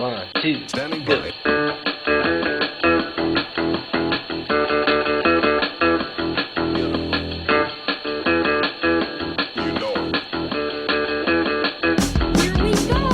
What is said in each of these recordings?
1, 2, Standing go. by. You know it. Here we go.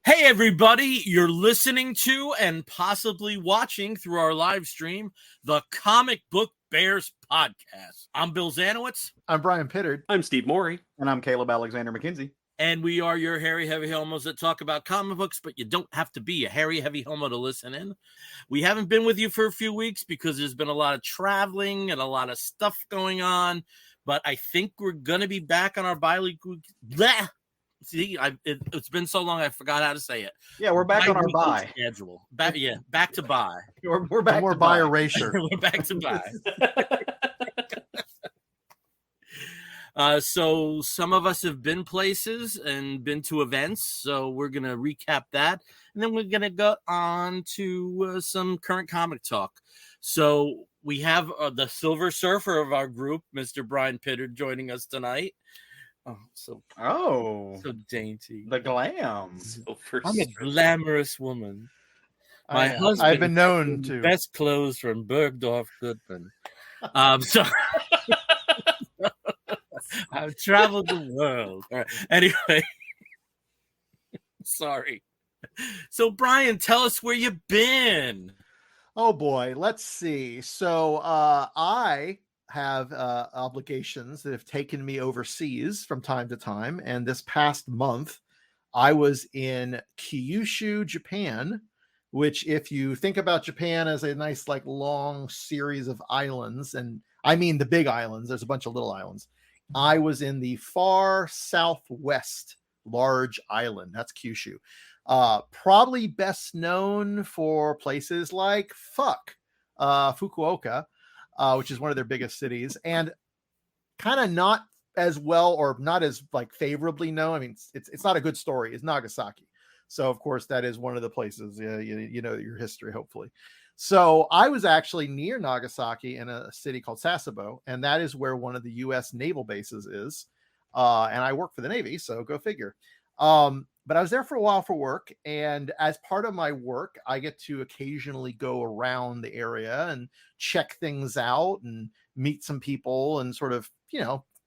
Hey everybody, you're listening to and possibly watching through our live stream the Comic Book Bears podcast. I'm Bill Zanowitz, I'm Brian Pittard. I'm Steve Morey. And I'm Caleb Alexander McKenzie. and we are your hairy heavy homos that talk about comic books, but you don't have to be a hairy heavy homo to listen in. We haven't been with you for a few weeks because there's been a lot of traveling and a lot of stuff going on, but I think we're going to be back on our bi-weekly. See, it's been so long I forgot how to say it. Yeah, we're back on our bye. Schedule. Back to bye. We're back. More to by bye. erasure. We're back to bye. So some of us have been places and been to events, so we're going to recap that. And then we're going to go on to some current comic talk. So we have the Silver Surfer of our group, Mr. Brian Pittard, joining us tonight. Oh, So dainty. the glam. I'm a glamorous woman. My husband I've been known to. best clothes from Bergdorf Goodman. So I've traveled the world. All right. Anyway, sorry. So Brian, tell us where you've been. Oh boy, let's see. So I have obligations that have taken me overseas from time to time, and this past month I was in Kyushu, Japan, which, if you think about Japan as a nice like long series of islands, and I mean the big islands, there's a bunch of little islands. I was in the far southwest large island. That's Kyushu. Probably best known for places like Fukuoka, which is one of their biggest cities, and kind of not as well, or not as like favorably known. I mean, it's not a good story. It's Nagasaki. So of course that is one of the places, you know your history, hopefully. So I was actually near Nagasaki in a city called Sasebo, and that is where one of the U.S. naval bases is. And I work for the Navy, so go figure. But I was there for a while for work, and as part of my work, I get to occasionally go around the area and check things out and meet some people and sort of,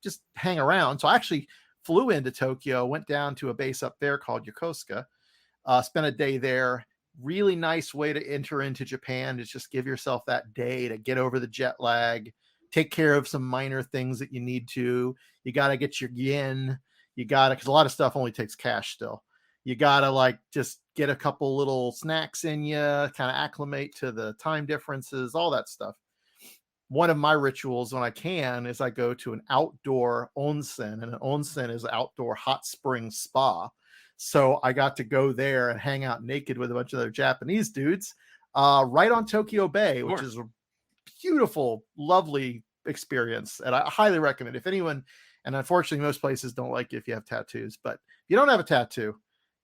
just hang around. So I actually flew into Tokyo, went down to a base up there called Yokosuka, spent a day there. Really nice way to enter into Japan, is just give yourself that day to get over the jet lag, take care of some minor things that you need to. You got to get your yen. Because a lot of stuff only takes cash still. You got to just get a couple little snacks in you, kind of acclimate to the time differences, all that stuff. One of my rituals when I can is I go to an outdoor onsen, and an onsen is an outdoor hot spring spa. So I got to go there and hang out naked with a bunch of other Japanese dudes right on Tokyo Bay, which is a beautiful, lovely experience. And I highly recommend if anyone, and unfortunately most places don't like you if you have tattoos, but if you don't have a tattoo,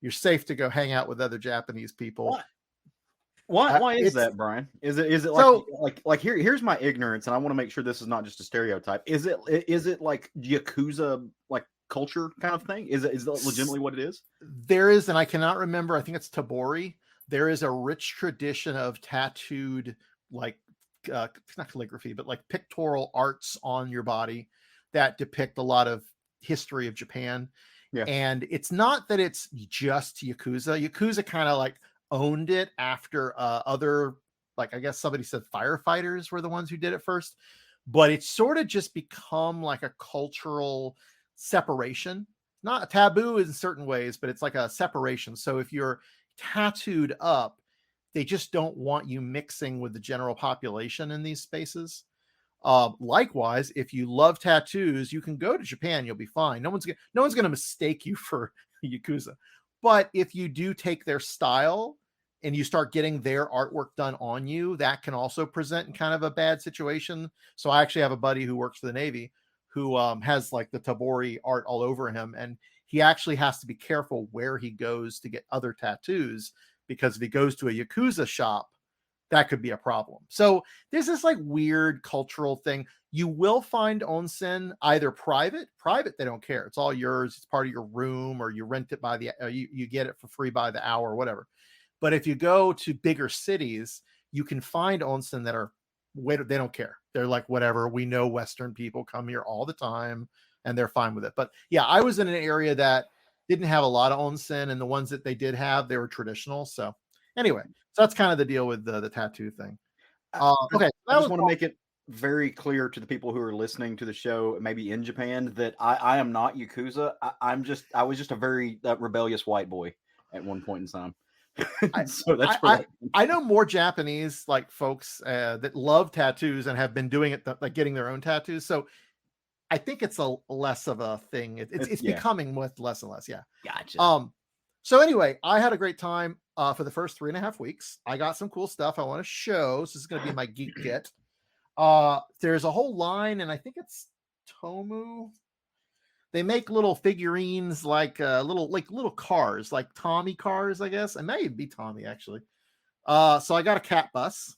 you're safe to go hang out with other Japanese people. Why is that, Brian? Is it So- like here's my ignorance, and I want to make sure this is not just a stereotype. Is it like Yakuza like culture kind of thing? Is that legitimately what it is? There is, and I cannot remember, I think it's Tabori. There is a rich tradition of tattooed, not calligraphy, but like pictorial arts on your body that depict a lot of history of Japan. Yeah. And it's not that it's just Yakuza. Yakuza kind of like owned it after other, like, I guess somebody said firefighters were the ones who did it first, but it's sort of just become like a cultural separation, not a taboo in certain ways, but it's like a separation. So if you're tattooed up, they just don't want you mixing with the general population in these spaces. Likewise, if you love tattoos, you can go to Japan. You'll be fine. No one's going to mistake you for Yakuza. But if you do take their style and you start getting their artwork done on you, that can also present in kind of a bad situation. So I actually have a buddy who works for the Navy who has like the Tabori art all over him. And he actually has to be careful where he goes to get other tattoos, because if he goes to a Yakuza shop, that could be a problem. So there's this like weird cultural thing. You will find onsen either private, they don't care. It's all yours. It's part of your room, or you rent it by the, you get it for free by the hour or whatever. But if you go to bigger cities, you can find onsen that are, they don't care. They're like, whatever, we know Western people come here all the time and they're fine with it. But yeah, I was in an area that didn't have a lot of onsen, and the ones that they did have, they were traditional. So anyway, so that's kind of the deal with the tattoo thing. Okay. I just want to make it very clear to the people who are listening to the show, maybe in Japan, that I am not Yakuza. I was just a very rebellious white boy at one point in time. So that's I know more Japanese like folks that love tattoos and have been doing it, like getting their own tattoos. So I think it's a less of a thing. It's becoming less and less. Yeah. Gotcha. So anyway, I had a great time for the first 3.5 weeks. I got some cool stuff I want to show. So this is going to be my geek kit. There's a whole line, and I think it's Tomu. They make little figurines, like little cars, like Tommy cars, I guess. It may be Tommy, actually. So I got a cat bus.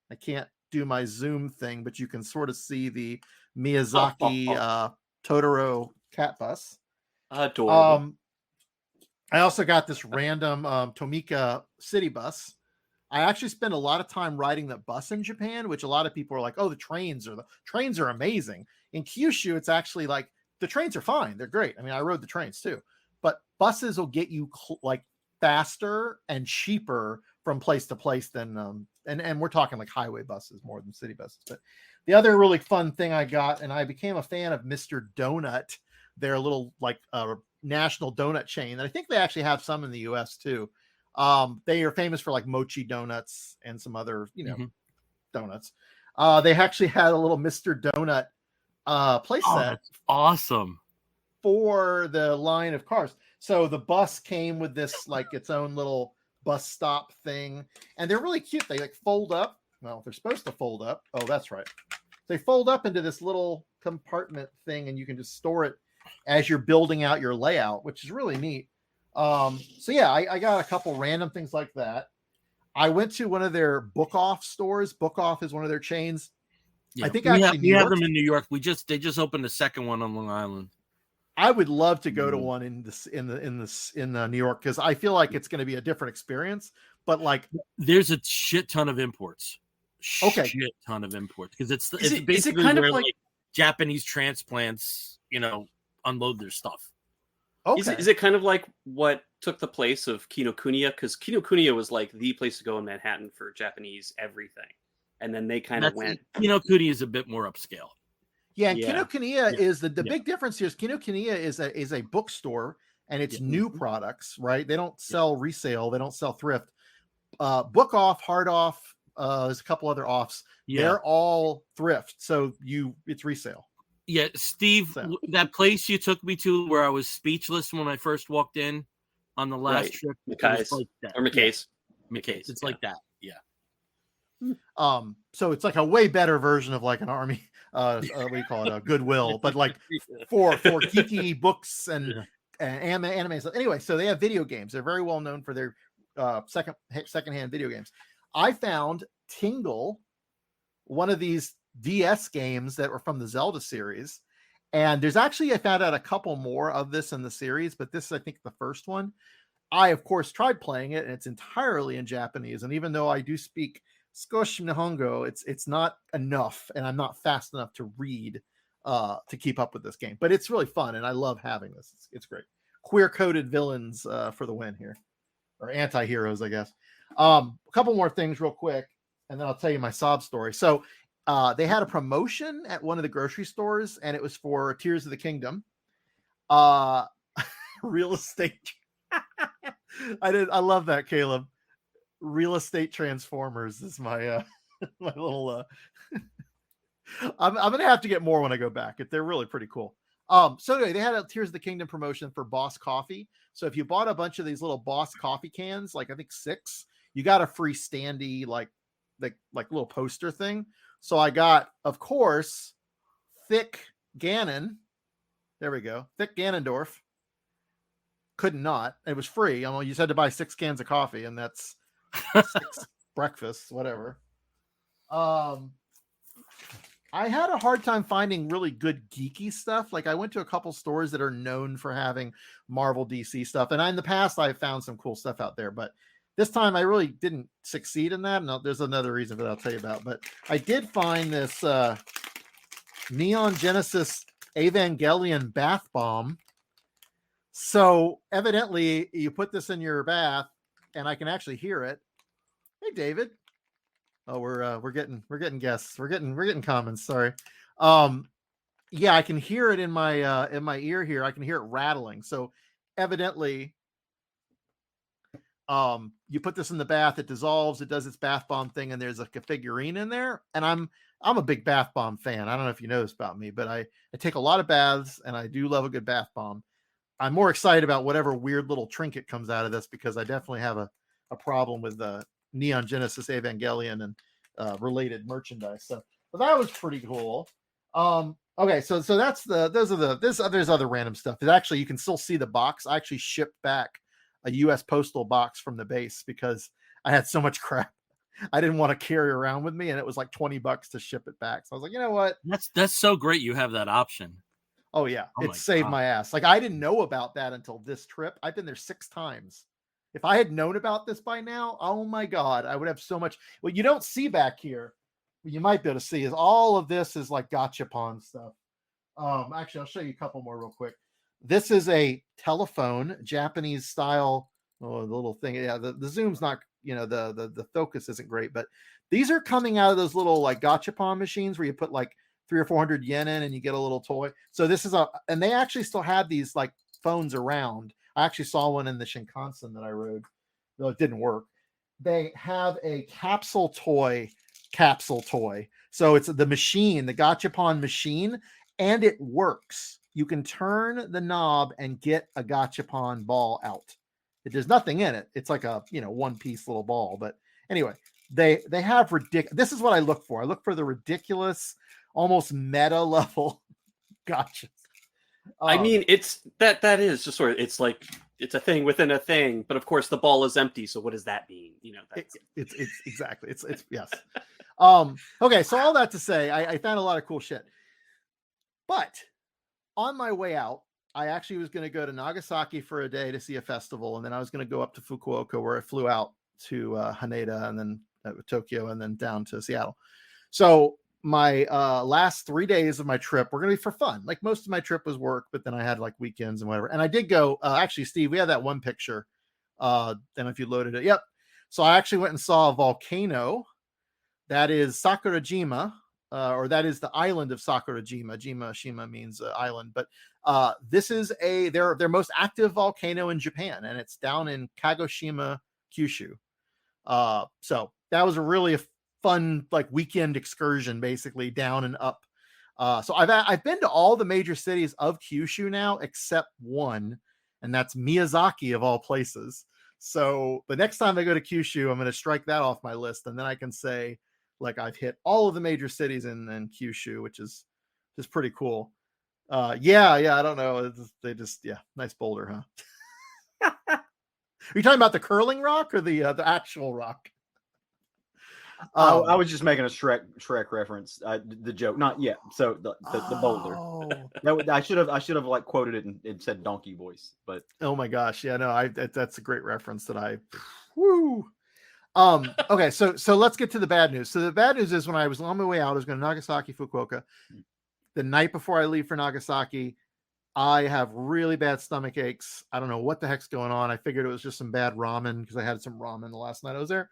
I can't do my zoom thing, but you can sort of see the Miyazaki Totoro cat bus. Adorable. I also got this random Tomika city bus. I actually spent a lot of time riding the bus in Japan, which a lot of people are like, oh, the trains are amazing. In Kyushu, it's actually like the trains are fine. They're great. I mean, I rode the trains too, but buses will get you like faster and cheaper from place to place than, and we're talking like highway buses more than city buses. But the other really fun thing I got, and I became a fan of Mr. Donut, their little like national donut chain. And I think they actually have some in the US too. They are famous for like mochi donuts and some other, donuts. They actually had a little Mr. Donut place set. That's awesome. For the line of cars. So the bus came with this like its own little bus stop thing, and they're really cute. They like fold up. Well, they're supposed to fold up. Oh, that's right. They fold up into this little compartment thing, and you can just store it as you're building out your layout, which is really neat. So yeah, I got a couple random things like that. I went to one of their Book Off stores. Book Off is one of their chains. Yeah, I think we have them in New York. They just opened the second one on Long Island. I would love to go to one in New York, because I feel like it's going to be a different experience. But like, there's a shit ton of imports. Okay, shit ton of imports, because it's basically is it kind of like Japanese transplants, unload their stuff. Okay. Is it kind of like what took the place of Kinokuniya? Because Kinokuniya was like the place to go in Manhattan for Japanese everything, and then they kind of went. Kinokuniya is a bit more upscale. Yeah, Kinokuniya is the big difference here is Kinokuniya is a bookstore, and it's new products, right? They don't sell resale, they don't sell thrift. Book Off, Hard Off, there's a couple other offs. They're all thrift, so it's resale. Yeah, Steve, that place you took me to where I was speechless when I first walked in on the last trip. McKay's. Like that. Or McKay's. Yeah. McKay's. It's like that. Yeah. So it's like a way better version of like an army, what do you call it? A Goodwill, but like for Kiki books and anime stuff. Anyway, so they have video games. They're very well known for their secondhand video games. I found Tingle, one of these DS games that were from the Zelda series, and there's actually, I found out a couple more of this in the series, but this is, I think, the first one. I of course tried playing it, and it's entirely in Japanese, and even though I do speak Skoshi Nihongo, it's not enough, and I'm not fast enough to read to keep up with this game, but it's really fun, and I love having this. It's great. Queer-coded villains for the win here, or anti-heroes, I guess. A couple more things real quick, and then I'll tell you my sob story. So they had a promotion at one of the grocery stores, and it was for Tears of the Kingdom. Real estate. I love that, Caleb. real estate transformers is my my little I'm gonna have to get more when I go back. They're really pretty cool. So anyway, they had a Tears of the Kingdom promotion for Boss Coffee. So if you bought a bunch of these little Boss coffee cans, like I think 6, you got a free standee like little poster thing. So I got, of course, Thick Gannon. There we go. Thick Ganondorf. Couldn't not. It was free. I mean, you just had to buy 6 cans of coffee, and that's 6 breakfasts, whatever. I had a hard time finding really good geeky stuff. Like I went to a couple stores that are known for having Marvel DC stuff. And in the past, I've found some cool stuff out there, but this time I really didn't succeed in that. And there's another reason for that I'll tell you about, but I did find this Neon Genesis Evangelion bath bomb. So evidently you put this in your bath and I can actually hear it. Hey, David. Oh, we're getting guests. We're getting comments. Sorry. Yeah, I can hear it in my ear here. I can hear it rattling. So evidently, you put this in the bath, it dissolves, it does its bath bomb thing, and there's like a figurine in there. And I'm a big bath bomb fan. I don't know if you know this about me, but I take a lot of baths and I do love a good bath bomb. I'm more excited about whatever weird little trinket comes out of this because I definitely have a problem with the Neon Genesis Evangelion and related merchandise. So that was pretty cool. Okay, so that's there's other random stuff. That actually you can still see the box. I actually shipped back a US postal box from the base because I had so much crap I didn't want to carry around with me, and it was like $20 to ship it back. So I was like, you know what? That's so great you have that option. Oh yeah, it saved my ass. Like I didn't know about that until this trip. I've been there 6 times. If I had known about this by now, oh my God, I would have so much. What you don't see back here, what you might be able to see is all of this is like gachapon stuff. Actually, I'll show you a couple more real quick. This is a telephone, Japanese style. Oh, the little thing. Yeah, the zoom's not, the focus isn't great, but these are coming out of those little like gachapon machines where you put like 300 or 400 yen in and you get a little toy. So this is and they actually still have these like phones around. I actually saw one in the Shinkansen that I rode, though it didn't work. They have a capsule toy. So it's the machine, the gachapon machine, and it works. You can turn the knob and get a gachapon ball out. There's nothing in it. It's like a, one-piece little ball. But anyway, they have ridiculous. This is what I look for. I look for the ridiculous, almost meta level gotchas. I mean, it's that is just sort of, it's like it's a thing within a thing, but of course the ball is empty. So what does that mean? It's exactly. It's yes. Okay. So all that to say, I found a lot of cool shit, but on my way out, I actually was going to go to Nagasaki for a day to see a festival. And then I was going to go up to Fukuoka where I flew out to Haneda and then Tokyo and then down to Seattle. So my last 3 days of my trip were going to be for fun. Like most of my trip was work, but then I had like weekends and whatever. And I did go, actually, Steve, we had that one picture. Then if you loaded it, yep. So I actually went and saw a volcano. That is Sakurajima, or that is the island of Sakurajima. Shima means island, but this is their most active volcano in Japan, and it's down in Kagoshima, Kyushu. So that was a really fun like weekend excursion, basically down and up. So I've been to all the major cities of Kyushu now except one, and that's Miyazaki of all places. So the next time I go to Kyushu, I'm going to strike that off my list, and then I can say like I've hit all of the major cities in Kyushu, which is just pretty cool. Yeah, I don't know. Nice boulder, huh? Are you talking about the curling rock or the actual rock? I was just making a Shrek reference. The joke, not yet. So the boulder. I should have like quoted it and said donkey voice. But oh my gosh, yeah, no, that's a great reference that I. Woo. Okay, so let's get to the bad news. So the bad news is when I was on my way out, I was going to Nagasaki, Fukuoka. The night before I leave for Nagasaki, I have really bad stomach aches. I don't know what the heck's going on. I figured it was just some bad ramen because I had some ramen the last night I was there.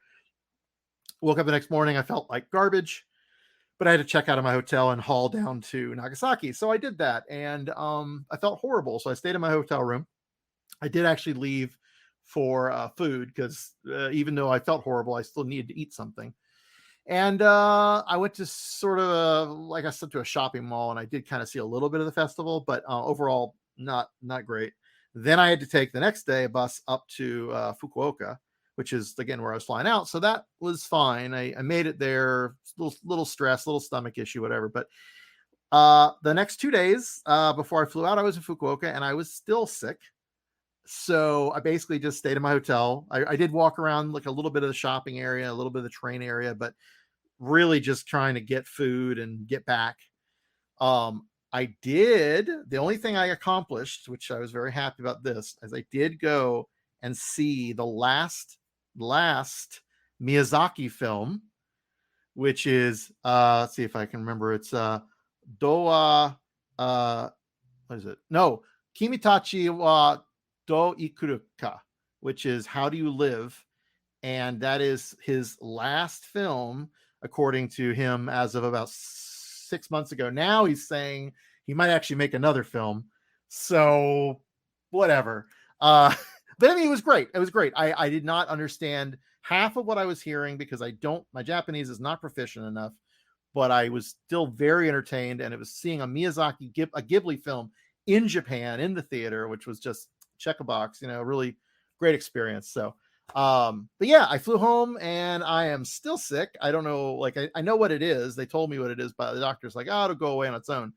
Woke up the next morning, I felt like garbage, but I had to check out of my hotel and haul down to Nagasaki. So I did that, and I felt horrible. So I stayed in my hotel room. I did actually leave for food because even though I felt horrible, I still needed to eat something. And I went to sort of, like I said, to a shopping mall, and I did kind of see a little bit of the festival, but overall, not great. Then I had to take the next day a bus up to Fukuoka, which is again where I was flying out. So that was fine. I made it there. Little stress, little stomach issue, whatever. But the next 2 days before I flew out, I was in Fukuoka, and I was still sick. So I basically just stayed in my hotel. I did walk around like a little bit of the shopping area, a little bit of the train area, but really just trying to get food and get back. The only thing I accomplished, which I was very happy about this, is I did go and see the last Miyazaki film, which is, let's see if I can remember. It's Doa, what is it? No, Kimitachi wa Do Ikuruka, which is How Do You Live? And that is his last film, according to him, as of about 6 months ago. Now he's saying he might actually make another film. So whatever. But I mean, it was great. It was great. I did not understand half of what I was hearing because my Japanese is not proficient enough, but I was still very entertained. And it was seeing a Miyazaki, a Ghibli film in Japan, in the theater, which was just check a box, really great experience. So, but yeah, I flew home and I am still sick. I don't know, like, I know what it is. They told me what it is, but the doctor's like, oh, it'll go away on its own.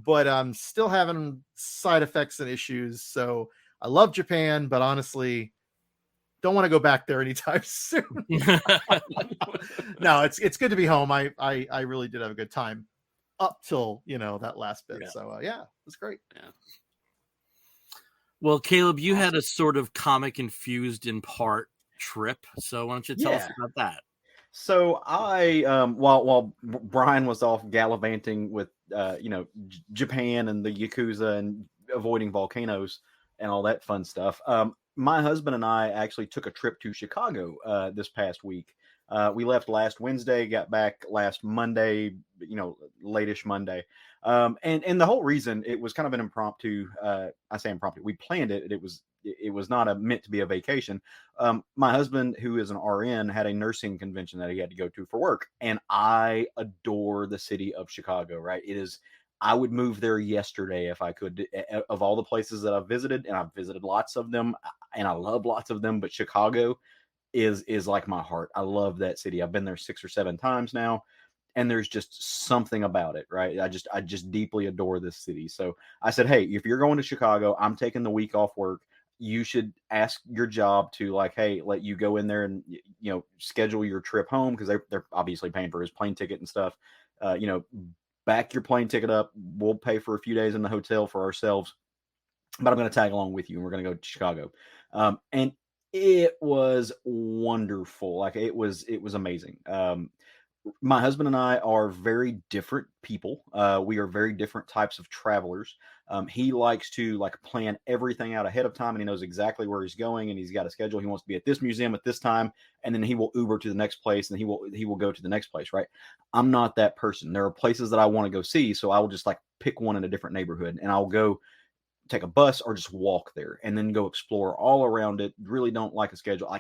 But I'm still having side effects and issues. So I love Japan, but honestly, don't want to go back there anytime soon. No, it's good to be home. I really did have a good time up till, that last bit. Yeah. So yeah, it was great. Yeah. Well, Caleb, you had a sort of comic infused in part trip. So why don't you tell us about that? So I, while Bryan was off gallivanting with, Japan and the Yakuza and avoiding volcanoes and all that fun stuff, my husband and I actually took a trip to Chicago this past week. We left last Wednesday, got back last Monday, late-ish Monday. And the whole reason it was kind of an impromptu, I say impromptu, we planned it. It was not meant to be a vacation. My husband, who is an RN, had a nursing convention that he had to go to for work. And I adore the city of Chicago, right? I would move there yesterday if I could. Of all the places that I've visited, and I've visited lots of them, and I love lots of them, but Chicago is like my heart. I love that city. I've been there 6 or 7 times now, and there's just something about it, right? I just deeply adore this city. So I said, hey, if you're going to Chicago, I'm taking the week off work. You should ask your job to, like, hey, let you go in there and schedule your trip home, because they're obviously paying for his plane ticket and stuff. Back your plane ticket up. We'll pay for a few days in the hotel for ourselves, but I'm going to tag along with you, and we're going to go to Chicago. And it was wonderful. Like, it was amazing. My husband and I are very different people. We are very different types of travelers. He likes to plan everything out ahead of time, and he knows exactly where he's going, and he's got a schedule. He wants to be at this museum at this time, and then he will Uber to the next place, and he will go to the next place, right? I'm not that person. There are places that I want to go see, so I will just pick one in a different neighborhood, and I'll go take a bus or just walk there and then go explore all around it. Really don't like a schedule.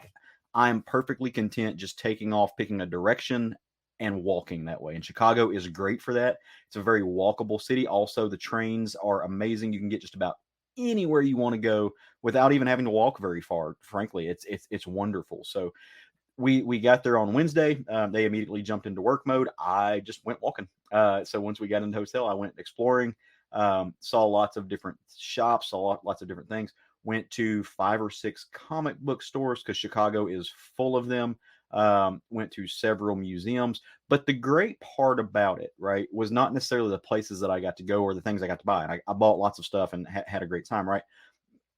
I'm perfectly content just taking off, picking a direction, and walking that way. And Chicago is great for that. It's a very walkable city. Also, the trains are amazing. You can get just about anywhere you want to go without even having to walk very far. Frankly, it's wonderful. So we got there on Wednesday. They immediately jumped into work mode. I just went walking. So once we got in the hotel, I went exploring, saw lots of different shops, saw lots of different things. Went to 5 or 6 comic book stores because Chicago is full of them. Went to several museums, but the great part about it, right, was not necessarily the places that I got to go or the things I got to buy. And I bought lots of stuff and had a great time, right?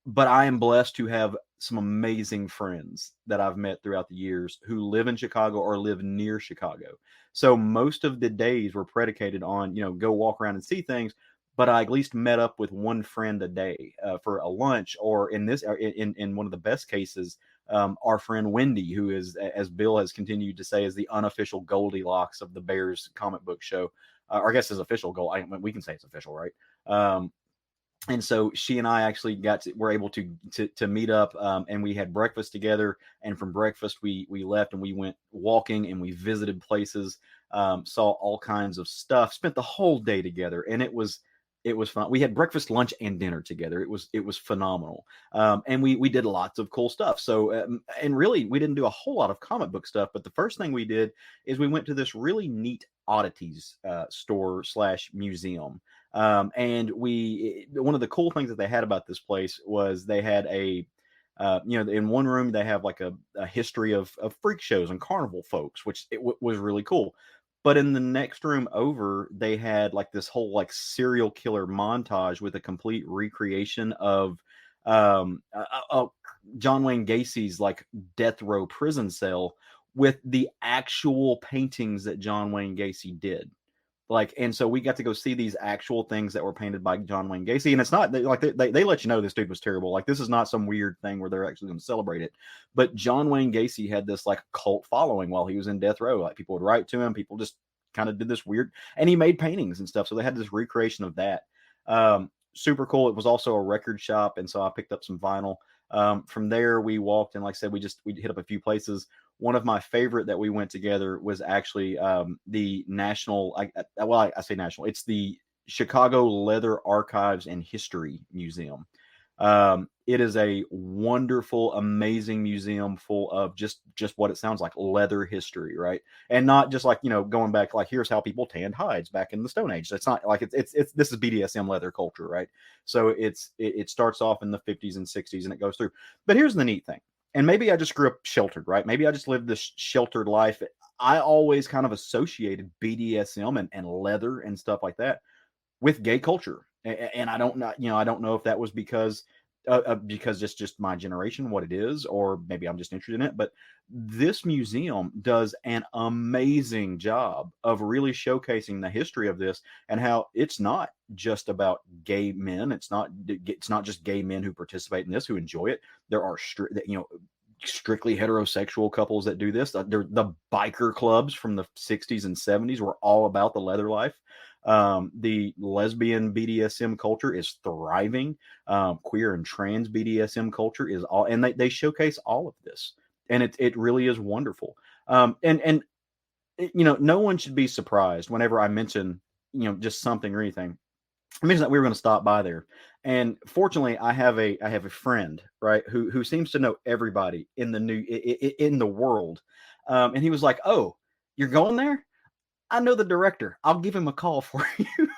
But I am blessed to have some amazing friends that I've met throughout the years who live in Chicago or live near Chicago. So most of the days were predicated on, go walk around and see things. But I at least met up with one friend a day for a lunch, or in one of the best cases, our friend Wendy, who is, as Bill has continued to say, is the unofficial Goldilocks of the Bears comic book show. Or I guess his official goal. We can say it's official, right? And so she and I actually were able to meet up, and we had breakfast together. And from breakfast, we left and we went walking and we visited places, saw all kinds of stuff, spent the whole day together, and it was fun. We had breakfast, lunch, and dinner together. It was phenomenal, and we did lots of cool stuff. So and really, we didn't do a whole lot of comic book stuff, but the first thing we did is we went to this really neat oddities store / museum. And one of the cool things that they had about this place was they had in one room they have like a history of freak shows and carnival folks, which was really cool. But in the next room over, they had like this whole like serial killer montage with a complete recreation of John Wayne Gacy's like death row prison cell with the actual paintings that John Wayne Gacy did. Like, and so we got to go see these actual things that were painted by John Wayne Gacy. And it's not like they let you know this dude was terrible. Like, this is not some weird thing where they're actually going to celebrate it. But John Wayne Gacy had this like cult following while he was in death row. Like, people would write to him. People just kind of did this weird, and he made paintings and stuff. So they had this recreation of that. Super cool. It was also a record shop. And so I picked up some vinyl. From there, we walked, and like I said, we hit up a few places. One of my favorite that we went together was actually the national. I say national. It's the Chicago Leather Archives and History Museum. It is a wonderful, amazing museum full of just what it sounds like, leather history, right? And not just like, going back, like, here's how people tanned hides back in the Stone Age. It's not like it's this is BDSM leather culture, right? So it starts off in the 50s and 60s and it goes through. But here's the neat thing. And maybe I just grew up sheltered, right? Maybe I just lived this sheltered life. I always kind of associated BDSM and leather and stuff like that with gay culture. And I don't know, I don't know if that was because it's just my generation, what it is, or maybe I'm just interested in it. But this museum does an amazing job of really showcasing the history of this and how it's not just about gay men. It's not just gay men who participate in this, who enjoy it. There are strictly heterosexual couples that do this. The biker clubs from the 60s and 70s were all about the leather life. The lesbian BDSM culture is thriving. Queer and trans BDSM culture is all, and they showcase all of this, and it really is wonderful. And no one should be surprised whenever I mention, just something or anything. I mentioned that we were going to stop by there, and fortunately, I have a friend, right, who seems to know everybody in the world, and he was like, "Oh, you're going there? I know the director. I'll give him a call for you."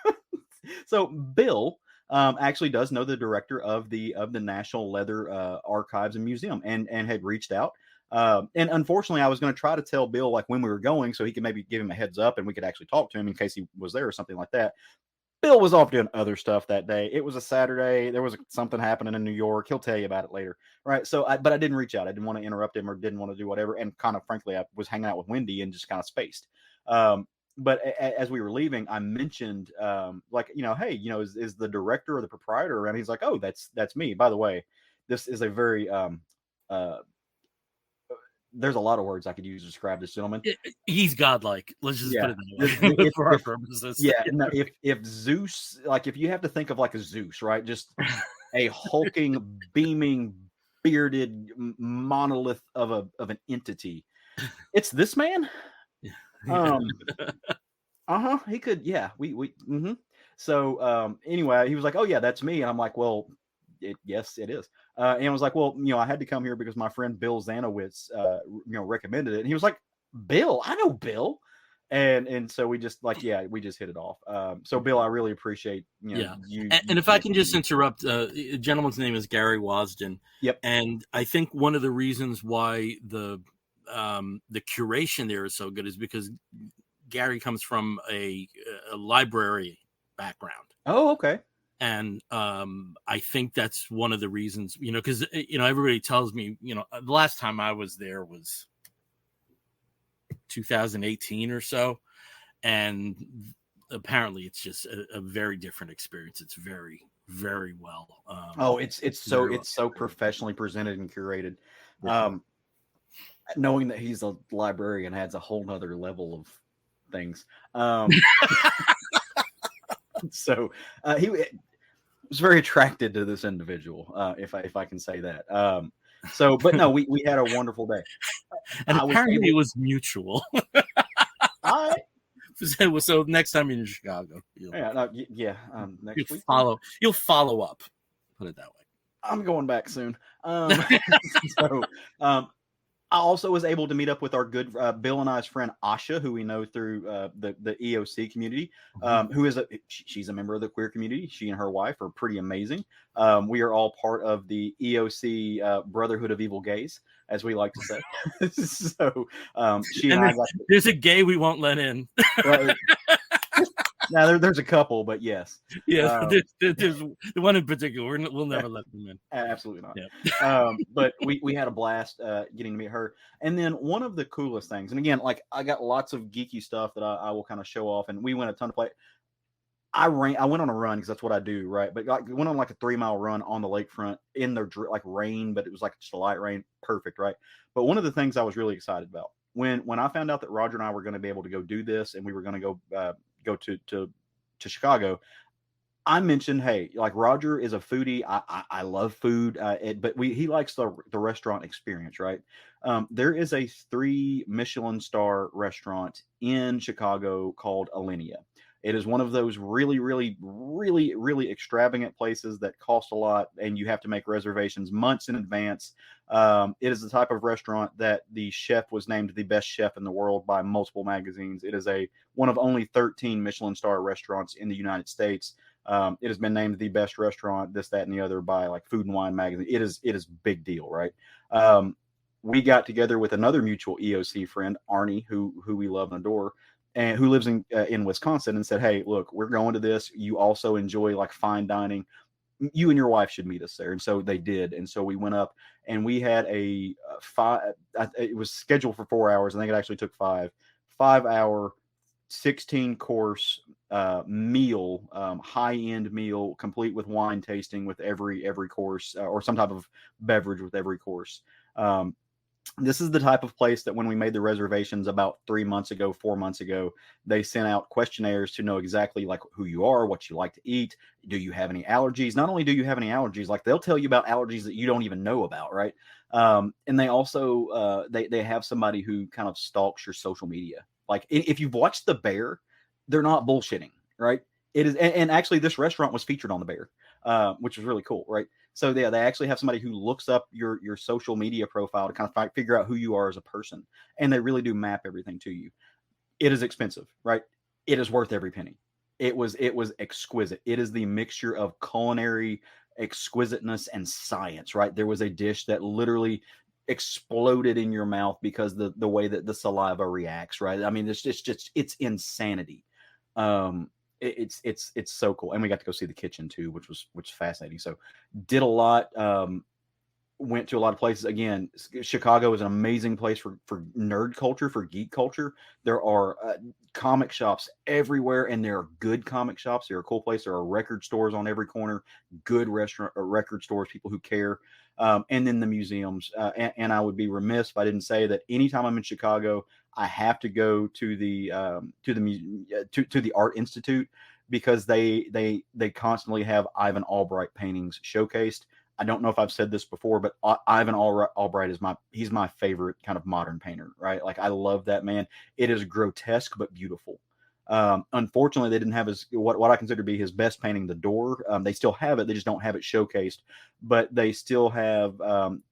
So Bill actually does know the director of the National Leather Archives and Museum, and had reached out. And unfortunately, I was going to try to tell Bill like when we were going, so he could maybe give him a heads up, and we could actually talk to him in case he was there or something like that. Bill was off doing other stuff that day. It was a Saturday. There was something happening in New York. He'll tell you about it later, right? So, but I didn't reach out. I didn't want to interrupt him or didn't want to do whatever. And kind of, frankly, I was hanging out with Wendy and just kind of spaced. But as we were leaving, I mentioned, hey, is the director or the proprietor around? He's like, "Oh, that's me." By the way, this is a very there's a lot of words I could use to describe this gentleman. He's godlike. Let's just put it that way for our purposes. Yeah. No, if Zeus, like if you have to think of like a Zeus, right? Just a hulking, beaming, bearded monolith of an entity. It's this man. He could. Yeah. Mm-hmm. So anyway, he was like, "Oh yeah, that's me." And I'm like, "Well, yes, it is." And I was like, "Well, I had to come here because my friend Bill Zanowitz, recommended it." And he was like, "Bill, I know Bill." And so we just we just hit it off. So Bill, I really appreciate you. And if I can just interrupt, a gentleman's name is Gary Wasden. Yep. And I think one of the reasons why the curation there is so good is because Gary comes from a library background. Oh, okay. And I think that's one of the reasons, because everybody tells me, the last time I was there was 2018 or so, and apparently it's just a very different experience. It's very, very well. It's so professionally presented and curated. Knowing that he's a librarian adds a whole nother level of things. So was very attracted to this individual, if I can say that. But no, we had a wonderful day. And I was apparently able- it was mutual. I So next time you're in Chicago, next you'll week you'll follow up. Put it that way. I'm going back soon. So I also was able to meet up with our good Bill and I's friend Asha, who we know through the EOC community, who is she's a member of the queer community. She and her wife are pretty amazing. We are all part of the EOC Brotherhood of Evil Gays, as we like to say. So she and I got there's a gay we won't let in. Now there's a couple, but yes. Yeah, there's the one in particular. We'll never let them in. Absolutely not. Yeah. But we had a blast getting to meet her. And then one of the coolest things, and again, like I got lots of geeky stuff that I will kind of show off, and we went a ton of play. I went on a run because that's what I do, right? But we went on like a 3-mile run on the lakefront in the like rain, but it was like just a light rain, perfect, right? But one of the things I was really excited about when I found out that Roger and I were going to be able to go do this, and we were going to go to Chicago, I mentioned, hey, like Roger is a foodie. I love food, but he likes the restaurant experience, right? There is a 3 Michelin star restaurant in Chicago called Alinea. It is one of those really, really, really, really extravagant places that cost a lot, and you have to make reservations months in advance. It is the type of restaurant that the chef was named the best chef in the world by multiple magazines. It is one of only 13 Michelin star restaurants in the United States. It has been named the best restaurant, this, that, and the other by like Food and Wine magazine. It is big deal, right? We got together with another mutual EOC friend, Arnie, who we love and adore, and who lives in Wisconsin, and said, hey, look, we're going to this. You also enjoy like fine dining. You and your wife should meet us there. And so they did. And so we went up and we had it was scheduled for 4 hours. I think it actually took 5-hour, 16-course meal, high-end meal, complete with wine tasting with every course, or some type of beverage with every course. This is the type of place that when we made the reservations about 4 months ago, they sent out questionnaires to know exactly like who you are, what you like to eat. Do you have any allergies? Not only do you have any allergies, like they'll tell you about allergies that you don't even know about, right? And they also, they have somebody who kind of stalks your social media. Like if you've watched The Bear, they're not bullshitting, right? It is. And actually this restaurant was featured on The Bear, which was really cool, right? So yeah, they actually have somebody who looks up your social media profile to kind of figure out who you are as a person. And they really do map everything to you. It is expensive, right? It is worth every penny. It was exquisite. It is the mixture of culinary exquisiteness and science, right? There was a dish that literally exploded in your mouth because the way that the saliva reacts, right? I mean, it's insanity. It's so cool. And we got to go see the kitchen too, which was fascinating. So did a lot, went to a lot of places. Again, Chicago is an amazing place for nerd culture, for geek culture. There are comic shops everywhere, and there are good comic shops. They're a cool place. There are record stores on every corner, good restaurant or record stores, people who care. And then the museums. And I would be remiss if I didn't say that anytime I'm in Chicago, I have to go to the Art Institute, because they constantly have Ivan Albright paintings showcased. I don't know if I've said this before, but Ivan Albright is he's my favorite kind of modern painter, right? Like I love that man. It is grotesque but beautiful. Unfortunately, they didn't have what I consider to be his best painting, The Door. They still have it. They just don't have it showcased, but they still have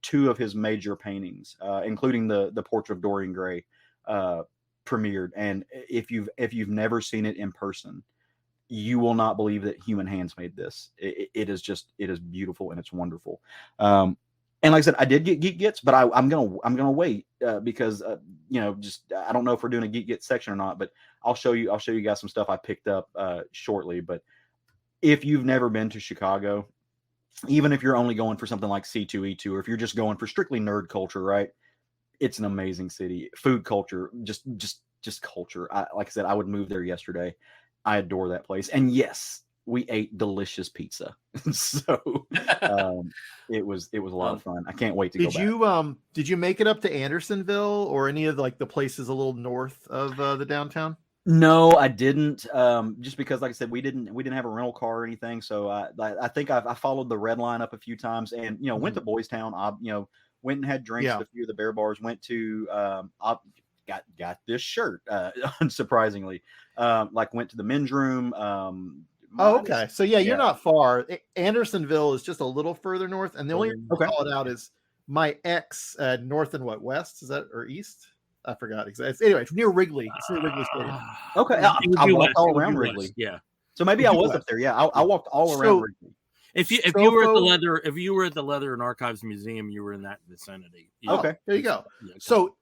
2 of his major paintings, including the Portrait of Dorian Gray, premiered. And if you've never seen it in person, you will not believe that human hands made this. It is beautiful and it's wonderful. And like I said, I did get Geek Gets, but I'm gonna wait because just I don't know if we're doing a Geek Get section or not, but I'll show you guys some stuff I picked up shortly. But if you've never been to Chicago, even if you're only going for something like C2E2, or if you're just going for strictly nerd culture, right? It's an amazing city. Food culture, just culture. Like I said, I would move there yesterday. I adore that place. And yes, we ate delicious pizza. So it was a lot of fun. I can't wait to go back. Did you make it up to Andersonville or any of the places a little north of the downtown? No, I didn't. Just because, like I said, we didn't have a rental car or anything. So I think I followed the red line up a few times, and went to Boys Town. I went and had drinks at a few of the bear bars. Went to I got this shirt, unsurprisingly. Like went to the men's room. Oh, okay. So you're not far. Andersonville is just a little further north, and the only reason I call it out is my ex north and west is that or east? I forgot exactly. Anyway, it's near Wrigley. It's near Wrigley Stadium. Okay, I walked all around Wrigley. Yeah. So maybe I was up there. Yeah, I walked all around Wrigley. If you were at the Leather and Archives Museum, you were in that vicinity. Okay, there you go. Yeah, okay. So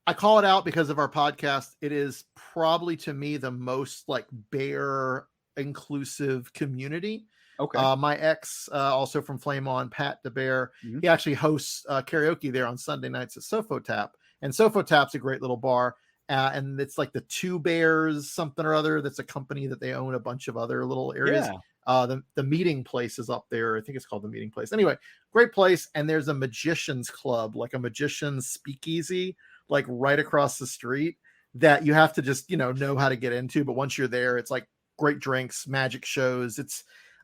I call it out because of our podcast. It is probably to me the most like bear inclusive community. Okay. My ex, also from Flame On, Pat the Bear, he actually hosts karaoke there on Sunday nights at Sofo Tap. And Sofo Tap's a great little bar. And it's like the Two Bears something or other. That's a company that they own a bunch of other little areas. Yeah. The meeting place is up there. I think it's called the Meeting Place. Anyway, great place. And there's a magician's club, like a magician's speakeasy, like right across the street that you have to just, know how to get into. But once you're there, it's like great drinks, magic shows.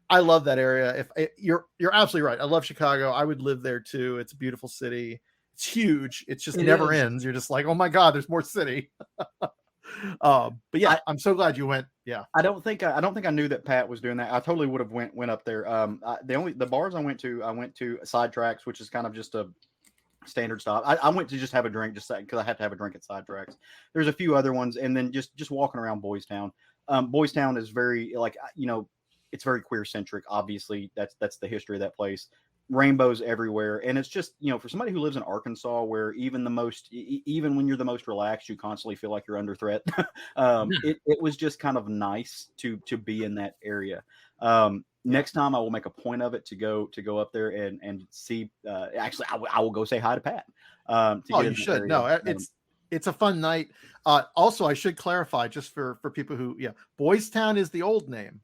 I love that area. You're absolutely right. I love Chicago. I would live there too. It's a beautiful city. It's huge. It just never ends. You're just like, oh my God, there's more city. But yeah, I'm so glad you went. Yeah. I don't think I knew that Pat was doing that. I totally would have went up there. The bars I went to Sidetracks, which is kind of just a standard stop. I went to just have a drink just because I had to have a drink at Sidetracks. There's a few other ones, and then just walking around Boys Town. Boys Town is very it's very queer centric. Obviously, that's the history of that place. Rainbows everywhere, and it's just for somebody who lives in Arkansas, where even when you're the most relaxed, you constantly feel like you're under threat. It was just kind of nice to be in that area. Next time I will make a point of it to go up there and see. Actually, I will go say hi to Pat. You should. No, it's a fun night. Also, I should clarify just for people who Boys Town is the old name.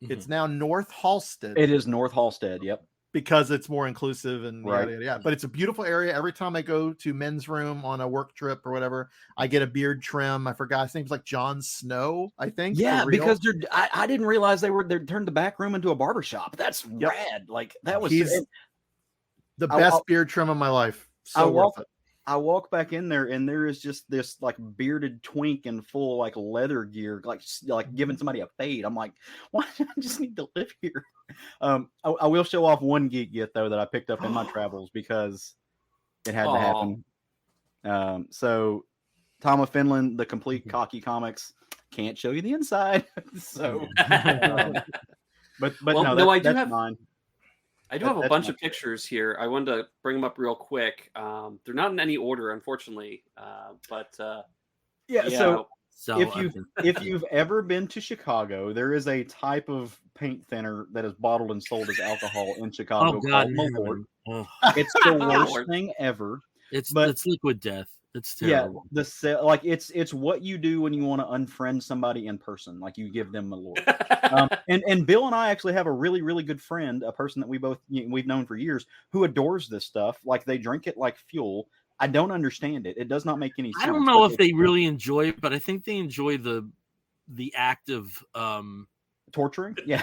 Mm-hmm. It's now North Halstead. It is North Halstead. Yep. Because it's more inclusive and right. yada, yada. But it's a beautiful area. Every time I go to men's room on a work trip or whatever, I get a beard trim. I forgot his name's like Jon Snow, I think. Yeah, because I didn't realize they turned the back room into a barbershop. That's rad. Like that was the best beard trim of my life. So worth it. I walk back in there and there is just this like bearded twink in full like leather gear, like giving somebody a fade. I'm like, why do I just need to live here? I will show off one geek yet though that I picked up in my travels because it had to happen. So Tom of Finland, the complete cocky comics, can't show you the inside. So, but no, I do have mine. I do have a bunch of pictures here. I wanted to bring them up real quick. They're not in any order, unfortunately. So if you've ever been to Chicago, there is a type of paint thinner that is bottled and sold as alcohol in Chicago called Malort. It's the worst thing ever. It's liquid death. It's terrible. Yeah, it's what you do when you want to unfriend somebody in person. Like you give them Malort. And Bill and I actually have a really, really good friend, a person that we've known for years, who adores this stuff. Like they drink it like fuel. I don't understand it. It does not make any sense. I don't know if they really enjoy it, but I think they enjoy the act of torturing. Yeah.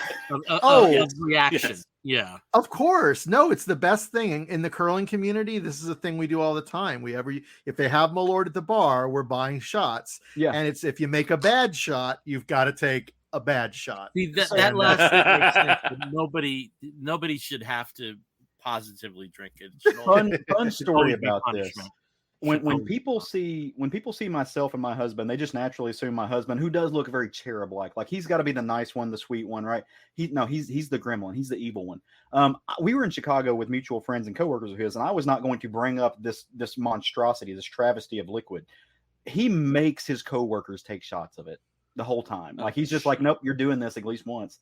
Reaction. Yes. Yeah. Of course. No, it's the best thing in the curling community. This is a thing we do all the time. If they have Malort at the bar, we're buying shots. Yeah. And it's if you make a bad shot, you've got to take a bad shot. See, that last thing makes sense. Nobody should have to positively drink it. Fun story about this. When people see myself and my husband, they just naturally assume my husband, who does look very cherub-like he's got to be the nice one, the sweet one, right? He's the gremlin, he's the evil one. We were in Chicago with mutual friends and coworkers of his, and I was not going to bring up this monstrosity, this travesty of liquid. He makes his coworkers take shots of it the whole time. Like he's just like, nope, you're doing this at least once.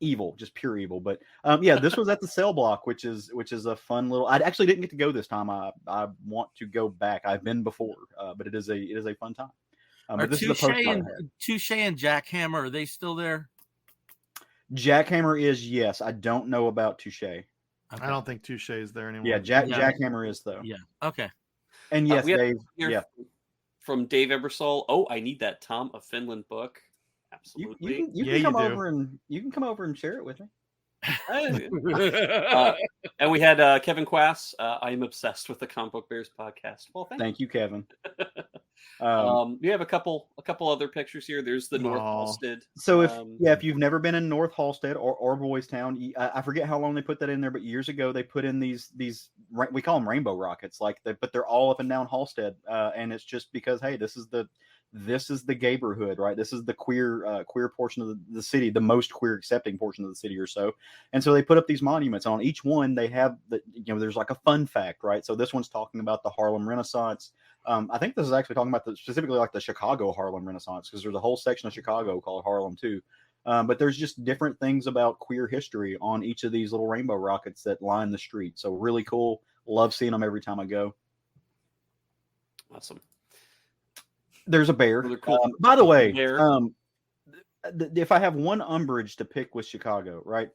Evil, just pure evil. But this was at the Cell Block, which is a fun little. I actually didn't get to go this time. I want to go back. I've been before, but it is a fun time. Are Touche and Jackhammer, are they still there? Jackhammer is, yes. I don't know about Touche. Okay. I don't think Touche is there anymore. Yeah, Jackhammer is though. Yeah. Okay. And yes, Dave. Yeah. from Dave Ebersol. Oh, I need that Tom of Finland book. Absolutely. You can come over and you can come over and share it with me. And we had Kevin Quass. I am obsessed with the Comic Book Bears podcast. Well, thank you, Kevin. We have a couple other pictures here. There's the North Halstead. So if you've never been in North Halstead or Boys Town, I forget how long they put that in there, but years ago they put in these we call them rainbow rockets, but they're all up and down Halstead, and it's just because hey, this is the gayborhood, right? This is the queer portion of the city, the most queer accepting portion of the city or so. And so they put up these monuments. On each one, they have there's like a fun fact, right? So this one's talking about the Harlem Renaissance. I think this is actually talking about specifically like the Chicago Harlem Renaissance, because there's a whole section of Chicago called Harlem too. But there's just different things about queer history on each of these little rainbow rockets that line the street. So really cool. Love seeing them every time I go. Awesome. There's a bear. Really cool. By the way, if I have one umbrage to pick with Chicago, right?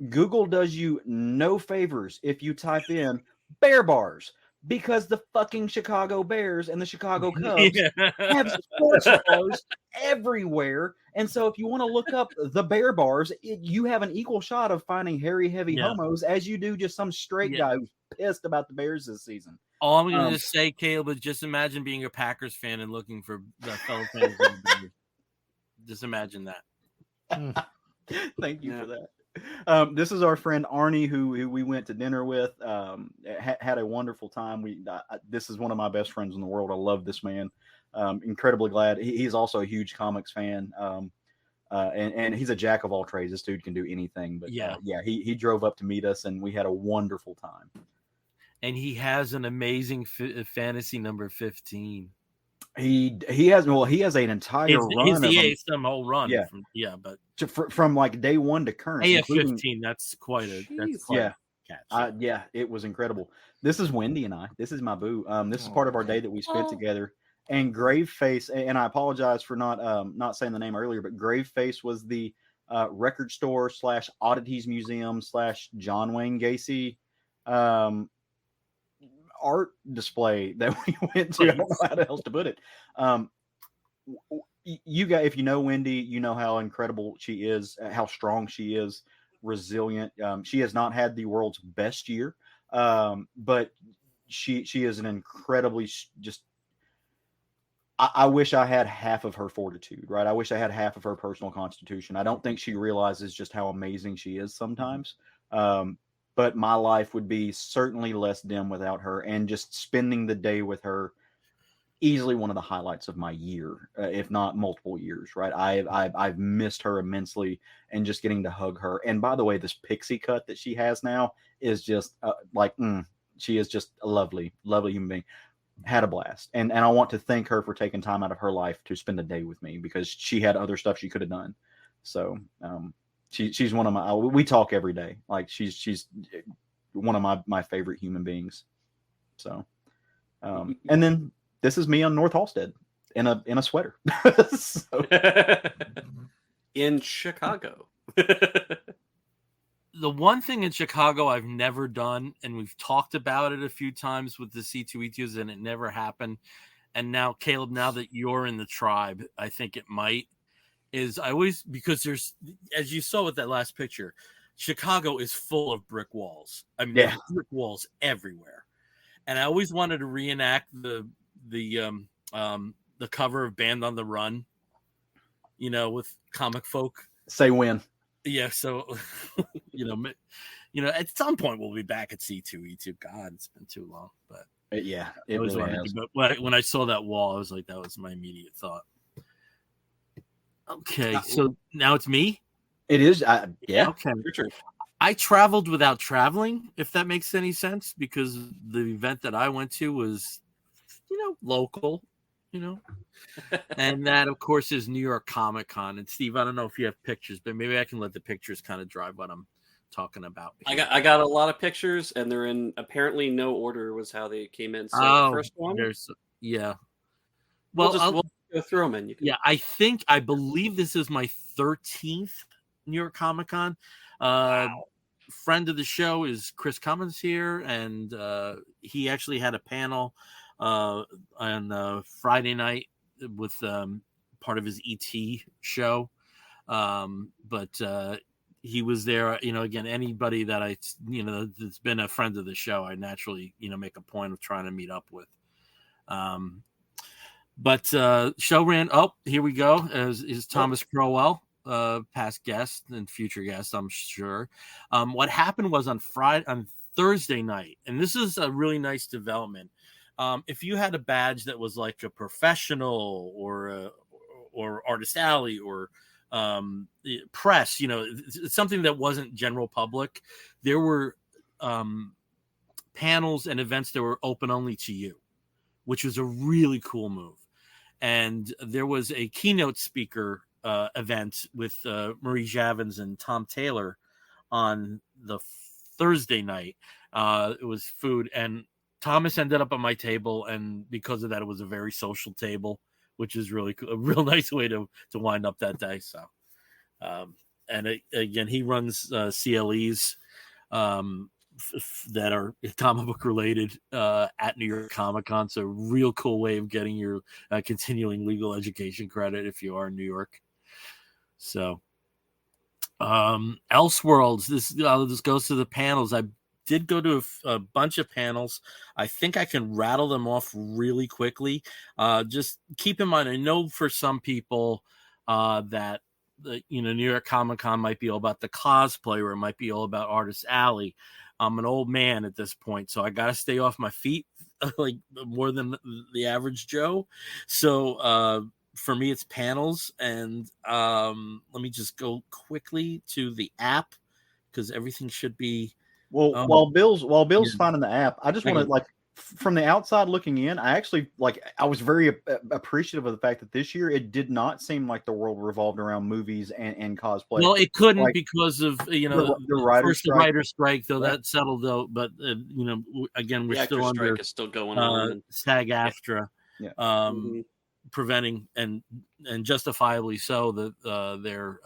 Google does you no favors if you type in bear bars, because the fucking Chicago Bears and the Chicago Cubs have sports bars everywhere. And so if you want to look up the bear bars, you have an equal shot of finding hairy, heavy homos as you do just some straight guy who's pissed about the Bears this season. All I'm going to just say, Caleb, is just imagine being a Packers fan and looking for the fellow fans. Just imagine that. Thank you for that. This is our friend Arnie, who we went to dinner with. Had a wonderful time. This is one of my best friends in the world. I love this man. Incredibly glad. He's also a huge comics fan. And he's a jack of all trades. This dude can do anything. But he drove up to meet us, and we had a wonderful time. And he has an amazing fantasy number 15. He has an entire run. Some whole run. From like day one to current. AF15. That's quite a catch. It was incredible. This is Wendy and I. This is my boo. This is part of our day that we spent together. And Graveface, and I apologize for not saying the name earlier, but Graveface was the record store / oddities museum / John Wayne Gacy art display that we went to. I don't know how else to put it. You guys, if you know Wendy, you know how incredible she is, how strong she is, resilient. She has not had the world's best year, but she is an incredibly just. I wish I had half of her fortitude, right? I wish I had half of her personal constitution. I don't think she realizes just how amazing she is sometimes. But my life would be certainly less dim without her, and just spending the day with her, easily one of the highlights of my year, if not multiple years, right? I've missed her immensely, and just getting to hug her. And by the way, this pixie cut that she has now is just she is just a lovely, lovely human being. Had a blast. And I want to thank her for taking time out of her life to spend a day with me, because she had other stuff she could have done. So, she's one of my, we talk every day. Like she's one of my favorite human beings. So, and then this is me on North Halstead in a sweater. In Chicago. The one thing in Chicago I've never done, and we've talked about it a few times with the C2E2s, and it never happened. And now, Caleb, now that you're in the tribe, I think it might. Because there's, as you saw with that last picture, Chicago is full of brick walls. I mean, there's brick walls everywhere. And I always wanted to reenact the cover of Band on the Run, with comic folk. Say when. Yeah, so at some point we'll be back at C2E2. God, it's been too long, but it really has. But when I saw that wall, I was like, that was my immediate thought. Okay, so now it's me. It is. Okay. I traveled without traveling, if that makes any sense, because the event that I went to was, local. And that, of course, is New York Comic Con. And Steve, I don't know if you have pictures, but maybe I can let the pictures kind of drive what I'm talking about. I got a lot of pictures, and they're in apparently no order was how they came in. So the first one, well, we'll go through them, and you can... I believe this is my 13th New York Comic Con. Wow. Friend of the show is Chris Cummins here, and he actually had a panel on Friday night with part of his ET show. But he was there. Again, anybody that that's been a friend of the show, I naturally make a point of trying to meet up with. But show ran. Oh, here we go. Is Thomas Crowell, past guest and future guest, I'm sure. What happened was on Thursday night, and this is a really nice development. If you had a badge that was like a professional or Artist Alley or press, something that wasn't general public, there were panels and events that were open only to you, which was a really cool move. And there was a keynote speaker event with Marie Javins and Tom Taylor on the Thursday night. It was food, and Thomas ended up at my table, and because of that, it was a very social table, which is really cool, a real nice way to wind up that day. So, again, he runs CLEs that are comic book related at New York Comic Con. So, real cool way of getting your continuing legal education credit if you are in New York. So, Elseworlds. This goes to the panels. I did go to a bunch of panels. I think I can rattle them off really quickly. Just keep in mind, I know for some people that New York Comic Con might be all about the cosplay, or it might be all about Artist Alley. I'm an old man at this point, so I got to stay off my feet like more than the average Joe. So for me, it's panels, and let me just go quickly to the app because everything should be. Well, while Bill's finding the app, I just want to from the outside looking in, I actually I was very appreciative of the fact that this year it did not seem like the world revolved around movies and cosplay. Well, it couldn't because of the writer's strike, though that settled though. But again, we're still under strike is still going on. SAG-AFTRA, preventing and justifiably so that their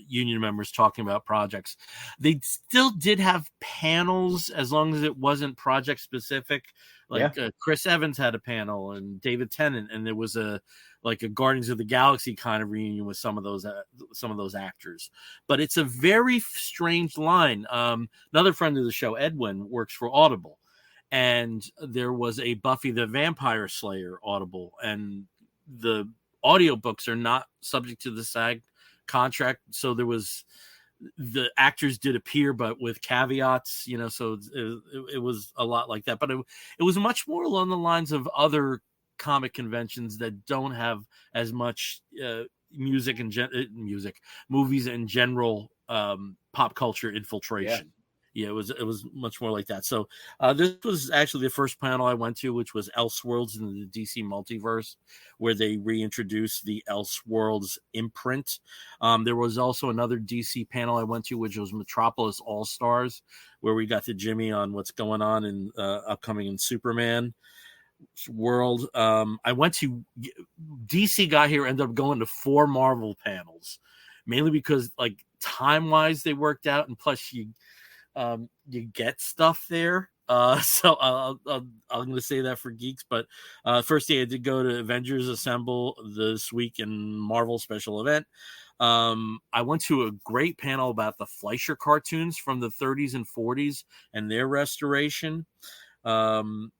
union members talking about projects. They still did have panels as long as it wasn't project specific. Chris Evans had a panel and David Tennant, and there was a Guardians of the Galaxy kind of reunion with some of those actors. But it's a very strange line. Another friend of the show, Edwin, works for Audible, and there was a Buffy the Vampire Slayer Audible, and the audiobooks are not subject to the SAG contract, so the actors did appear, but with caveats, so it was a lot like that. But it was much more along the lines of other comic conventions that don't have as much movies in general, pop culture infiltration. Yeah, it was much more like that. So this was actually the first panel I went to, which was Elseworlds in the DC multiverse, where they reintroduced the Elseworlds imprint. There was also another DC panel I went to, which was Metropolis All Stars, where we got to Jimmy on what's going on in upcoming in Superman world. I went to DC got here, ended up going to 4 Marvel panels, mainly because time wise they worked out, and plus you get stuff there. So I'm going to say that for geeks. But first day I did go to Avengers Assemble this week in Marvel special event. I went to a great panel about the Fleischer cartoons from the 30s and 40s and their restoration. Again,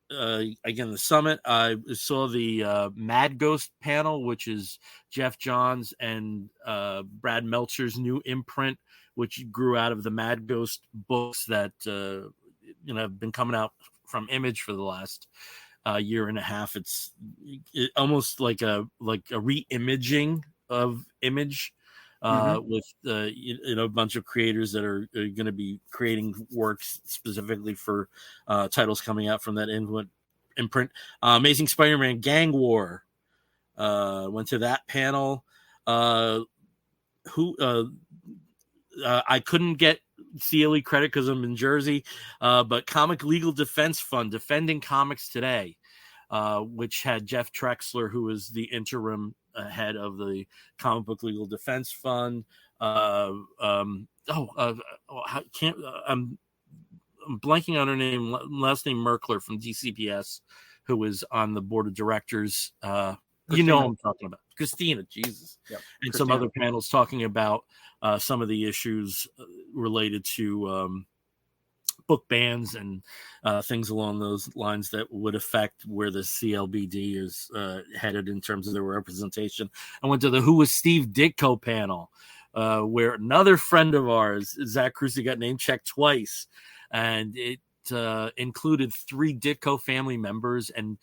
the summit, I saw the Mad Ghost panel, which is Jeff Johns and Brad Meltzer's new imprint, which grew out of the Mad Ghost books that have been coming out from Image for the last year and a half. It's almost like a re-imaging of Image with a bunch of creators that are going to be creating works specifically for titles coming out from that imprint. Amazing Spider-Man Gang War. Went to that panel. I couldn't get CLE credit because I'm in Jersey, but Comic Legal Defense Fund, Defending Comics Today, which had Jeff Trexler, who is the interim head of the Comic Book Legal Defense Fund. blanking on her name, last name Merkler from DCPS, who was on the board of directors. You know what I'm talking about. Christina, Jesus. Yep. And Christina. some other panels talking about some of the issues related to book bans and things along those lines that would affect where the CLBD is headed in terms of their representation. I went to the Who Was Steve Ditko panel, where another friend of ours, Zach Cruzy, got name checked twice. And it included 3 Ditko family members and,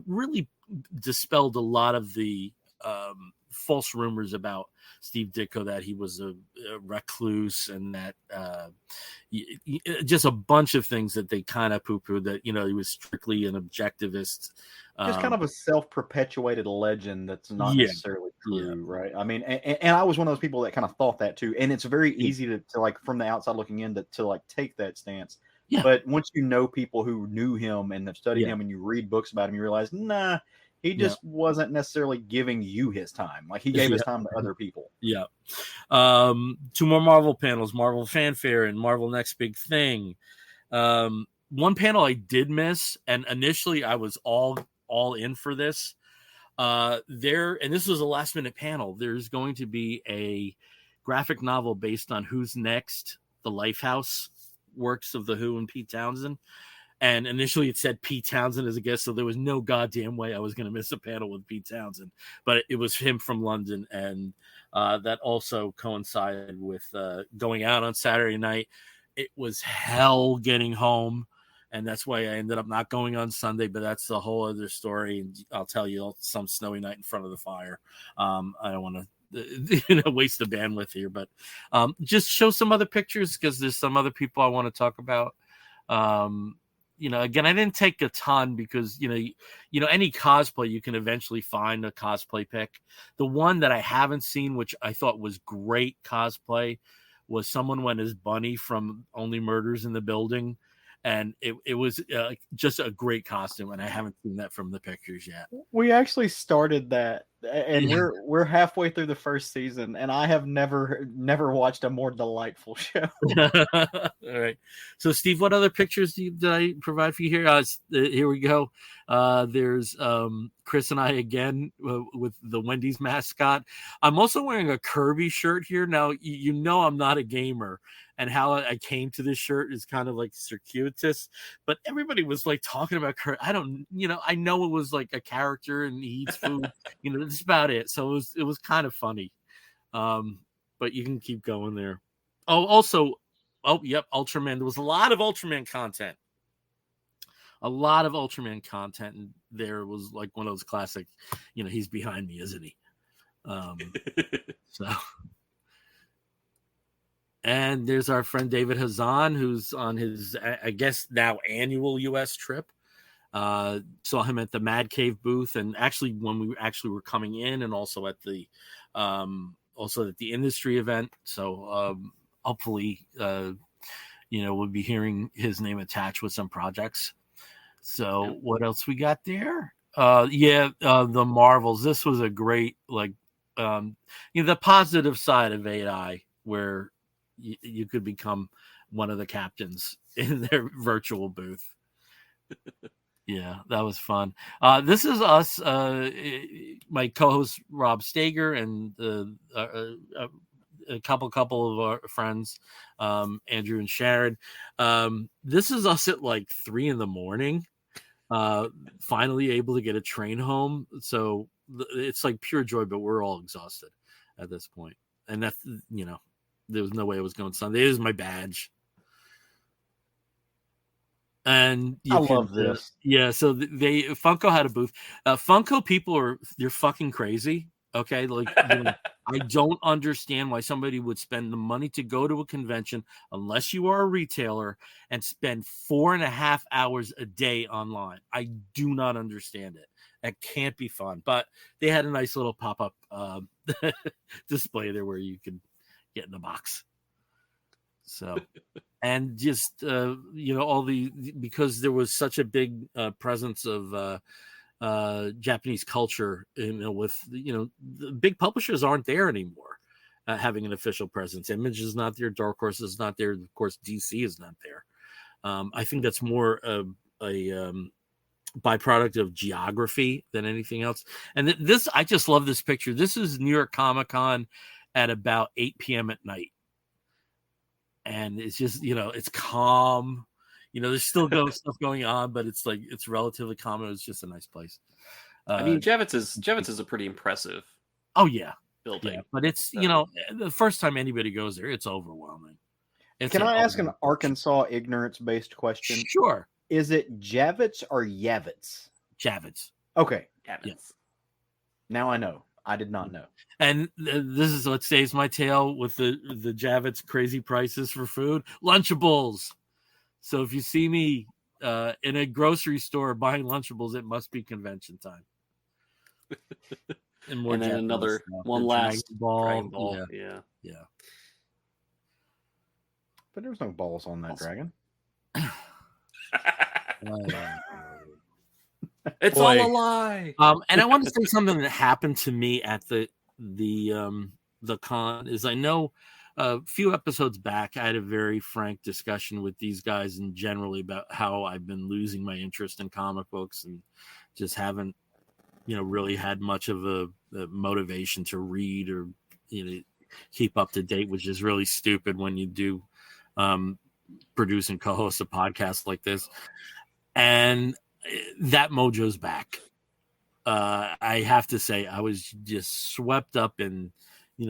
really dispelled a lot of the false rumors about Steve Ditko, that he was a recluse and that just a bunch of things that they kind of poo-pooed, that, he was strictly an objectivist. Just kind of a self-perpetuated legend that's not necessarily true, right? I mean, and I was one of those people that kind of thought that too. And it's very easy to like, from the outside looking in, to like take that stance. Yeah. But once you know people who knew him and have studied him and you read books about him, you realize, nah, he just wasn't necessarily giving you his time. Like, he gave his time to other people. Yeah. 2 more Marvel panels, Marvel Fanfare and Marvel Next Big Thing. One panel I did miss, and initially I was all in for this. And this was a last minute panel. There's going to be a graphic novel based on Who's Next, the Lifehouse works of the Who and Pete Townsend. And initially it said Pete Townsend as a guest, so there was no goddamn way I was going to miss a panel with Pete Townsend. But it was him from London, and that also coincided with going out on Saturday night. It was hell getting home, and that's why I ended up not going on Sunday, but that's the whole other story. And I'll tell you, some snowy night in front of the fire. I don't want to waste the bandwidth here, but just show some other pictures, because there's some other people I want to talk about. Again, I didn't take a ton because, any cosplay, you can eventually find a cosplay pick. The one that I haven't seen, which I thought was great cosplay, was someone went as Bunny from Only Murders in the Building. And it was just a great costume, and I haven't seen that from the pictures yet. We actually started that, and we're halfway through the first season, and I have never watched a more delightful show. All right. So, Steve, what other pictures did I provide for you here? Here we go. There's Chris and I again with the Wendy's mascot. I'm also wearing a Kirby shirt here. Now, I'm not a gamer, and how I came to this shirt is kind of like circuitous, but everybody was like talking about Kirby. I know it was like a character and he eats food, that's about it. So it was kind of funny. But you can keep going there. Ultraman. There was a lot of Ultraman content. And there was like one of those classic, he's behind me, isn't he? So. And there's our friend David Hazan, who's on his, I guess, now annual U.S. trip. Saw him at the Mad Cave booth, and actually when we were coming in, and also at the industry event. So hopefully, we'll be hearing his name attached with some projects. So what else we got there? The Marvels. This was a great, the positive side of AI, where you could become one of the captains in their virtual booth. Yeah, that was fun. This is us, my co-host Rob Stager, and a couple of our friends, Andrew and Sharon. This is us at like 3 a.m, finally able to get a train home. So it's like pure joy, but we're all exhausted at this point. And that's, there was no way I was going Sunday. It is my badge. And I love this. So Funko had a booth. Funko people they're fucking crazy. Okay. I don't understand why somebody would spend the money to go to a convention, unless you are a retailer, and spend 4.5 hours a day online. I do not understand it. That can't be fun. But they had a nice little pop-up display there where you could get in the box. So, and just because there was such a big presence of Japanese culture, with the big publishers aren't there anymore, having an official presence. Image is not there, Dark Horse is not there, of course DC is not there. I think that's more a byproduct of geography than anything else. And this, I just love this picture. This is New York Comic Con at about 8 p.m. at night. And it's just, it's calm. There's still stuff going on, but it's like, it's relatively calm. It's just a nice place. I mean, G.O.D.S is a pretty impressive. Oh yeah. Building. Yeah, but it's, the first time anybody goes there, it's overwhelming. Can I ask an Arkansas ignorance-based question? Sure. Is it Javits or Yavits? Javits. Okay. Javits. Yeah. Now I know. I did not know. And this is what saves my tail with the Javits crazy prices for food. Lunchables. So if you see me in a grocery store buying Lunchables, it must be convention time. And then another one last Dragon Ball. Yeah. But there's no balls on that dragon. It's all a lie. And I want to say something that happened to me at the con is, I know a few episodes back I had a very frank discussion with these guys and generally about how I've been losing my interest in comic books and just haven't really had much of a motivation to read or keep up to date, which is really stupid when you do produce and co-host a podcast like this. And that mojo's back. I have to say, I was just swept up in,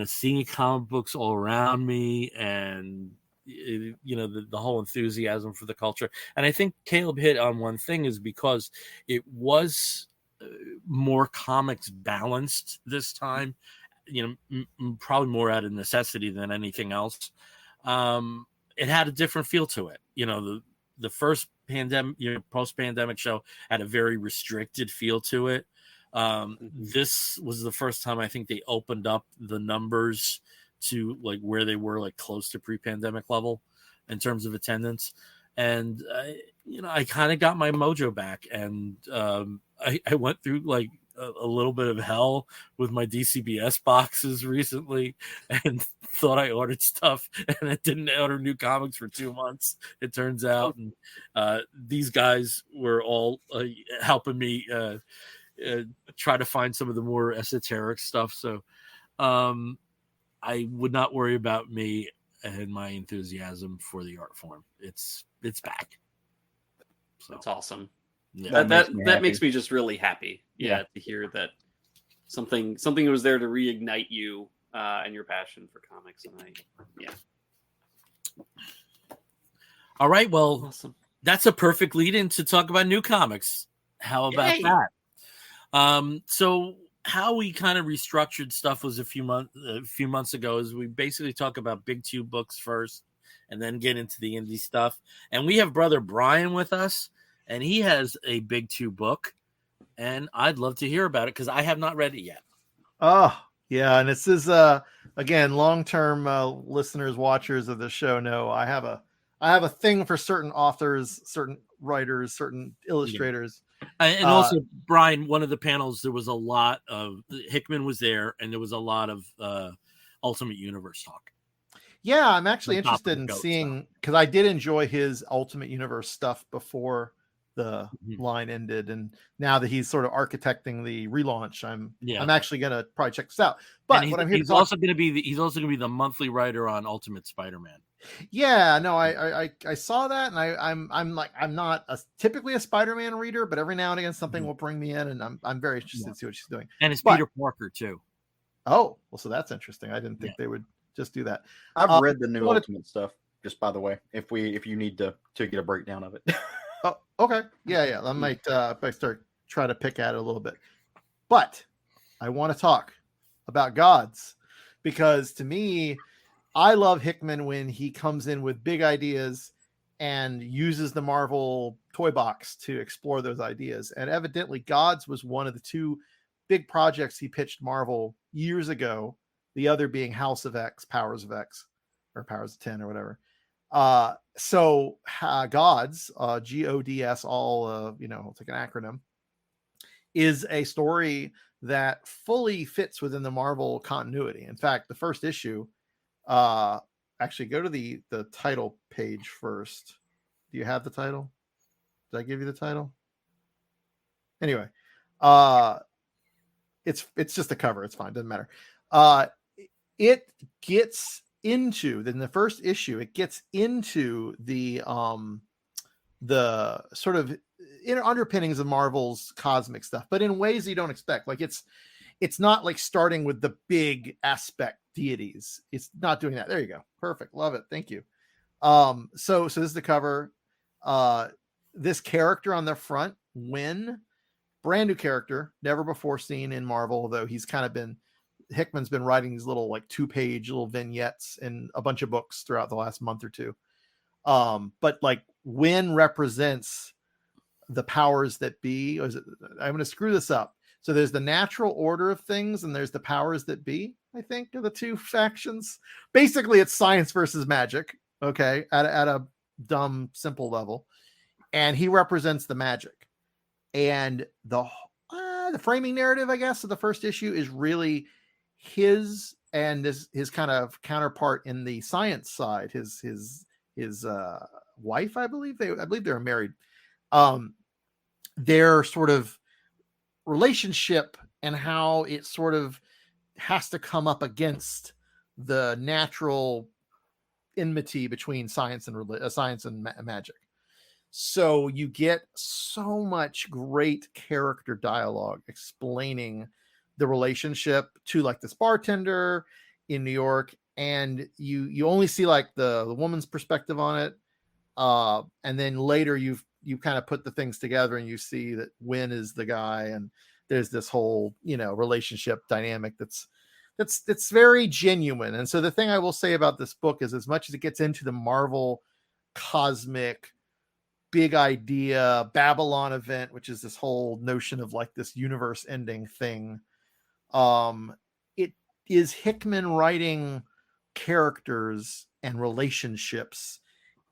seeing comic books all around me and, the whole enthusiasm for the culture. And I think Caleb hit on one thing is because it was more comics balanced this time, probably more out of necessity than anything else. It had a different feel to it. The first pandemic, post-pandemic show had a very restricted feel to it. This was the first time I think they opened up the numbers to like where they were like close to pre-pandemic level in terms of attendance. And, I kind of got my mojo back and I went through like a little bit of hell with my DCBS boxes recently and thought I ordered stuff and I didn't order new comics for 2 months, it turns out. And these guys were all helping me try to find some of the more esoteric stuff. So I would not worry about me and my enthusiasm for the art form. It's back. So that's awesome. Yeah. That makes me just really happy. Yeah, to hear that something was there to reignite you and your passion for comics. And All right, well, awesome. That's a perfect lead in to talk about new comics. How about that? So how we kind of restructured stuff was a few months ago is we basically talk about big two books first and then get into the indie stuff. And we have brother Bryan with us. And he has a big two book, and I'd love to hear about it because I have not read it yet. Oh, yeah. And this is, again, long-term listeners, watchers of the show know I have a thing for certain authors, certain writers, certain illustrators. And also, Bryan, one of the panels, there was a lot of Hickman was there, and there was a lot of Ultimate Universe talk. Yeah, I'm actually interested in seeing, because I did enjoy his Ultimate Universe stuff before the line ended, and now that he's sort of architecting the relaunch, I'm actually gonna probably check this out. But what I'm here he's also gonna be the monthly writer on Ultimate Spider-Man. Yeah, no, I saw that, and I'm not typically a Spider-Man reader, but every now and again something will bring me in, and I'm very interested to see what she's doing. And it's Peter Parker too. Oh, well, so that's interesting. I didn't think they would just do that. I've read the new Ultimate stuff, just by the way, if you need to get a breakdown of it. Oh, okay. Yeah. I might start try to pick at it a little bit. But I want to talk about G.O.D.S. because to me, I love Hickman when he comes in with big ideas and uses the Marvel toy box to explore those ideas. And evidently G.O.D.S. was one of the two big projects he pitched Marvel years ago, the other being House of X, Powers of X, or Powers of 10 or whatever. So G.O.D.S, G.O.D.S, all it's like an acronym, is a story that fully fits within the Marvel continuity. In fact, the first issue, actually go to the title page first. Do you have the title? Did I give you the title? Anyway, it's just a cover. It's fine. Doesn't matter. It gets into, then the first issue, it gets into the sort of inner underpinnings of Marvel's cosmic stuff, but in ways you don't expect. Like it's not like starting with the big aspect deities. It's not doing that. There you go. Perfect. Love it. Thank you. So this is the cover. This character on the front, Wynn, brand new character, never before seen in Marvel, although he's kind of been, Hickman's been writing these little like 2-page little vignettes in a bunch of books throughout the last month or two. But like Wynn represents the powers that be. I'm going to screw this up. So there's the natural order of things and there's the powers that be, I think, are the two factions. Basically, it's science versus magic. Okay. At a dumb, simple level. And he represents the magic. And the framing narrative, I guess, of the first issue is really his and his kind of counterpart in the science side, his wife, I believe they were married. Their sort of relationship and how it sort of has to come up against the natural enmity between science and magic. So you get so much great character dialogue explaining the relationship to like this bartender in New York, and you only see like the woman's perspective on it, and then later you kind of put the things together and you see that Wynn is the guy, and there's this whole relationship dynamic that's very genuine. And so the thing I will say about this book is, as much as it gets into the Marvel cosmic big idea Babylon event, which is this whole notion of like this universe ending thing, it is Hickman writing characters and relationships,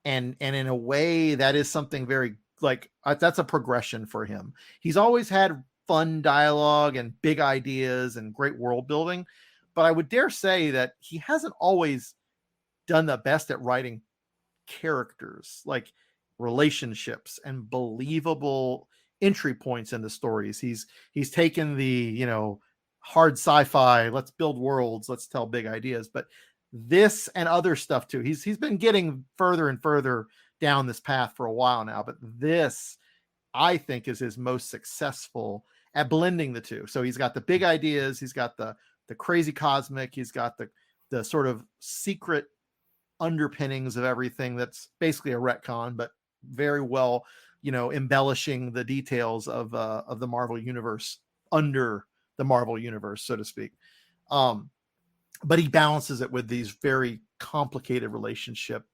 and in a way that is something very like that's a progression for him. He's always had fun dialogue and big ideas and great world building, but I would dare say that he hasn't always done the best at writing characters, like relationships and believable entry points into stories. He's taken the hard sci-fi, let's build worlds, let's tell big ideas, but this and other stuff too, he's been getting further and further down this path for a while now, but this I think is his most successful at blending the two. So he's got the big ideas, he's got the crazy cosmic, he's got the sort of secret underpinnings of everything that's basically a retcon, but very well, embellishing the details of the Marvel universe under the Marvel universe, so to speak. But he balances it with these very complicated relationship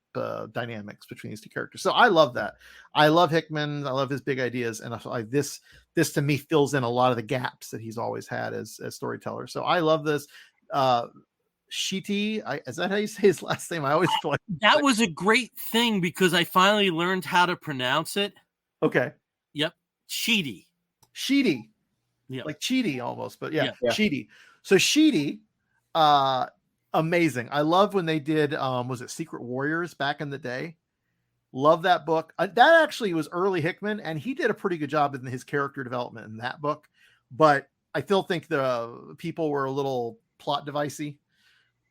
dynamics between these two characters. So I love that. I love Hickman. I love his big ideas, and this to me fills in a lot of the gaps that he's always had as storyteller. So I love this. Shiti, is that how you say his last name? I always feel like that was a great thing because I finally learned how to pronounce it. Okay. Yep. Shiti. Yeah. Like Cheaty almost, but yeah. Sheedy. So Shiti, amazing. I love when they did was it Secret Warriors back in the day? Love that book. That actually was early Hickman, and he did a pretty good job in his character development in that book, but I still think the people were a little plot devicey.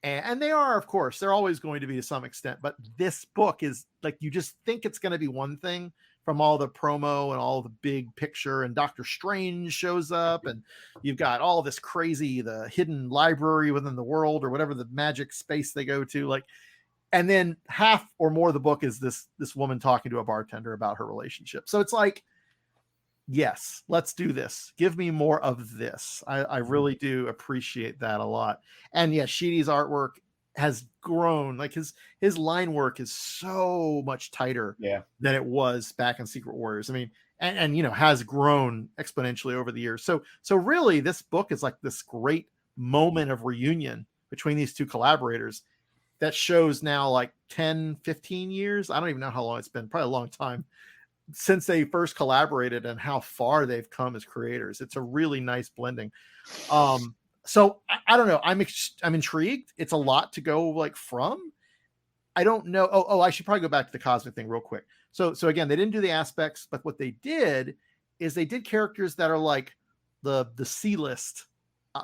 And they are, of course, they're always going to be to some extent, but this book is like, you just think it's going to be one thing from all the promo and all the big picture, and Doctor Strange shows up, and you've got all this crazy, the hidden library within the world or whatever the magic space they go to, like, and then half or more of the book is this woman talking to a bartender about her relationship. So it's like, yes, let's do this. Give me more of this. I really do appreciate that a lot. And yeah, Sheedy's artwork has grown. Like his line work is so much tighter than it was back in Secret Warriors. I mean, and has grown exponentially over the years. So really this book is like this great moment of reunion between these two collaborators that shows now like 10, 15 years. I don't even know how long it's been, probably a long time since they first collaborated, and how far they've come as creators. It's a really nice blending. So I don't know. I'm intrigued. It's a lot to go like from. I don't know. Oh, I should probably go back to the cosmic thing real quick. So again, they didn't do the aspects, but what they did is they did characters that are like the C-list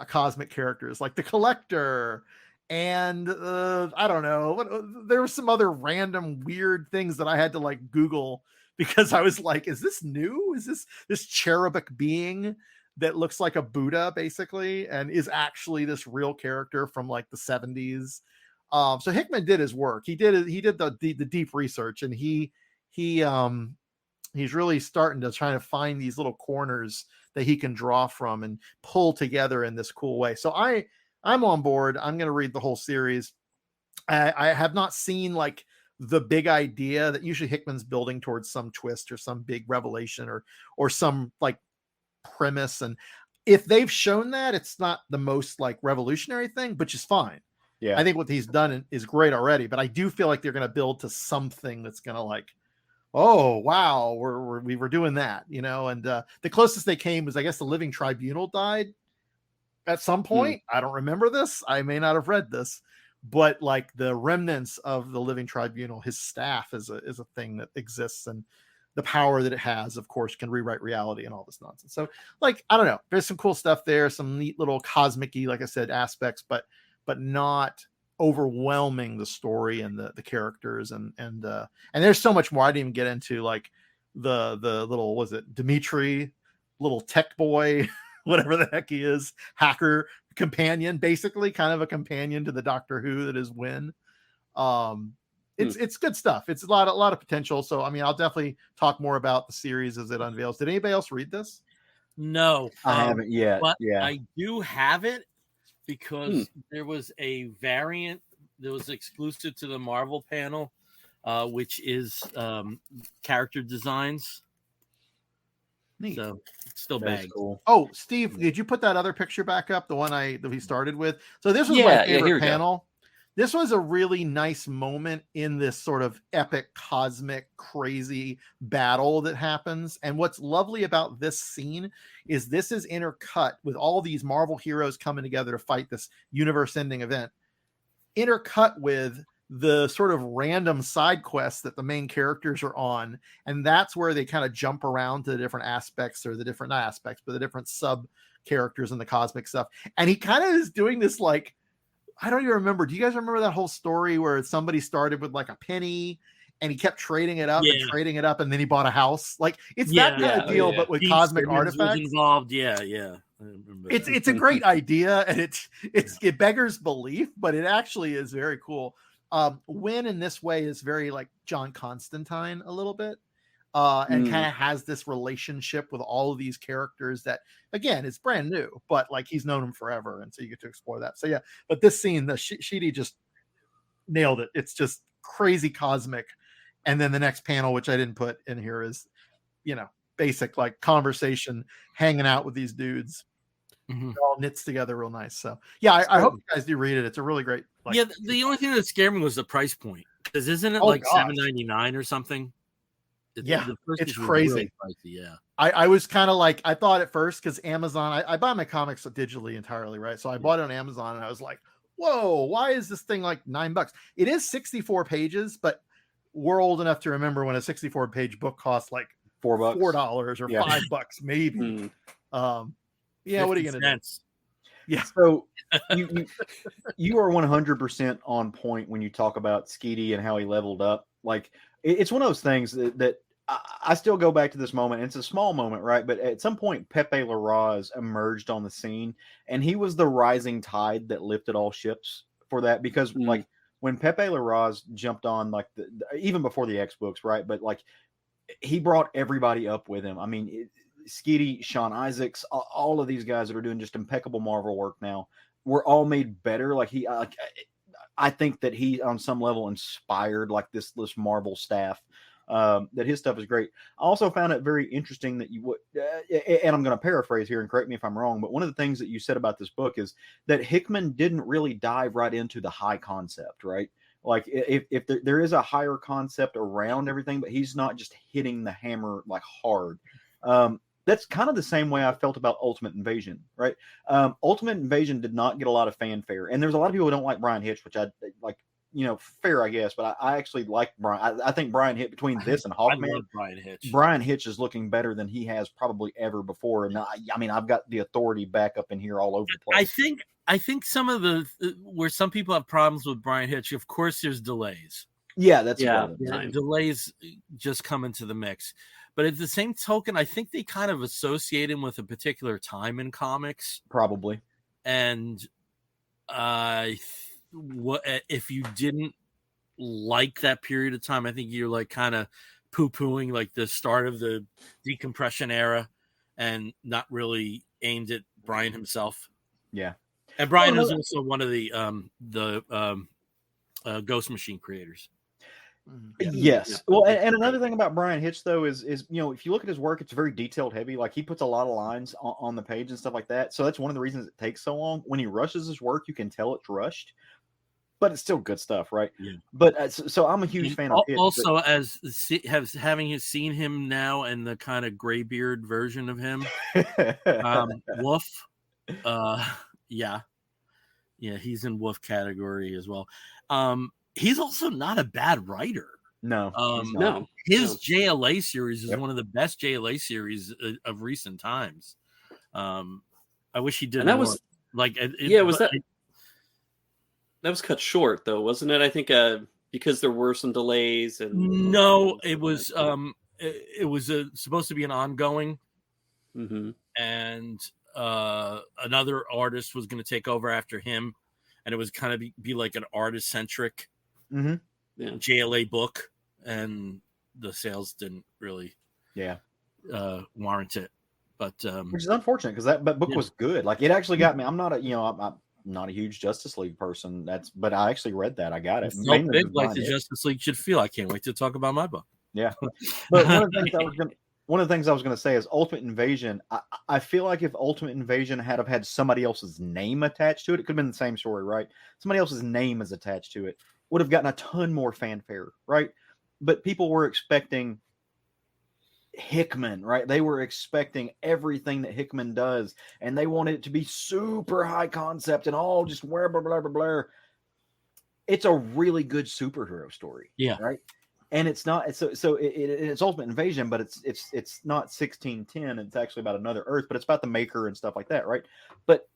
cosmic characters, like the Collector, and I don't know, there were some other random weird things that I had to like Google because I was like, is this new? Is this cherubic being that looks like a Buddha basically and is actually this real character from like the 70s? So Hickman did his work. He did the deep research, and he's really starting to try to find these little corners that he can draw from and pull together in this cool way. So I'm on board. I'm going to read the whole series. I have not seen like the big idea that usually Hickman's building towards some twist or some big revelation or some like premise. And if they've shown that, it's not the most like revolutionary thing, which is fine. Yeah. I think what he's done is great already, but I do feel like they're going to build to something that's going to like, oh, wow, we were doing that, you know? And the closest they came was, I guess, the Living Tribunal died at some point. I don't remember this. I may not have read this, but like the remnants of the Living Tribunal, his staff is a thing that exists, and the power that it has, of course, can rewrite reality and all this nonsense. So like, I don't know, there's some cool stuff there, some neat little cosmic-y, like I said, aspects, but not overwhelming the story and the characters and there's so much more. I didn't even get into like the little, was it Dimitri, little tech boy, whatever the heck he is, hacker companion, basically kind of a companion to the Doctor Who that is Wynn. It's good stuff. It's a lot of potential. So I mean, I'll definitely talk more about the series as it unveils. Did anybody else read this? No, I haven't yet. But Yeah, I do have it because there was a variant that was exclusive to the Marvel panel, which is character designs. Neat. So it's still that's bagged. cool. Oh, Steve, did you put that other picture back up? The one that we started with? So this was my Yeah, here favorite we go. panel. This was a really nice moment in this sort of epic, cosmic, crazy battle that happens. And what's lovely about this scene is this is intercut with all these Marvel heroes coming together to fight this universe-ending event, intercut with the sort of random side quests that the main characters are on. And that's where they kind of jump around to the different aspects, or the different, not aspects, but the different sub characters and the cosmic stuff. And he kind of is doing this like, I don't even remember. Do you guys remember that whole story where somebody started with like a penny and he kept trading it up and trading it up, and then he bought a house? Like it's that kind of deal, but with Gene cosmic Simmons was artifacts involved. Yeah. I remember that. It's a great idea, and it beggars belief, but it actually is very cool. Wynn in this way is very like John Constantine a little bit, and kind of has this relationship with all of these characters that, again, it's brand new, but like he's known them forever, and so you get to explore that. So yeah, but this scene, the Sheedy just nailed it. It's just crazy cosmic. And then the next panel, which I didn't put in here, is, you know, basic like conversation, hanging out with these dudes. It all knits together real nice. So yeah, I hope you guys do read it. It's a really great. Like, yeah, the only thing that scared me was the price point, because isn't it like $7.99 or something? Yeah, the first it's issue was crazy. really pricey, yeah. I was kind of like, I thought at first, because Amazon, I buy my comics digitally entirely, right? So I bought it on Amazon, and I was like, whoa, why is this thing like $9? It is 64 pages, but we're old enough to remember when a 64-page book costs like $4 or $5 maybe. Yeah, what are you gonna do? Yeah. So you are 100% on point when you talk about Skeety and how he leveled up. Like it's one of those things that I still go back to this moment. It's a small moment, right? But at some point, Pepe Larraz emerged on the scene, and he was the rising tide that lifted all ships for that. Because like when Pepe Larraz jumped on, like even before the X books, right? But like he brought everybody up with him. I mean, Skeety, Sean Isaacs, all of these guys that are doing just impeccable Marvel work now were all made better. Like I think that he on some level inspired like this Marvel staff. That his stuff is great. I also found it very interesting that you would, and I'm going to paraphrase here and correct me if I'm wrong, but one of the things that you said about this book is that Hickman didn't really dive right into the high concept, right? Like if there is a higher concept around everything, but he's not just hitting the hammer like hard. That's kind of the same way I felt about Ultimate Invasion, right? Ultimate Invasion did not get a lot of fanfare, and there's a lot of people who don't like Brian Hitch, which I like. fair, I guess. But I actually like Bryan. I think Bryan hit between this and I Hawkman. love Bryan Hitch. Bryan Hitch is looking better than he has probably ever before. And I mean, I've got the authority back up in here all over the place. I think some of the where some people have problems with Bryan Hitch, of course, there's delays. Yeah, that's delays just come into the mix. But at the same token, I think they kind of associate him with a particular time in comics. Probably. And if you didn't like that period of time, I think you're like kind of poo-pooing like the start of the decompression era and not really aimed at Bryan himself. Yeah. And Bryan is also one of the Ghost Machine creators. Yes. Yeah. Well, and another thing about Bryan Hitch though is if you look at his work, it's very detailed heavy. Like he puts a lot of lines on the page and stuff like that. So that's one of the reasons it takes so long. When he rushes his work, you can tell it's rushed, but it's still good stuff, right? Yeah. But so I'm a huge fan of Hitch. Also, having seen him now and the kind of gray beard version of him, Wolf. Yeah, he's in Wolf category as well. He's also not a bad writer. No, no. His JLA series is one of the best JLA series of recent times. I wish he did. And that more. was like, that was cut short though, wasn't it? I think because there were some delays and no, it was supposed to be an ongoing, and another artist was going to take over after him, and it was kind of be like an artist centric JLA book, and the sales didn't really warrant it. But which is unfortunate because that book was good. Like it actually got me. I'm not I'm not a huge Justice League person. But I actually read that. I got it. It's so big, like the Justice League should feel. I can't wait to talk about my book. Yeah, but one of the things I was going to say is Ultimate Invasion. I feel like if Ultimate Invasion had somebody else's name attached to it, it could have been the same story, right? Somebody else's name is attached to it, would have gotten a ton more fanfare, right? But people were expecting Hickman, right? They were expecting everything that Hickman does, and they wanted it to be super high concept and all just blah, blah, blah, blah, blah. It's a really good superhero story, right? And it's not it's Ultimate Invasion, but it's not 1610. It's actually about another Earth, but it's about the Maker and stuff like that, right? But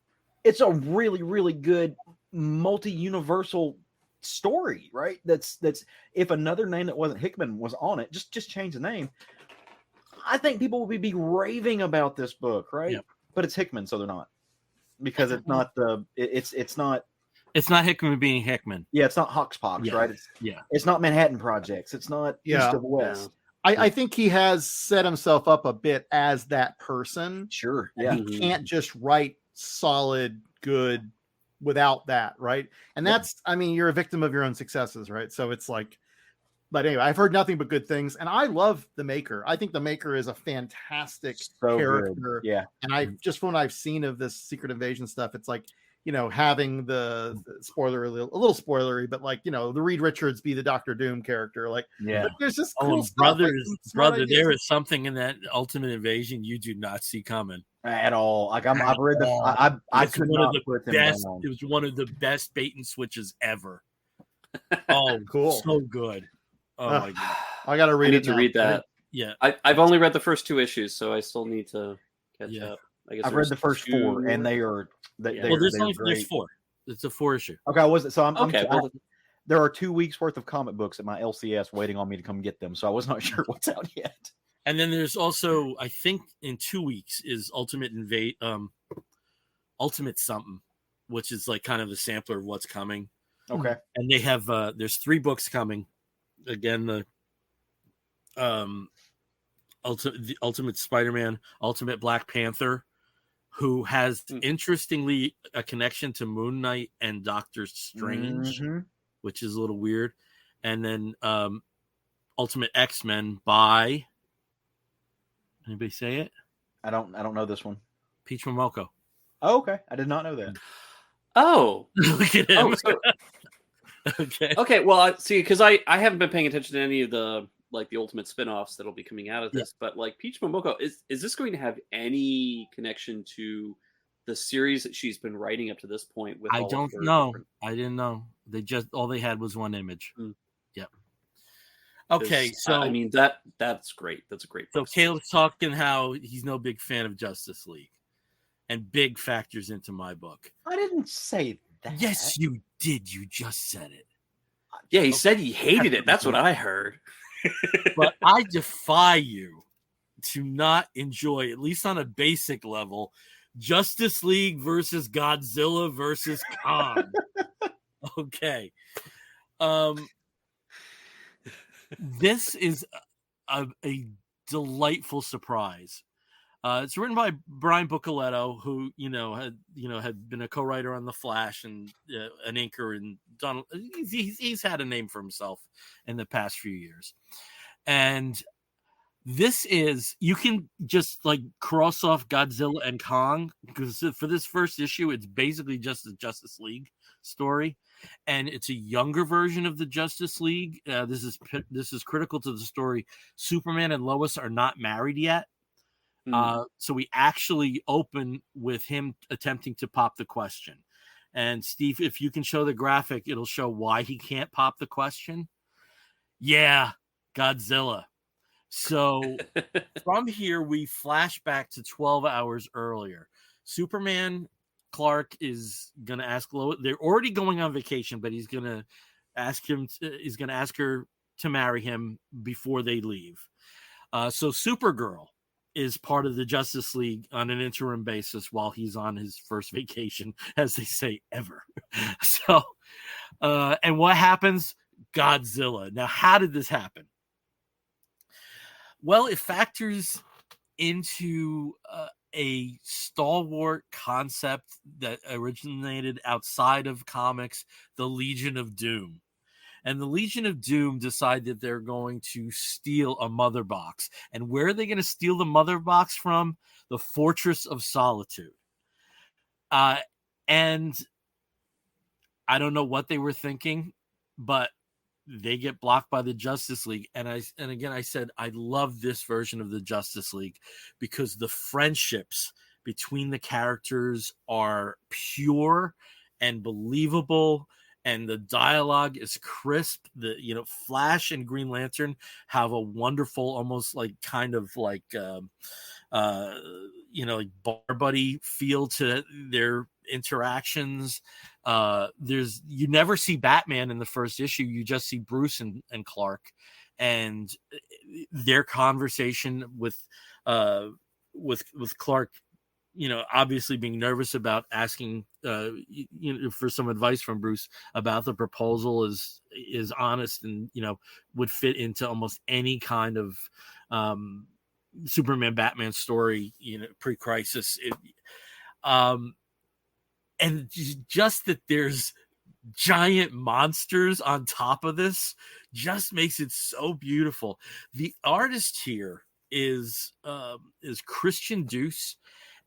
it's a really, really good multi-universal story, right? That's if another name that wasn't Hickman was on it, just change the name. I think people will be raving about this book, right? Yep. But it's Hickman, so they're not, because it's not It's not Hickman being Hickman. Yeah, it's not Hoxpox, right? It's not Manhattan Projects. It's not East of West. I think he has set himself up a bit as that person. Sure. Yeah. He can't just write solid, good without that, right? And that's, I mean, you're a victim of your own successes, right? So it's like, but anyway, I've heard nothing but good things, and I love the Maker. I think the Maker is a fantastic character. Good. Yeah. And I just from what I've seen of this Secret Invasion stuff, it's like, having the spoiler, a little spoilery, but like, the Reed Richards be the Dr. Doom character. Like, there's just cool stuff. Brother, there is something in that Ultimate Invasion you do not see coming at all. Like I've read the, I could not put them down. It was one of the best bait and switches ever. Oh, cool. So good. Oh my God. I got to read it. To read that. Yeah. I've only read the first 2 issues, so I still need to catch up. I guess I've read the first 4, and they are. There's 4. It's a 4 issue. Okay, there are 2 weeks worth of comic books at my LCS waiting on me to come get them, so I was not sure what's out yet. And then there's also, I think, in 2 weeks is Ultimate something, which is like kind of the sampler of what's coming. Okay. And they have there's 3 books coming. Again, the Ultimate Spider-Man, Ultimate Black Panther, who has interestingly a connection to Moon Knight and Doctor Strange, which is a little weird. And then Ultimate X-Men by, anybody say it? I don't know this one. Peach Momoko. Oh, okay. I did not know that. Oh, look at him. Okay. Well, see, because I haven't been paying attention to any of the Ultimate spin-offs that'll be coming out of this, but like Peach Momoko, is this going to have any connection to the series that she's been writing up to this point with I all don't of her know. different- I didn't know. They just all they had was one image. Hmm. Yep. Okay, 'cause, so I mean that's great. That's a great. so place to Caleb's talking how he's no big fan of Justice League, and big factors into my book. I didn't say that. Yes, you did. You just said it. Yeah, he said he hated it. That's what I heard. But I defy you to not enjoy, at least on a basic level, Justice League versus Godzilla versus Kong. Okay. This is a delightful surprise. It's written by Brian Buccoletto, who had been a co-writer on The Flash and an inker, and done. He's had a name for himself in the past few years. And this is, you can just like cross off Godzilla and Kong, because for this first issue, it's basically just a Justice League story, and it's a younger version of the Justice League. This is critical to the story. Superman and Lois are not married yet. So we actually open with him attempting to pop the question. And Steve, if you can show the graphic, it'll show why he can't pop the question. Yeah, Godzilla. So from here, we flash back to 12 hours earlier. Superman Clark is going to ask Lois. They're already going on vacation, but he's going to ask her to marry him before they leave. So Supergirl is part of the Justice League on an interim basis while he's on his first vacation, as they say, ever. So, and what happens? Godzilla. Now, how did this happen? Well, it factors into a stalwart concept that originated outside of comics, the Legion of Doom. And the Legion of Doom decide that they're going to steal a mother box. And where are they going to steal the mother box from? The Fortress of Solitude. And I don't know what they were thinking, but they get blocked by the Justice League. And again, I said, I love this version of the Justice League because the friendships between the characters are pure and believable. And the dialogue is crisp. Flash and Green Lantern have a wonderful, almost like kind of like, like bar buddy feel to their interactions. You never see Batman in the first issue. You just see Bruce and Clark, and their conversation with Clark, obviously being nervous about asking, for some advice from Bruce about the proposal is honest and, would fit into almost any kind of Superman Batman story, pre-crisis. And just that there's giant monsters on top of this just makes it so beautiful. The artist here is Christian Deuce.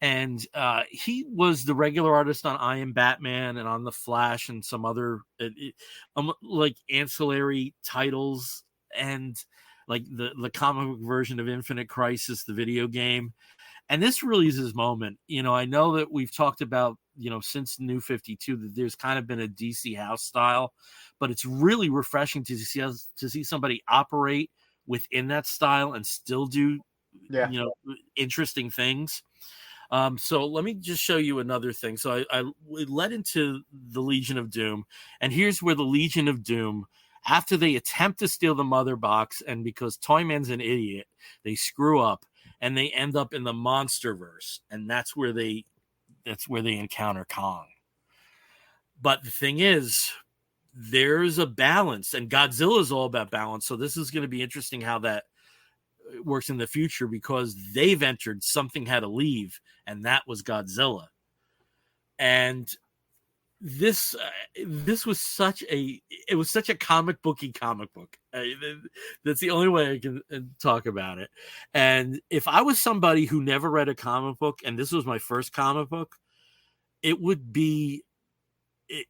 And he was the regular artist on I Am Batman and on The Flash and some other like ancillary titles, and like the comic book version of Infinite Crisis, the video game. And this really is his moment. I know that we've talked about, since New 52, that there's kind of been a DC house style, but it's really refreshing to see somebody operate within that style and still do, interesting things. So let me just show you another thing. So I led into the Legion of Doom, and here's where the Legion of Doom, after they attempt to steal the mother box, and because Toyman's an idiot, they screw up and they end up in the Monsterverse, and that's where they encounter Kong. But the thing is, there's a balance, and Godzilla is all about balance. So this is going to be interesting how that works in the future, because they've entered, something had to leave, and that was Godzilla. And this was such a comic booky comic book. That's the only way I can talk about it. And if I was somebody who never read a comic book and this was my first comic book, it would be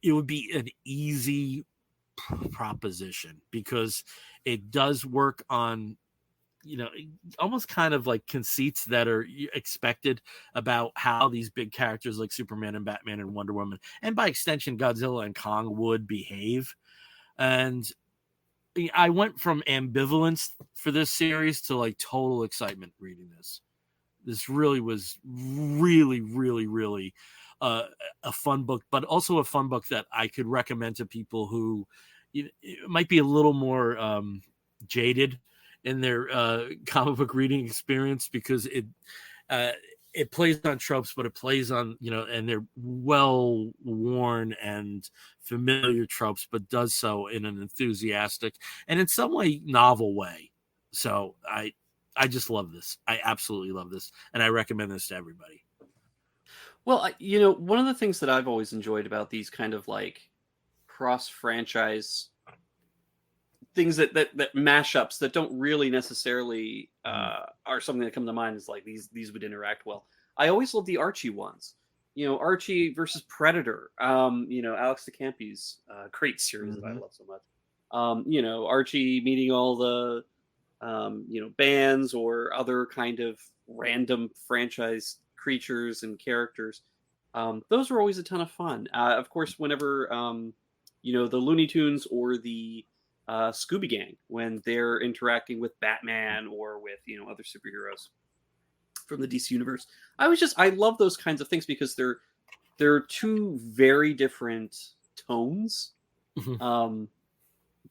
an easy proposition, because it does work on almost kind of like conceits that are expected about how these big characters like Superman and Batman and Wonder Woman, and by extension Godzilla and Kong, would behave. And I went from ambivalence for this series to like total excitement reading this. This really was really, really, really a fun book, but also a fun book that I could recommend to people who might be a little more jaded in their comic book reading experience, because it plays on tropes, but it plays on, and they're well worn and familiar tropes, but does so in an enthusiastic and in some way novel way. So I just love this. I absolutely love this, and I recommend this to everybody. Well, one of the things that I've always enjoyed about these kind of like cross-franchise things that mashups that don't really necessarily are something that come to mind is like these would interact well. I always love the Archie ones. Archie versus Predator. Alex de Campi's Crate series that I love so much. Archie meeting all the bands or other kind of random franchise creatures and characters. Those were always a ton of fun. Of course, whenever the Looney Tunes or the Scooby Gang, when they're interacting with Batman or with other superheroes from the DC universe, I love those kinds of things because they're two very different tones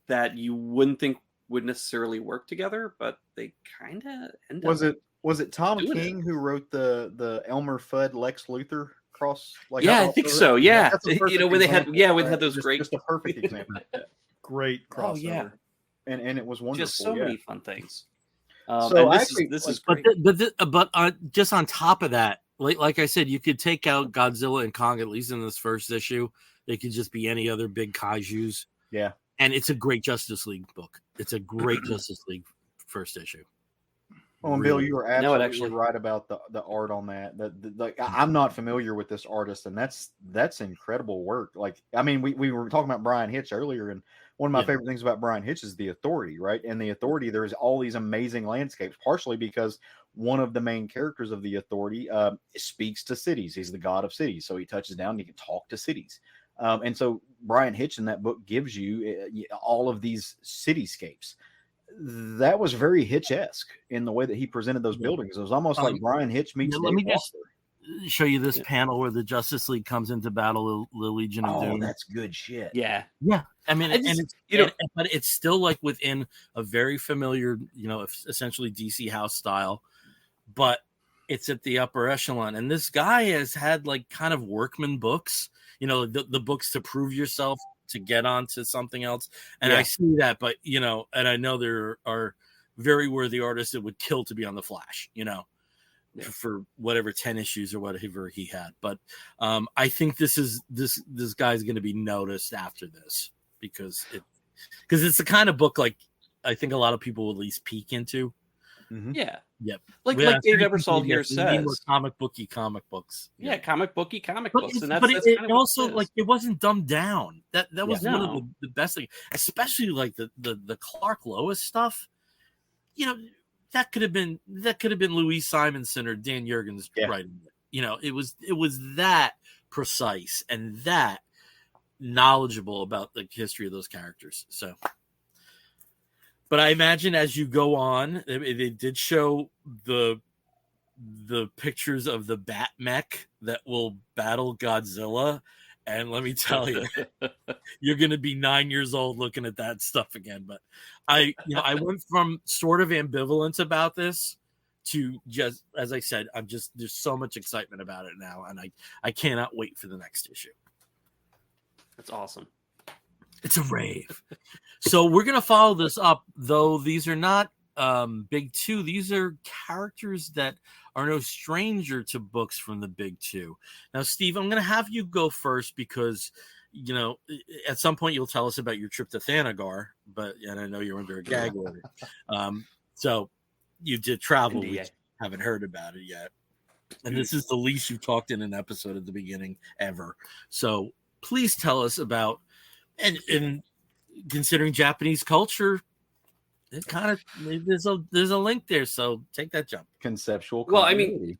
that you wouldn't think would necessarily work together, but they kind of end up. Was it Tom King who wrote the Elmer Fudd Lex Luthor cross? I think so. Yeah, when they had those great, just a perfect example. Great crossover. Oh yeah, and it was wonderful. Just so many fun things. So this is great. But just on top of that, like I said, you could take out Godzilla and Kong, at least in this first issue. They could just be any other big kaijus. Yeah. And it's a great Justice League book. It's a great Justice League first issue. Oh, and Bill, you were absolutely right about the art on that. I'm not familiar with this artist, and that's incredible work. Like, I mean, we were talking about Bryan Hitch earlier, and one of my favorite things about Bryan Hitch is the Authority, right? And the Authority, there's all these amazing landscapes, partially because one of the main characters of the Authority speaks to cities. He's the god of cities, so he touches down and he can talk to cities. And so Bryan Hitch in that book gives you all of these cityscapes. That was very Hitch-esque in the way that he presented those buildings. It was almost like Bryan Hitch meets Dave just show you this panel where the Justice League comes into battle the Legion of Doom. Oh, that's good shit. Yeah. I mean, but it's still like within a very familiar, essentially DC house style, but it's at the upper echelon. And this guy has had like kind of workman books. The books to prove yourself, to get onto something else. And I see that, but, and I know there are very worthy artists that would kill to be on the Flash, for whatever 10 issues or whatever he had. But I think this guy's going to be noticed after this because it's the kind of book like I think a lot of people will at least peek into. Mm-hmm. Yeah. Yep. Like Dave Ebersol here says, more comic books. Yeah, comic books, and that's it kind of also like it wasn't dumbed down. That was one of the best things, especially like the Clark Lois stuff. That could have been Louise Simonson or Dan Jurgens writing it. It was that precise and that knowledgeable about the history of those characters. So. But I imagine as you go on, they did show the pictures of the Bat Mech that will battle Godzilla, and let me tell you, you're going to be 9 years old looking at that stuff again. But I went from sort of ambivalence about this to just, as I said, there's so much excitement about it now, and I cannot wait for the next issue. That's awesome. It's a rave. So we're going to follow this up, though these are not Big Two. These are characters that are no stranger to books from the Big Two. Now, Steve, I'm going to have you go first because, at some point you'll tell us about your trip to Thanagar, and I know you're under a gag order. So you did travel. We haven't heard about it yet. And this is the least you've talked in an episode at the beginning ever. So please tell us about, and considering Japanese culture, It kind of there's a link there, so take that jump. Conceptual. Well, I mean, continuity.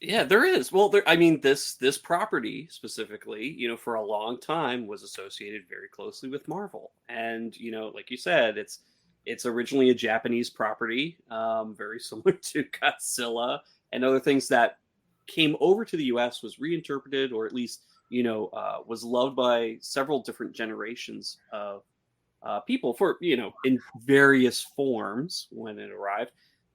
yeah, there is. Well, this property specifically, for a long time was associated very closely with Marvel, and like you said, it's originally a Japanese property, very similar to Godzilla and other things that came over to the U.S. was reinterpreted, or at least was loved by several different generations of people for in various forms when it arrived,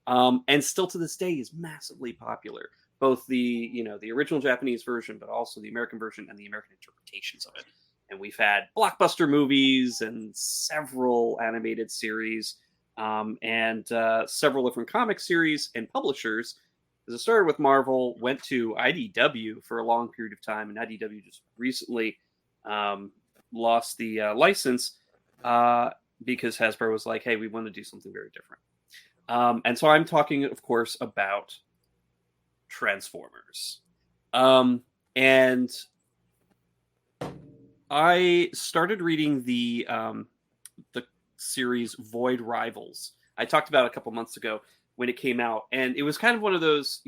and still to this day is massively popular. Both the original Japanese version, but also the American version and the American interpretations of it. And we've had blockbuster movies and several animated series, and several different comic series and publishers. As it started with Marvel, went to IDW for a long period of time, and IDW just recently lost the license because Hasbro was like, "Hey, we want to do something very different." And so I'm talking, of course, about Transformers. And I started reading the series Void Rivals. I talked about it a couple months ago when it came out, and it was kind of one of those,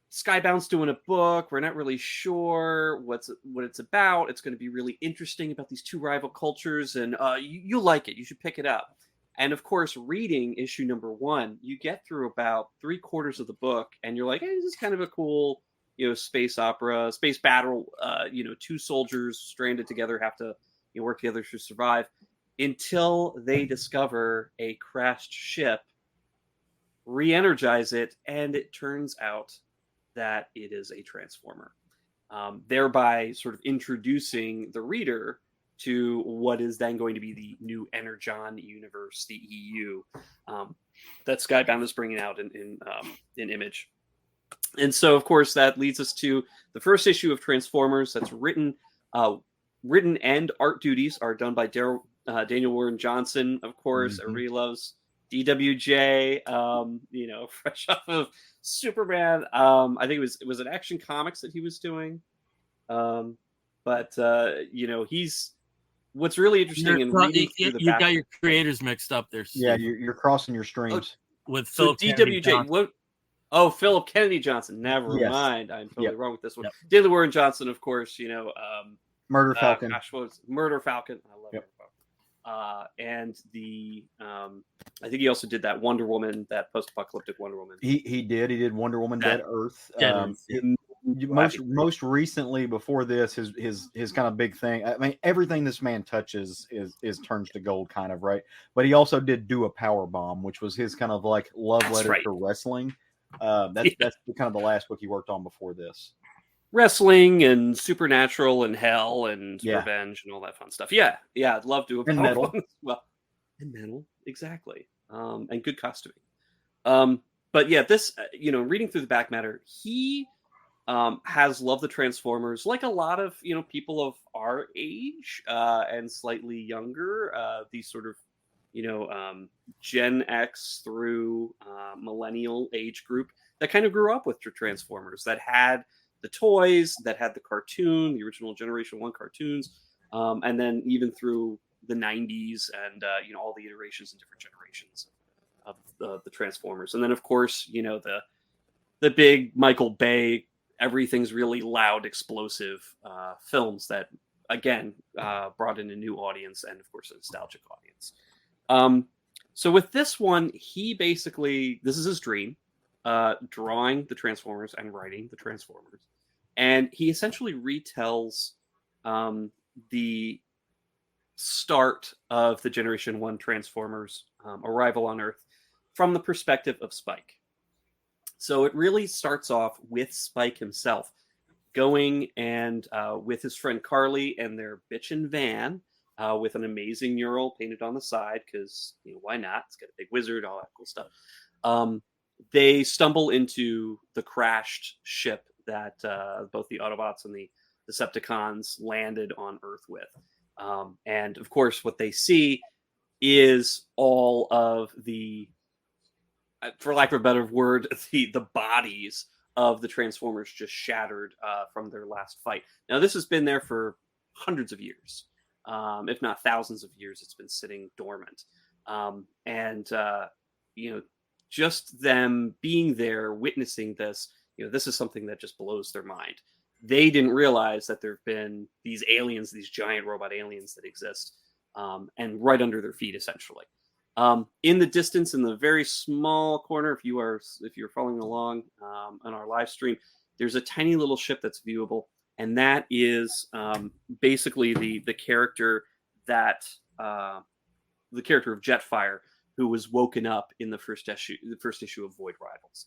Skybound's doing a book. We're not really sure what it's about. It's going to be really interesting about these two rival cultures, and you'll like it. You should pick it up. And of course, reading issue number 1, you get through about 3/4 of the book, and you're like, "Hey, this is kind of a cool, space opera, space battle. Two soldiers stranded together have to work together to survive." Until they discover a crashed ship, re-energize it, and it turns out that it is a transformer, thereby sort of introducing the reader to what is then going to be the new Energon universe, the EU, that Skybound is bringing out in Image. And so, of course, that leads us to the first issue of Transformers that's written and art duties are done by Daniel Warren Johnson, of course. Mm-hmm. Everybody loves DWJ, fresh off of Superman. I think it was an Action Comics that he was doing. He's what's really interesting in reading through the you got your creators mixed up there, Steve. Yeah, you're crossing your streams. With Philip DWJ. What? Oh, Philip Kennedy Johnson. Never mind. I'm totally wrong with this one. Yep. Daniel Warren Johnson, of course. Murder Falcon. Murder Falcon. I love Murder Falcon. And I think he also did that Wonder Woman, that post-apocalyptic Wonder Woman. He did Wonder Woman, Dead Earth. Most recently, before this, his kind of big thing. I mean, everything this man touches is turns to gold, kind of, right? But he also did Do a Power Bomb, which was his kind of like love letter to wrestling. That's kind of the last book he worked on before this. Wrestling and Supernatural and Hell and Revenge and all that fun stuff. Yeah, I'd love to. And metal. Well, and metal, exactly. And good costuming. But yeah, this, reading through the back matter, he has loved the Transformers like a lot of, people of our age and slightly younger, these sort of, Gen X through millennial age group that kind of grew up with Transformers, that had the toys, that had the cartoon, the original Generation 1 cartoons, and then even through the 90s and, all the iterations and different generations of the Transformers. And then, of course, the big Michael Bay, everything's really loud, explosive films that, again, brought in a new audience and, of course, a nostalgic audience. So with this one, he basically, this is his dream, drawing the Transformers and writing the Transformers. And he essentially retells the start of the Generation 1 Transformers arrival on Earth from the perspective of Spike. So it really starts off with Spike himself going and with his friend Carly and their bitchin' van with an amazing mural painted on the side because, why not? It's got a big wizard, all that cool stuff. They stumble into the crashed ship that both the Autobots and the Decepticons landed on Earth with. And of course, what they see is all of the, for lack of a better word, the bodies of the Transformers just shattered from their last fight. Now, this has been there for hundreds of years. if not thousands of years. It's been sitting dormant, and just them being there, witnessing this, this is something that just blows their mind. They didn't realize that there have been these aliens, these giant robot aliens that exist, and right under their feet, essentially. In the distance, in the very small corner, if you're following along on our live stream, there's a tiny little ship that's viewable, and that is basically the character that the character of Jetfire, who was woken up in the first issue of Void Rivals.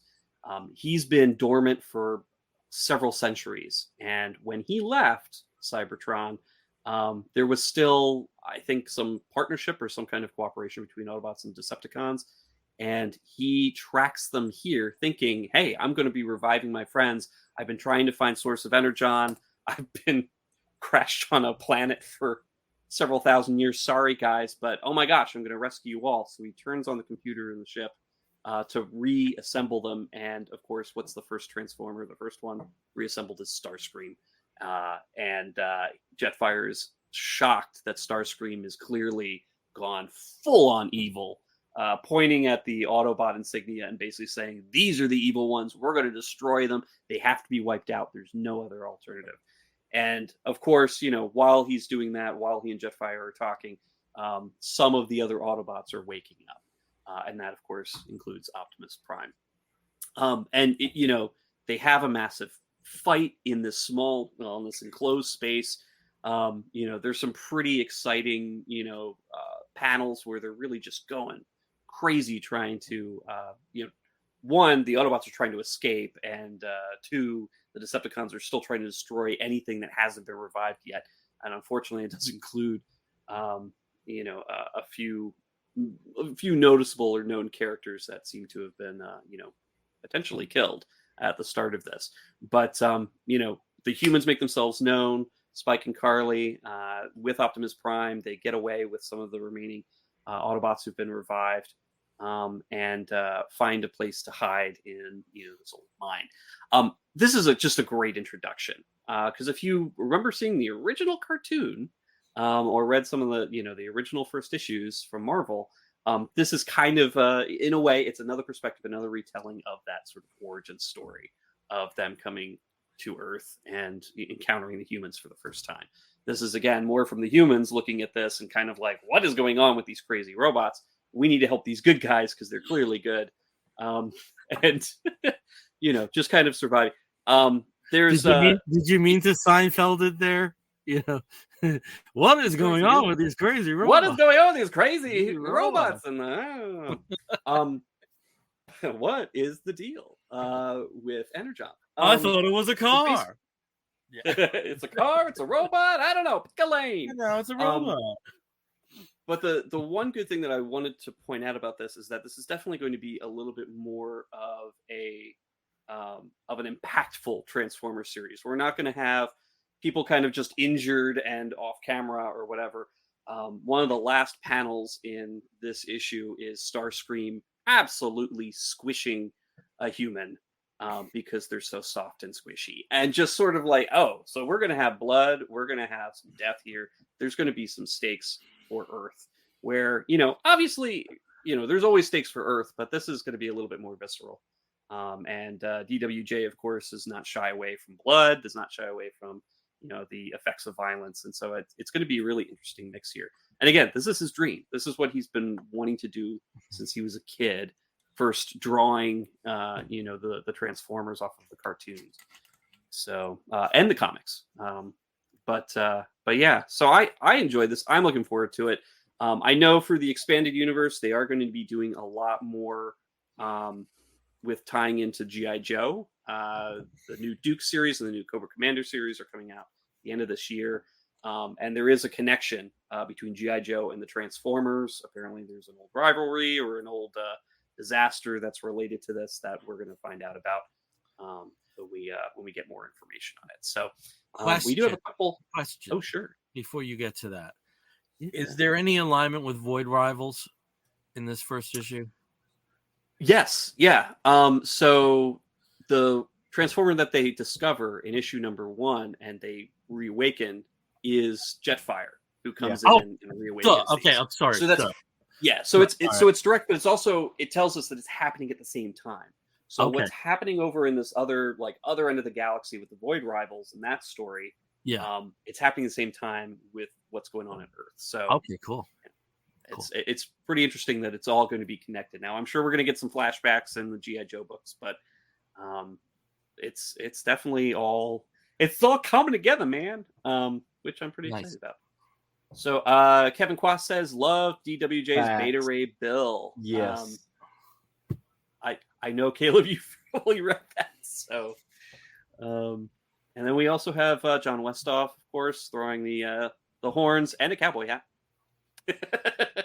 He's been dormant for several centuries, and when he left Cybertron, there was still, I think, some partnership or some kind of cooperation between Autobots and Decepticons, and he tracks them here thinking, hey, I'm going to be reviving my friends. I've been trying to find source of Energon. I've been crashed on a planet for several thousand years. Sorry, guys, but oh my gosh, I'm going to rescue you all. So he turns on the computer in the ship to reassemble them. And of course, what's the first Transformer? The first one reassembled is Starscream. And Jetfire is shocked that Starscream is clearly gone full on evil, pointing at the Autobot insignia and basically saying, these are the evil ones. We're going to destroy them. They have to be wiped out. There's no other alternative. And of course, while he's doing that, while he and Jetfire are talking, some of the other Autobots are waking up. And that, of course, includes Optimus Prime. They have a massive fight in this in this enclosed space. There's some pretty exciting, panels where they're really just going crazy trying to, one, the Autobots are trying to escape, and two, the Decepticons are still trying to destroy anything that hasn't been revived yet. And unfortunately, it does include, a few noticeable or known characters that seem to have been, potentially killed at the start of this. But, the humans make themselves known. Spike and Carly, with Optimus Prime, they get away with some of the remaining Autobots who've been revived, and find a place to hide in this old mine. This is just a great introduction, because if you remember seeing the original cartoon, or read some of the original first issues from Marvel, this is kind of in a way, it's another perspective, another retelling of that sort of origin story of them coming to Earth and encountering the humans for the first time. This is, again, more from the humans looking at this and kind of like, what is going on with these crazy robots? We need to help these good guys because they're clearly good. And, just kind of surviving. Did you mean to Seinfeld it there? What is going on with these crazy robots? What is going on with these crazy robots? And what is the deal with Energon? I thought it was a car. It's a car. It's a robot. I don't know. Pick a lane. No, it's a robot. But the one good thing that I wanted to point out about this is that this is definitely going to be a little bit more of an impactful Transformer series. We're not going to have people kind of just injured and off camera or whatever. One of the last panels in this issue is Starscream absolutely squishing a human because they're so soft and squishy. And just sort of like, oh, so we're going to have blood. We're going to have some death here. There's going to be some stakes for Earth where, obviously, there's always stakes for Earth, but this is going to be a little bit more visceral. And DWJ, of course, does not shy away from blood, does not shy away from the effects of violence. And so it's going to be a really interesting mix here. And again, this is his dream. This is what he's been wanting to do since he was a kid, first drawing, the Transformers off of the cartoons. So, and the comics. But yeah, so I enjoyed this. I'm looking forward to it. I know for the expanded universe, they are going to be doing a lot more with tying into G.I. Joe. The new Duke series and the new Cobra Commander series are coming out at the end of this year. And there is a connection between G.I. Joe and the Transformers. Apparently there's an old rivalry or an old disaster that's related to this that we're going to find out about when we get more information on it. So we do have a couple questions. Oh, sure. Before you get to that, is there any alignment with Void Rivals in this first issue? Yes. Yeah. So the Transformer that they discover in issue number 1 and they reawaken is Jetfire. who comes Yeah. in and reawakens. Okay, these. I'm sorry. So that's yeah. So it's direct, but it's also it tells us that it's happening at the same time. So Okay. what's happening over in this other end of the galaxy with the Void Rivals and that story? Yeah. It's happening at the same time with what's going on Earth. So Okay, cool. It's pretty interesting that it's all going to be connected. Now I'm sure we're going to get some flashbacks in the G.I. Joe books, but it's definitely all coming together, man. Which I'm pretty excited about. So Kevin Quast says, love DWJ's Beta Ray Bill. Yes. I know, Caleb, you fully read that. So and then we also have John Westhoff, of course, throwing the horns and a cowboy hat.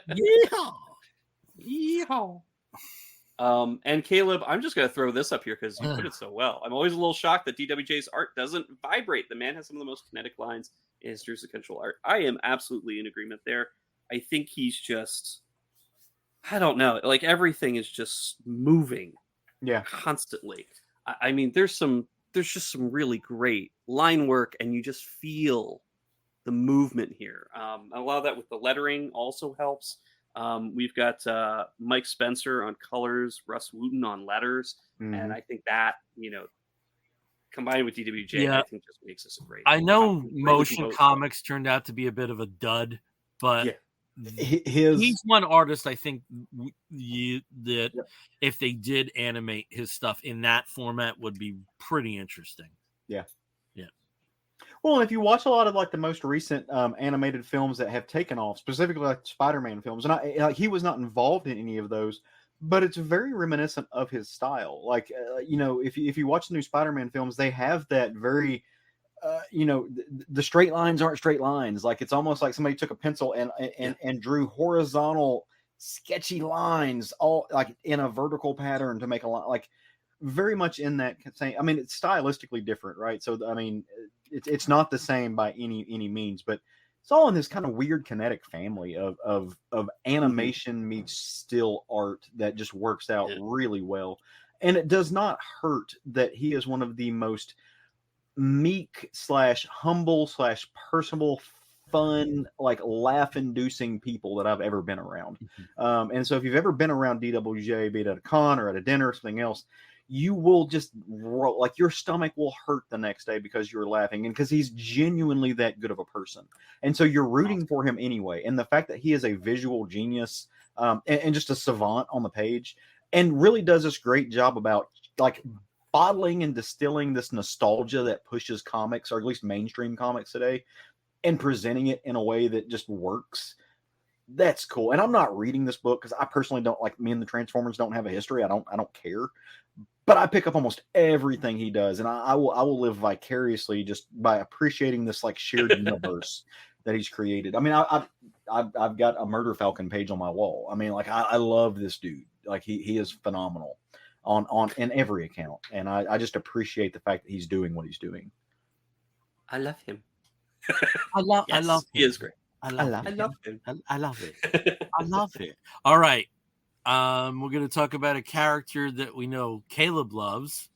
Yeehaw! Yeehaw! And Caleb, I'm just going to throw this up here because you put it so well. I'm always a little shocked that DWJ's art doesn't vibrate. The man has some of the most kinetic lines in history of sequential art. I am absolutely in agreement there. I think he's just, I don't know, like everything is just moving, constantly. I mean, there's just some really great line work, and you just feel the movement here. A lot of that with the lettering also helps. We've got Mike Spencer on colors, Russ Wooten on letters, and I think that, combined with DWJ, I think just makes this a great. I know Motion Comics turned out to be a bit of a dud, but he's one artist I think that if they did animate his stuff in that format would be pretty interesting. Yeah. Well, if you watch a lot of like the most recent animated films that have taken off, specifically like Spider-Man films, and he was not involved in any of those, but it's very reminiscent of his style. Like, if you watch the new Spider-Man films, they have that very, the straight lines aren't straight lines. Like, it's almost like somebody took a pencil and drew horizontal, sketchy lines all like in a vertical pattern to make a line. Like, very much in that same. I mean, it's stylistically different, right? So, I mean, it's not the same by any means, but it's all in this kind of weird kinetic family of animation meets still art that just works out really well. And it does not hurt that he is one of the most meek / humble / personable, fun, like laugh-inducing people that I've ever been around. And so if you've ever been around DWJ, be it at a con or at a dinner or something else, you will just like your stomach will hurt the next day because you're laughing, and because he's genuinely that good of a person, and so you're rooting for him anyway. And the fact that he is a visual genius and just a savant on the page, and really does this great job about like bottling and distilling this nostalgia that pushes comics, or at least mainstream comics today, and presenting it in a way that just works. That's cool. And I'm not reading this book because I personally don't, like, me and the Transformers don't have a history. I don't care. But I pick up almost everything he does, and I will live vicariously just by appreciating this like shared universe that he's created. I mean, I've got a Murder Falcon page on my wall. I mean, like I love this dude. Like he is phenomenal on in every account, and I just appreciate the fact that he's doing what he's doing. I love him. I love him. He is great. I love him. I love it. I love it. All right. We're going to talk about a character that we know Caleb loves.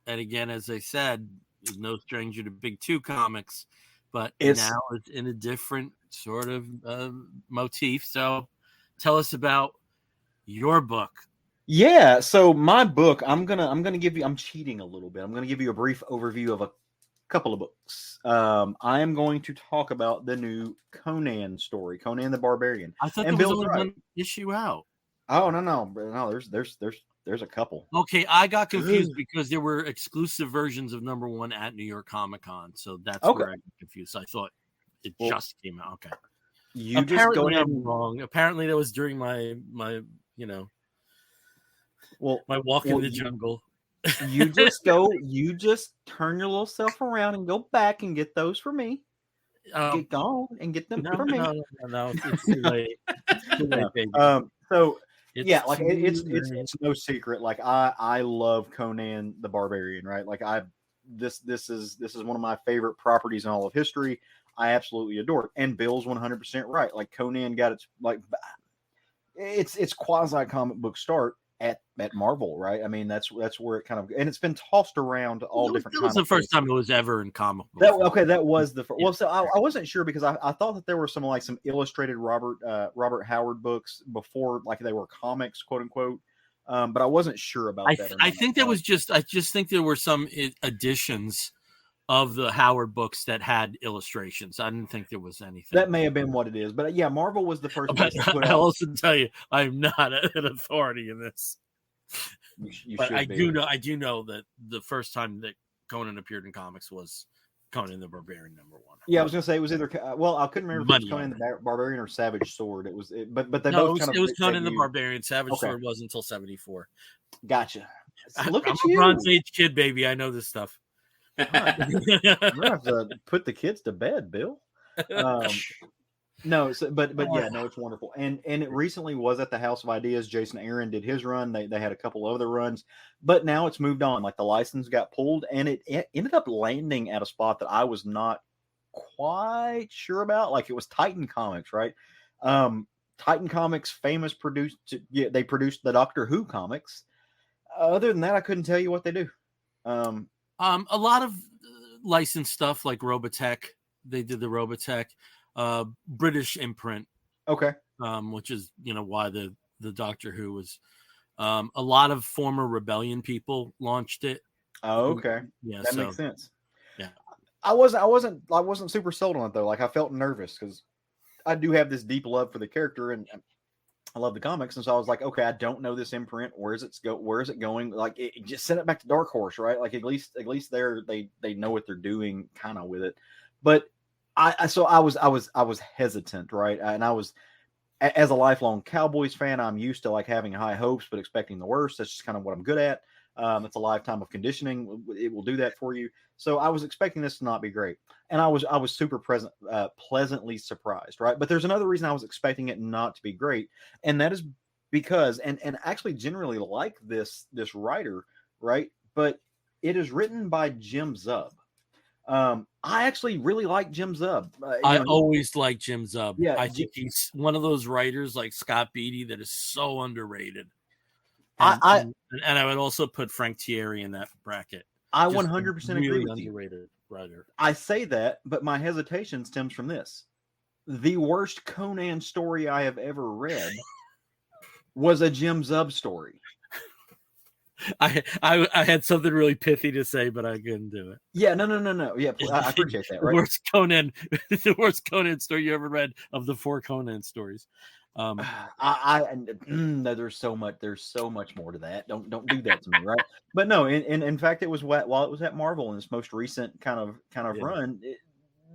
And again, as I said, is no stranger to Big Two comics, but now it's in a different sort of motif. So tell us about your book. Yeah. So my book, I'm cheating a little bit. I'm going to give you a brief overview of a couple of books. I am going to talk about the new Conan story, Conan the Barbarian. I thought there was only one issue out. Oh no! There's a couple. Okay, I got confused because there were exclusive versions of #1 at New York Comic Con, so that's where I got confused. I thought it just came out. Okay, you just go ahead. I'm wrong. Apparently, that was during my my walk in the jungle. You just turn your little self around and go back and get those for me. Get gone and get them for me. No, it's too late. It's too late, baby. So. It's no secret. Like I love Conan the Barbarian, right? Like this is one of my favorite properties in all of history. I absolutely adore it. And Bill's 100% right. Like Conan got its quasi comic book start at Marvel, right? I mean, that's where it kind of, and it's been tossed around to all different. That was kind the of first places. time it was ever in comic book That form. okay, that was the first. Yeah. Well, so I wasn't sure because I thought that there were some like some illustrated Robert Howard books before, like they were comics, quote unquote. But I wasn't sure about that. Or I not. think there was I just think there were some editions of the Howard books that had illustrations. I didn't think there was anything. That may have been what it is, but yeah, Marvel was the first place to put I'll out. also tell you, I'm not an authority in this. You But should I be. do know that the first time that Conan appeared in comics was Conan the Barbarian #1. Yeah, I was gonna say it was either well, I couldn't remember if it was Money Conan the Barbarian or Savage Sword. But they No, both kind of it was Conan the debuted. Barbarian. Savage Okay. Sword wasn't until 74. Gotcha. Look I'm at a you. Bronze Age kid, baby. I know this stuff. Right. We're gonna have to put the kids to bed, Bill. No, so, but yeah, no, it's wonderful. And it recently was at the House of Ideas. Jason Aaron did his run. They had a couple other runs, but now it's moved on. Like the license got pulled, and it ended up landing at a spot that I was not quite sure about. Like it was Titan Comics, right? Titan Comics, famous they produced the Doctor Who comics. Other than that, I couldn't tell you what they do. A lot of licensed stuff like Robotech. They did the Robotech, British imprint. Okay. Which is why the Doctor Who was. A lot of former Rebellion people launched it. Oh, okay. Yeah, that makes sense. Yeah, I wasn't super sold on it though. Like I felt nervous because I do have this deep love for the character and I love the comics, and so I was like, okay, I don't know this imprint. Where is it going? Like, just send it back to Dark Horse, right? Like, at least they know what they're doing, kind of with it. But I was hesitant, right? And I was, as a lifelong Cowboys fan, I'm used to like having high hopes but expecting the worst. That's just kind of what I'm good at. It's a lifetime of conditioning. It will do that for you. So I was expecting this to not be great, and I was super pleasantly surprised, right? But there's another reason I was expecting it not to be great, and that is because, and actually generally like this writer, right? But it is written by Jim Zub. I actually really like Jim Zub. I always like Jim Zub. Yeah, I think he's one of those writers like Scott Beatty that is so underrated. And I would also put Frank Thierry in that bracket. I 100% agree with you. Underrated writer. I say that, but my hesitation stems from this. The worst Conan story I have ever read was a Jim Zub story. I had something really pithy to say, but I couldn't do it. Yeah, no. Yeah, I appreciate that. Right? The worst Conan story you ever read of the 4 Conan stories. No, there's so much more to that. Don't do that to me, right? But no, in fact, it was while it was at Marvel in its most recent kind of run,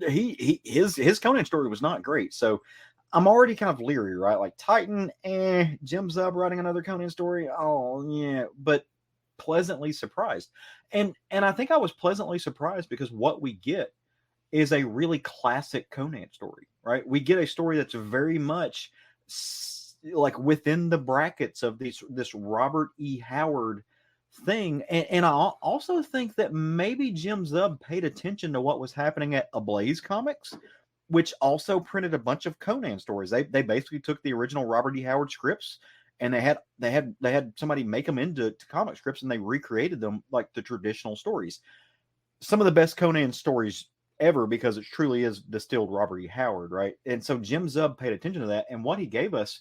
his Conan story was not great. So I'm already kind of leery, right? Like Titan, Jim Zub writing another Conan story, oh yeah, but pleasantly surprised, and I think I was pleasantly surprised because what we get is a really classic Conan story, right? We get a story that's very much like within the brackets of this Robert E. Howard thing. And I also think that maybe Jim Zub paid attention to what was happening at Ablaze Comics, which also printed a bunch of Conan stories. They basically took the original Robert E. Howard scripts and they had somebody make them into comic scripts and they recreated them like the traditional stories. Some of the best Conan stories ever, because it truly is distilled Robert E. Howard, right? And so Jim Zub paid attention to that, and what he gave us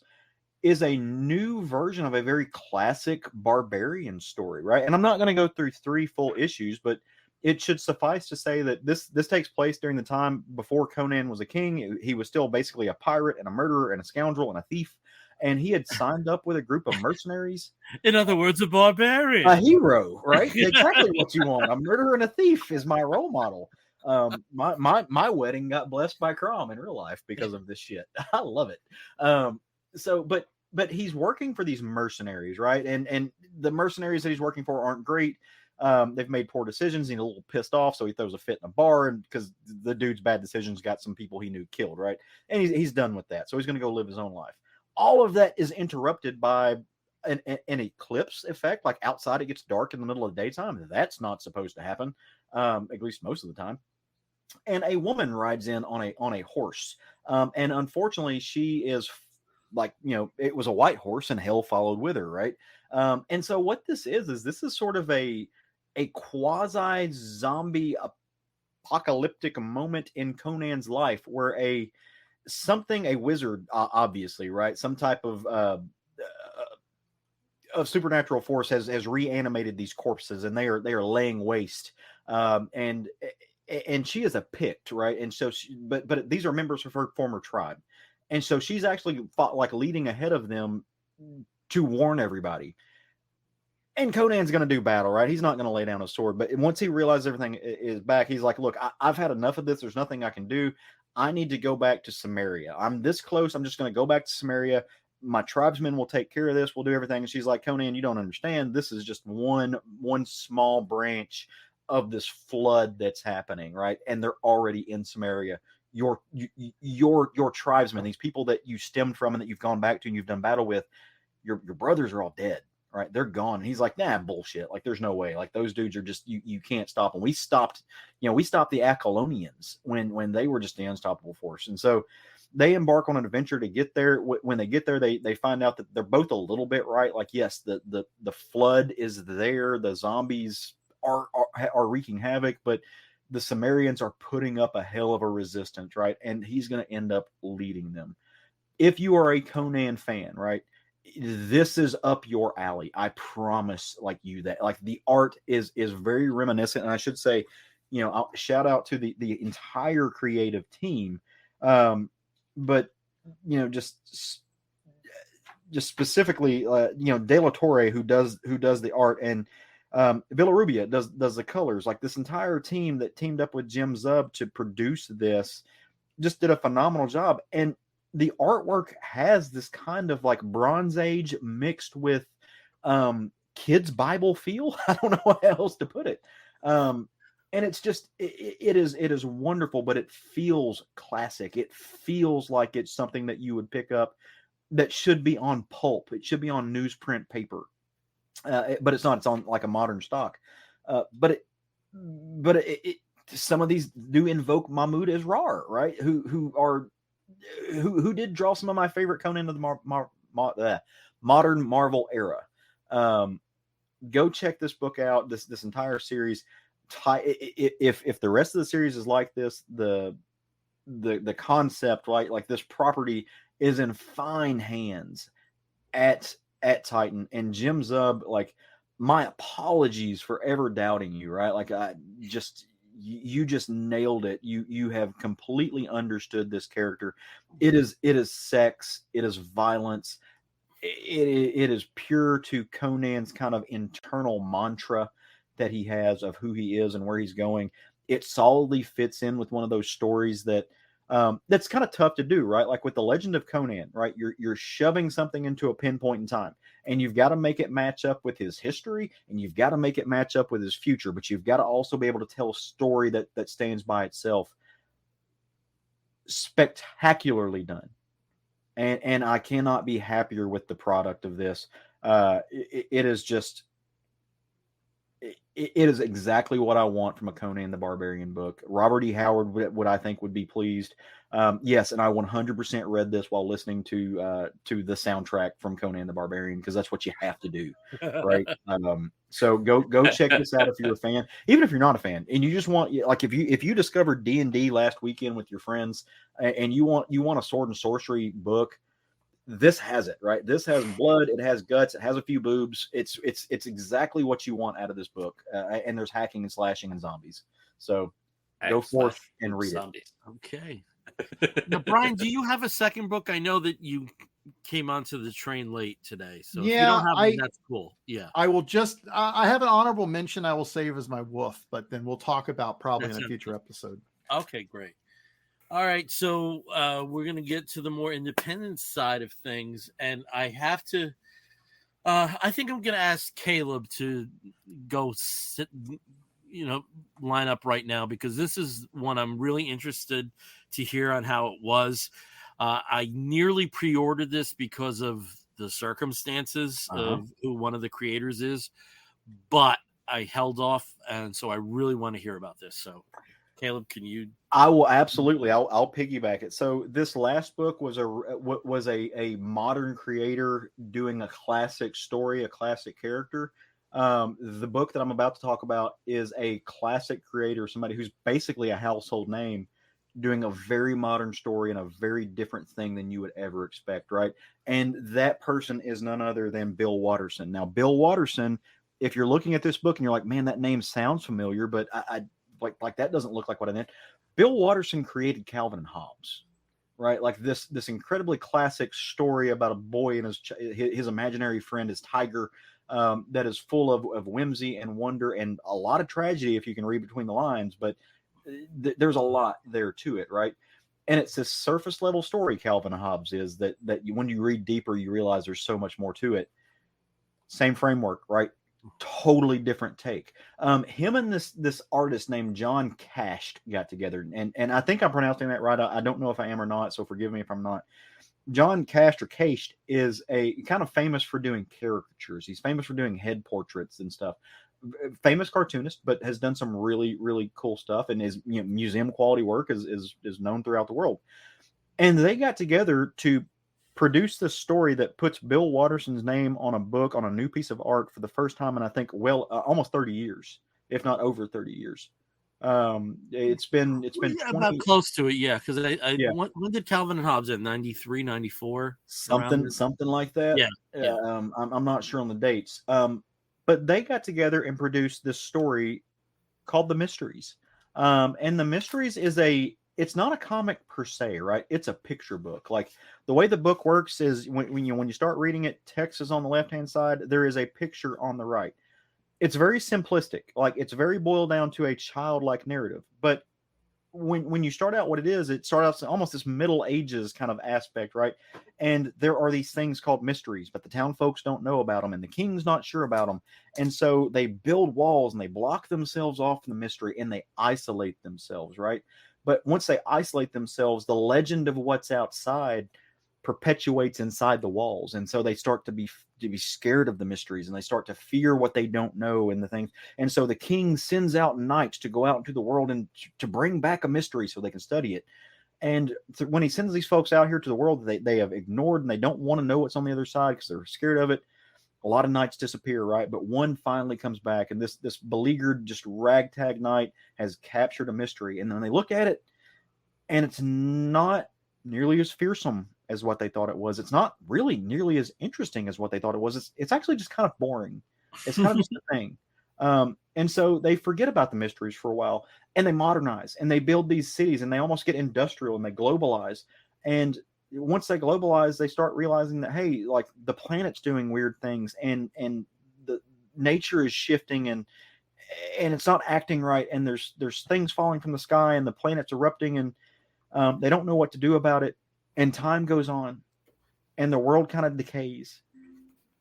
is a new version of a very classic barbarian story, right? And I'm not going to go through 3 full issues, but it should suffice to say that this takes place during the time before Conan was a king. He was still basically a pirate and a murderer and a scoundrel and a thief, and he had signed up with a group of mercenaries. In other words, a barbarian, a hero, right? Exactly what you want. A murderer and a thief is my role model. My wedding got blessed by Crom in real life because of this shit. I love it. But he's working for these mercenaries, right? And the mercenaries that he's working for aren't great. They've made poor decisions. He's a little pissed off, so he throws a fit in a bar, and because the dude's bad decisions got some people he knew killed, right? And he's done with that, so he's going to go live his own life. All of that is interrupted by an eclipse effect. Like outside, it gets dark in the middle of the daytime. That's not supposed to happen, at least most of the time. And a woman rides in on a horse, and unfortunately, she is like, it was a white horse and hell followed with her, right? And so what this is this is sort of a quasi zombie apocalyptic moment in Conan's life where a wizard, obviously, right? Some type of supernatural force has reanimated these corpses, and they are laying waste. And she is a Pict, right? And so, but these are members of her former tribe, and so she's actually fought, like, leading ahead of them to warn everybody. And Conan's going to do battle, right? He's not going to lay down a sword. But once he realizes everything is back, he's like, look, I've had enough of this. There's nothing I can do. I need to go back to Samaria. I'm this close. I'm just going to go back to Samaria. My tribesmen will take care of this. We'll do everything. And she's like, Conan, you don't understand. This is just one small branch of this flood that's happening, right? And they're already in Samaria. Your tribesmen, these people that you stemmed from and that you've gone back to and you've done battle with, your brothers are all dead. Right, they're gone. And he's like, nah, bullshit. Like, there's no way. Like, those dudes are just, you can't stop them. We stopped the Acolonians when they were just the unstoppable force. And so they embark on an adventure to get there. When they get there, they find out that they're both a little bit right. Like, yes, the flood is there. The zombies are wreaking havoc, but the Sumerians are putting up a hell of a resistance, right? And he's going to end up leading them. If you are a Conan fan, right, this is up your alley. I promise, you that. Like, the art is very reminiscent, and I should say, I'll shout out to the entire creative team, but just specifically, De La Torre, who does the art, and Villarubia does the colors. Like, this entire team that teamed up with Jim Zub to produce this just did a phenomenal job. And the artwork has this kind of like Bronze Age mixed with kids' Bible feel. I don't know how else to put it. And it's just, it is wonderful, but it feels classic. It feels like it's something that you would pick up that should be on pulp. It should be on newsprint paper. But it's not. It's on like a modern stock. But some of these do invoke Mahmoud Israr, right? Who did draw some of my favorite Conan of the modern Marvel era. Go check this book out. This entire series. If the rest of the series is like this, the concept, right, like this property is in fine hands at Titan. And Jim Zub, like, my apologies for ever doubting you, right? Like, you just nailed it. You have completely understood this character. It is sex. It is violence. It is pure to Conan's kind of internal mantra that he has of who he is and where he's going. It solidly fits in with one of those stories that that's kind of tough to do, right? Like with the Legend of Conan, right? You're shoving something into a pinpoint in time, and you've got to make it match up with his history, and you've got to make it match up with his future, but you've got to also be able to tell a story that stands by itself. Spectacularly done. And I cannot be happier with the product of this. It is just, it is exactly what I want from a Conan the Barbarian book. Robert E. Howard would I think would be pleased. Yes, and I 100% read this while listening to the soundtrack from Conan the Barbarian, because that's what you have to do, right? So go check this out if you're a fan. Even if you're not a fan, and you just want, like, if you discovered D&D last weekend with your friends, and you want a sword and sorcery book, this has it, right? This has blood, it has guts, it has a few boobs. It's exactly what you want out of this book. And there's hacking and slashing and zombies. So go forth and read it. Okay. Now, Bryan, do you have a second book? I know that you came onto the train late today, so yeah, if you don't have one, that's cool. Yeah, I will just I have an honorable mention I will save as my woof, but then we'll talk about probably in a future episode. Okay, great. All right, so we're going to get to the more independent side of things, and I have to I think I'm going to ask Caleb to go sit, line up right now, because this is one I'm really interested to hear on how it was. I nearly pre-ordered this because of the circumstances of who one of the creators is, but I held off, and so I really want to hear about this. So, Caleb, can you? I will absolutely. I'll piggyback it. So this last book was a modern creator doing a classic story, a classic character. The book that I'm about to talk about is a classic creator, somebody who's basically a household name, doing a very modern story and a very different thing than you would ever expect, right? And that person is none other than Bill Watterson. Now, Bill Watterson, if you're looking at this book and you're like, man, that name sounds familiar, but I like that doesn't look like what I meant. Bill Watterson created Calvin and Hobbes, right? Like this incredibly classic story about a boy and his imaginary friend, his tiger, that is full of whimsy and wonder and a lot of tragedy if you can read between the lines, but there's a lot there to it, right? And it's this surface level story, Calvin and Hobbes is that when you read deeper, you realize there's so much more to it. Same framework, right? Totally different take. Him and this artist named John Kascht got together, and I think I'm pronouncing that right. I don't know if I am or not, so forgive me if I'm not. John Kascht or Kascht is a kind of famous for doing caricatures. He's famous for doing head portraits and stuff. Famous cartoonist, but has done some really, really cool stuff, and his museum quality work is known throughout the world. And they got together to produce this story that puts Bill Watterson's name on a book, on a new piece of art for the first time in, I think, almost 30 years, if not over 30 years. It's been 20, about close to it, yeah. Because Yeah. When did Calvin and Hobbes end? 93, 94? something like that. Yeah. I'm not sure on the dates. But they got together and produced this story called The Mysteries. And The Mysteries it's not a comic per se, right? It's a picture book. Like the way the book works is when you start reading it, text is on the left-hand side. There is a picture on the right. It's very simplistic. Like it's very boiled down to a childlike narrative. But when you start out what it starts out almost this Middle Ages kind of aspect, right? And there are these things called mysteries, but the town folks don't know about them and the king's not sure about them. And so they build walls and they block themselves off from the mystery and they isolate themselves, right? But once they isolate themselves, the legend of what's outside perpetuates inside the walls. And so they start to be scared of the mysteries and they start to fear what they don't know and the things. And so the king sends out knights to go out into the world and to bring back a mystery so they can study it. And when he sends these folks out here to the world that they have ignored and they don't want to know what's on the other side because they're scared of it, a lot of knights disappear, right? But one finally comes back, and this beleaguered, just ragtag knight has captured a mystery. And then they look at it, and it's not nearly as fearsome as what they thought it was. It's not really nearly as interesting as what they thought it was. It's actually just kind of boring. It's kind of just a thing. And so they forget about the mysteries for a while, and they modernize, and they build these cities, and they almost get industrial, and they globalize. And once they globalize, they start realizing that, hey, like the planet's doing weird things and the nature is shifting and it's not acting right. And there's things falling from the sky and the planet's erupting and they don't know what to do about it. And time goes on and the world kind of decays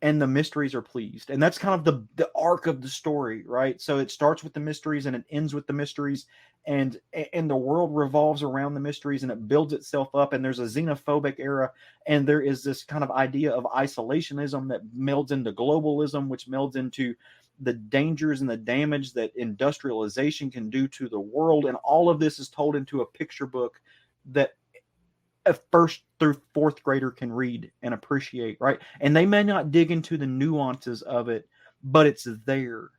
and the mysteries are pleased. And that's kind of the arc of the story, right? So it starts with the mysteries and it ends with the mysteries. And the world revolves around the mysteries and it builds itself up. And there's a xenophobic era. And there is this kind of idea of isolationism that melds into globalism, which melds into the dangers and the damage that industrialization can do to the world. And all of this is told into a picture book that a first through fourth grader can read and appreciate, right? And they may not dig into the nuances of it, but it's there.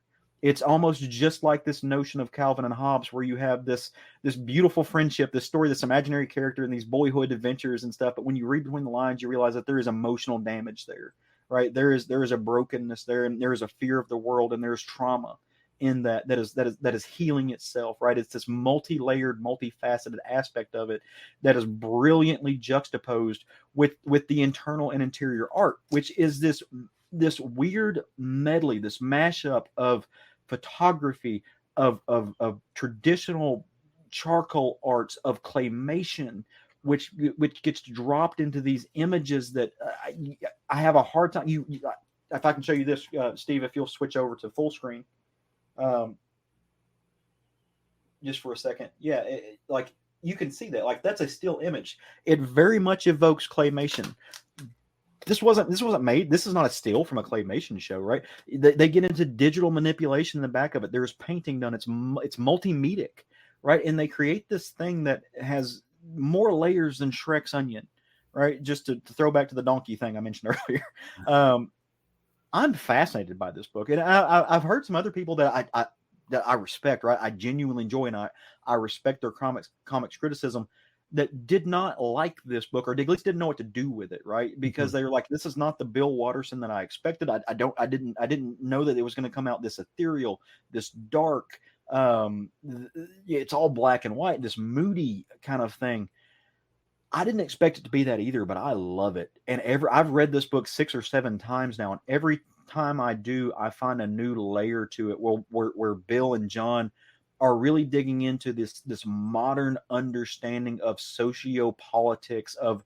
It's almost just like this notion of Calvin and Hobbes, where you have this beautiful friendship, this story, this imaginary character, and these boyhood adventures and stuff. But when you read between the lines, you realize that there is emotional damage there, right? There is a brokenness there, and there is a fear of the world, and there's trauma in that is healing itself, right? It's this multi-layered, multifaceted aspect of it that is brilliantly juxtaposed with the internal and interior art, which is this weird medley, this mashup of photography, of traditional charcoal arts, of claymation, which gets dropped into these images that I have a hard time. If I can show you this, Steve, if you'll switch over to full screen, just for a second. Yeah, like you can see that, like that's a still image. It very much evokes claymation. This wasn't made. This is not a still from a claymation show, right? They get into digital manipulation in the back of it. There's painting done. It's multimedia, right? And they create this thing that has more layers than Shrek's onion, right? Just to throw back to the donkey thing I mentioned earlier. I'm fascinated by this book, and I've heard some other people that I respect, right? I genuinely enjoy, and I respect their comics criticism, that did not like this book, or at least didn't know what to do with it, right? Because they were like, "This is not the Bill Watterson that I expected. I didn't know that it was going to come out this ethereal, this dark, it's all black and white, this moody kind of thing." I didn't expect it to be that either, but I love it. And I've read this book 6 or 7 times now, and every time I do, I find a new layer to it where Bill and John are really digging into this modern understanding of sociopolitics, of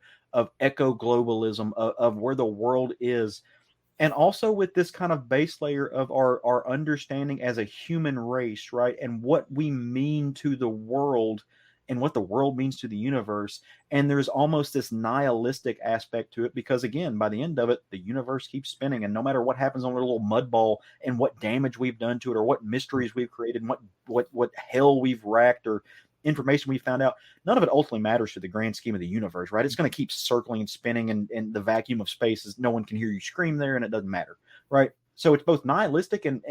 eco-globalism, of where the world is, and also with this kind of base layer of our understanding as a human race, right? And what we mean to the world, and what the world means to the universe. And there's almost this nihilistic aspect to it, because again, by the end of it, the universe keeps spinning, and no matter what happens on a little mud ball, and what damage we've done to it, or what mysteries we've created, and what hell we've racked, or information we found out, none of it ultimately matters to the grand scheme of the universe, right? It's going to keep circling and spinning, and the vacuum of space is, no one can hear you scream there, and it doesn't matter, right? So it's both nihilistic and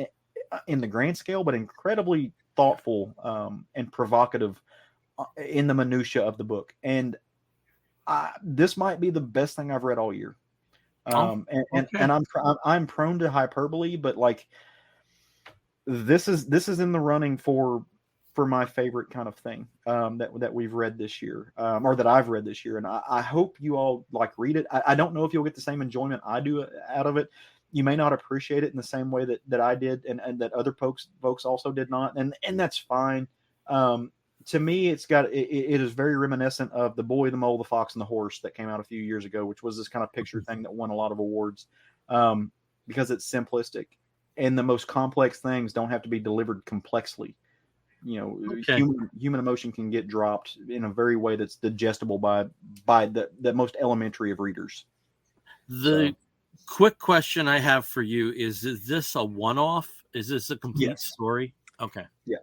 in the grand scale, but incredibly thoughtful and provocative in the minutia of the book. And this might be the best thing I've read all year. And I'm prone to hyperbole, but like, this is in the running for my favorite kind of thing that we've read this year, or that I've read this year. And I hope you all like read it. I don't know if you'll get the same enjoyment I do out of it. You may not appreciate it in the same way that I did, and that other folks also did not, and that's fine. To me, it is very reminiscent of The Boy, the Mole, the Fox, and the Horse that came out a few years ago, which was this kind of picture thing that won a lot of awards, because it's simplistic, and the most complex things don't have to be delivered complexly. Human emotion can get dropped in a very way that's digestible by the most elementary of readers. Quick question I have for you is this a one-off? Is this a complete story? Okay. Yeah.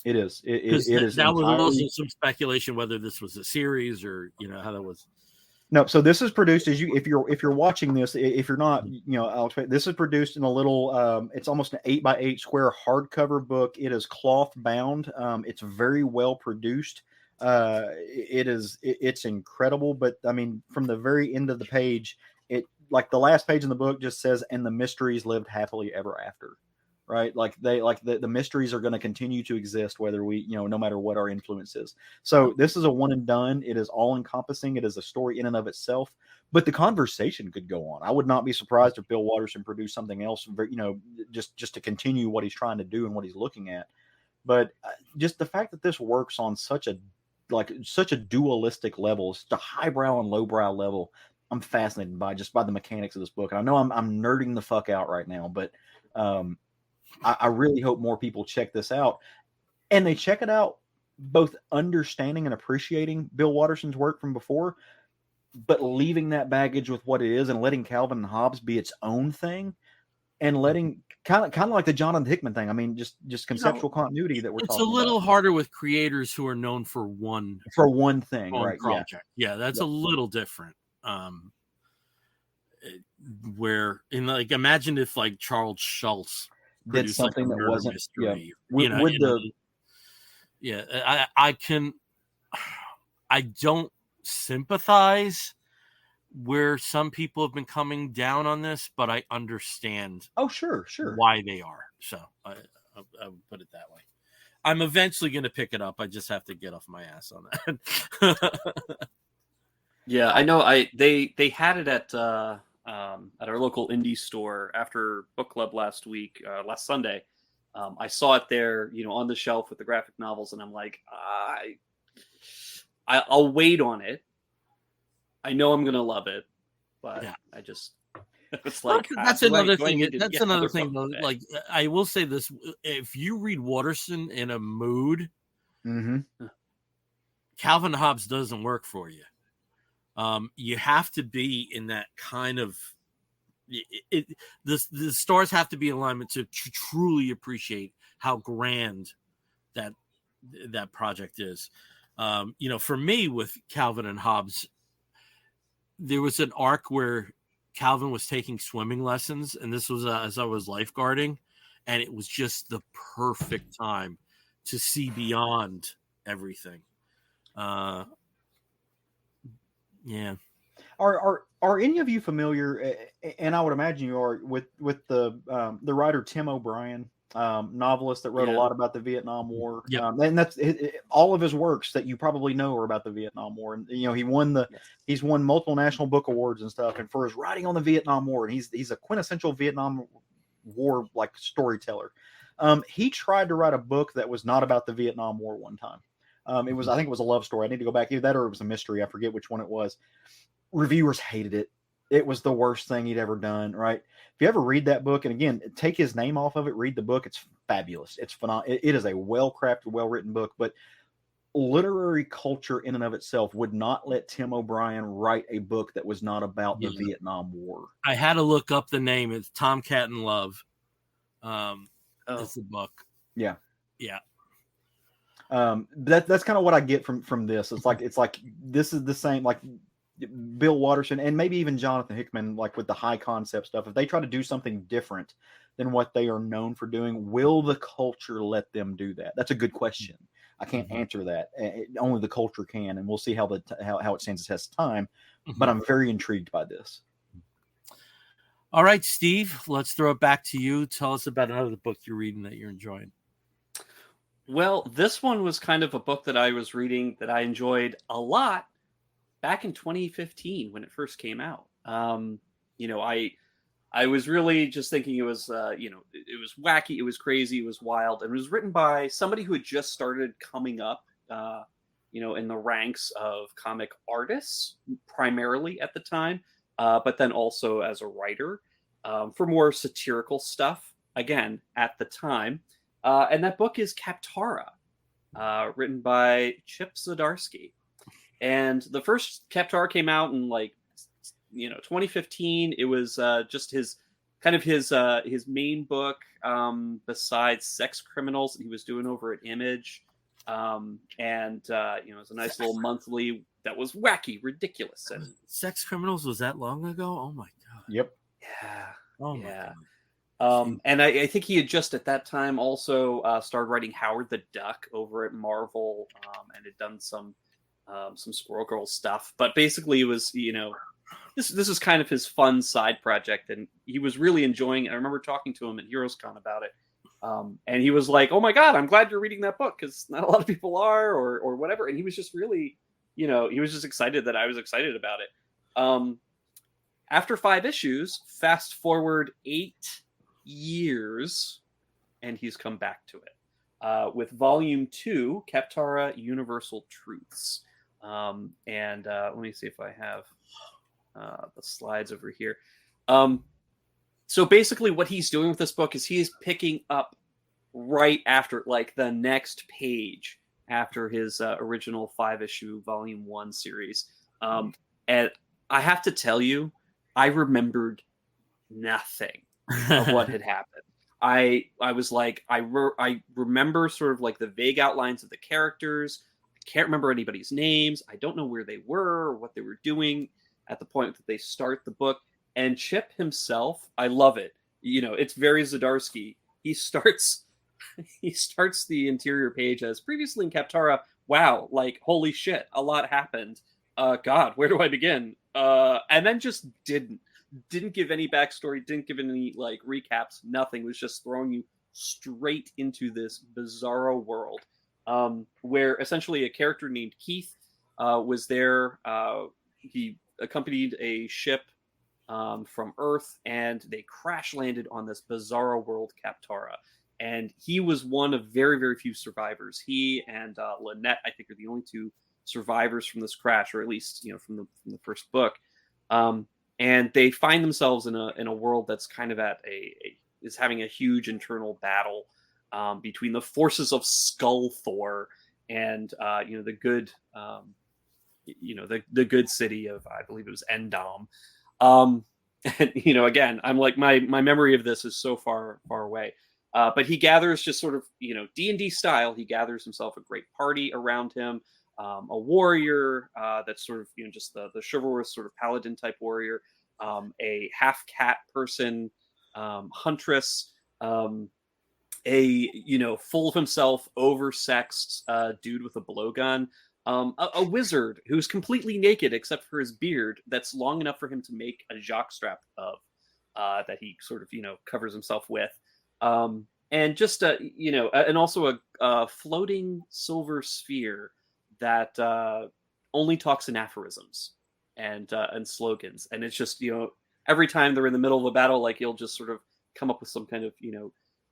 It is. It is. That was also some speculation whether this was a series, or how that was. No, so this is produced if you're watching this, if you're not, this is produced in a little, it's almost an 8x8 square hardcover book. It is cloth bound. It's very well produced. It's incredible. But I mean, from the very end of the page, like the last page in the book just says, "And the mysteries lived happily ever after." Right? Like the mysteries are going to continue to exist, whether we, no matter what our influence is. So this is a one and done. It is all encompassing. It is a story in and of itself, but the conversation could go on. I would not be surprised if Bill Watterson produced something else, just to continue what he's trying to do and what he's looking at. But just the fact that this works on such a dualistic level, it's a highbrow and lowbrow level. I'm fascinated by the mechanics of this book. And I know I'm nerding the fuck out right now, but, I really hope more people check this out, and they check it out both understanding and appreciating Bill Watterson's work from before, but leaving that baggage with what it is, and letting Calvin and Hobbes be its own thing, and letting kind of like the Jonathan Hickman thing. I mean, just conceptual continuity that we're talking about. It's a little harder with creators who are known for one thing, right? Project. Yeah, that's a little different. Where imagine if like Charles Schultz did something that wasn't mystery, I don't sympathize where some people have been coming down on this, but I understand sure why they are. So I would put it that way. I'm eventually going to pick it up. I just have to get off my ass on that. Yeah, I know. They had it at our local indie store after book club last Sunday. I saw it there, on the shelf with the graphic novels, and I'm like, I'll wait on it. I know I'm gonna love it, but yeah. It's like that's another thing. That's another thing, though. Like, I will say this: if you read Watterson in a mood, Calvin Hobbes doesn't work for you. You have to be in that kind of the stars have to be in alignment to truly appreciate how grand that that project is. For me with Calvin and Hobbes, there was an arc where Calvin was taking swimming lessons, and this was as I was lifeguarding, and it was just the perfect time to see beyond everything. Yeah. Are any of you familiar? And I would imagine you are with the writer Tim O'Brien, novelist that wrote a lot about the Vietnam War. Yep. And that's all of his works that you probably know are about the Vietnam War. And he's won multiple national book awards and stuff, and for his writing on the Vietnam War. And he's a quintessential Vietnam War like storyteller. He tried to write a book that was not about the Vietnam War one time. I think it was a love story. I need to go back, either that or it was a mystery. I forget which one it was. Reviewers hated it. It was the worst thing he'd ever done. Right? If you ever read that book, and again, take his name off of it, read the book. It's fabulous. It's phenomenal. It is a well-crafted, well-written book. But literary culture in and of itself would not let Tim O'Brien write a book that was not about the Vietnam War. I had to look up the name. It's Tomcat and Love. It's the book. Yeah. Yeah. That's kind of what I get from this. It's like this is the same, like Bill Watterson and maybe even Jonathan Hickman, like with the high concept stuff. If they try to do something different than what they are known for doing, will the culture let them do that? That's a good question. I can't answer that. Only the culture can, and we'll see how it stands the test of time. But I'm very intrigued by this. All right, Steve, let's throw it back to you. Tell us about another book you're reading that you're enjoying. Well, this one was kind of a book that I was reading that I enjoyed a lot back in 2015 when it first came out. I was really just thinking it was, it was wacky, it was crazy, it was wild. And it was written by somebody who had just started coming up, in the ranks of comic artists, primarily at the time, but then also as a writer for more satirical stuff, again, at the time. And that book is Kaptara, written by Chip Zdarsky. And the first Kaptara came out in 2015. It was just his main book besides Sex Criminals that he was doing over at Image. It was a nice little monthly that was wacky, ridiculous. And Sex Criminals was that long ago? Oh my God. Yep. Yeah. Oh my God. God. And I think he had just at that time also started writing Howard the Duck over at Marvel, and had done some Squirrel Girl stuff. But basically, it was this is kind of his fun side project, and he was really enjoying it. I remember talking to him at HeroesCon about it, and he was like, "Oh my God, I'm glad you're reading that book because not a lot of people are, or whatever." And he was just really, he was just excited that I was excited about it. After 5 issues, fast forward 8 years, and he's come back to it with Volume 2, Kaptara Universal Truths. Let me see if I have the slides over here. So basically what he's doing with this book is he's picking up right after, like, the next page after his original 5-issue Volume 1 series. And I have to tell you, I remembered nothing of what had happened. I was like, I remember sort of like the vague outlines of the characters. I can't remember anybody's names. I don't know where they were or what they were doing at the point that they start the book. And Chip himself, I love it. It's very Zdarsky. He starts the interior page as previously in Kaptara. Wow, like, holy shit, a lot happened. God, where do I begin? And then just didn't give any backstory, didn't give any like recaps, nothing. It was just throwing you straight into this bizarro world, where essentially a character named Keith was there. He accompanied a ship from Earth, and they crash landed on this bizarro world, Kaptara. And he was one of very, very few survivors. He and Lynette, I think, are the only 2 survivors from this crash, or at least from the first book. And they find themselves in a world that's kind of is having a huge internal battle between the forces of Skull Thor and the good the good city of, I believe it was Endom. And again, I'm like, my memory of this is so far away. But he gathers just sort of, D&D style. He gathers himself a great party around him. A warrior that's sort of, just the chivalrous sort of paladin type warrior. A half cat person, huntress. A full of himself, oversexed dude with a blowgun. A wizard who's completely naked except for his beard that's long enough for him to make a jockstrap of that he sort of covers himself with. And just and also a floating silver sphere that only talks in aphorisms and slogans. And it's just every time they're in the middle of a battle, like he'll just sort of come up with some kind of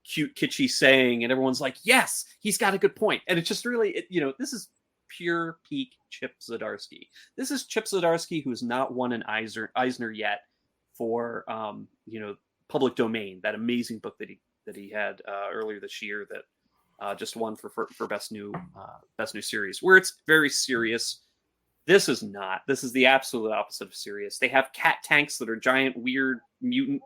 cute kitschy saying, and everyone's like, yes, he's got a good point. And it's just really this is pure peak Chip Zdarsky. This is Chip Zdarsky, who has not won an Eisner yet for Public Domain, that amazing book that he had earlier this year that just won for best new series, where it's very serious. This is not. This is the absolute opposite of serious. They have cat tanks that are giant, weird mutant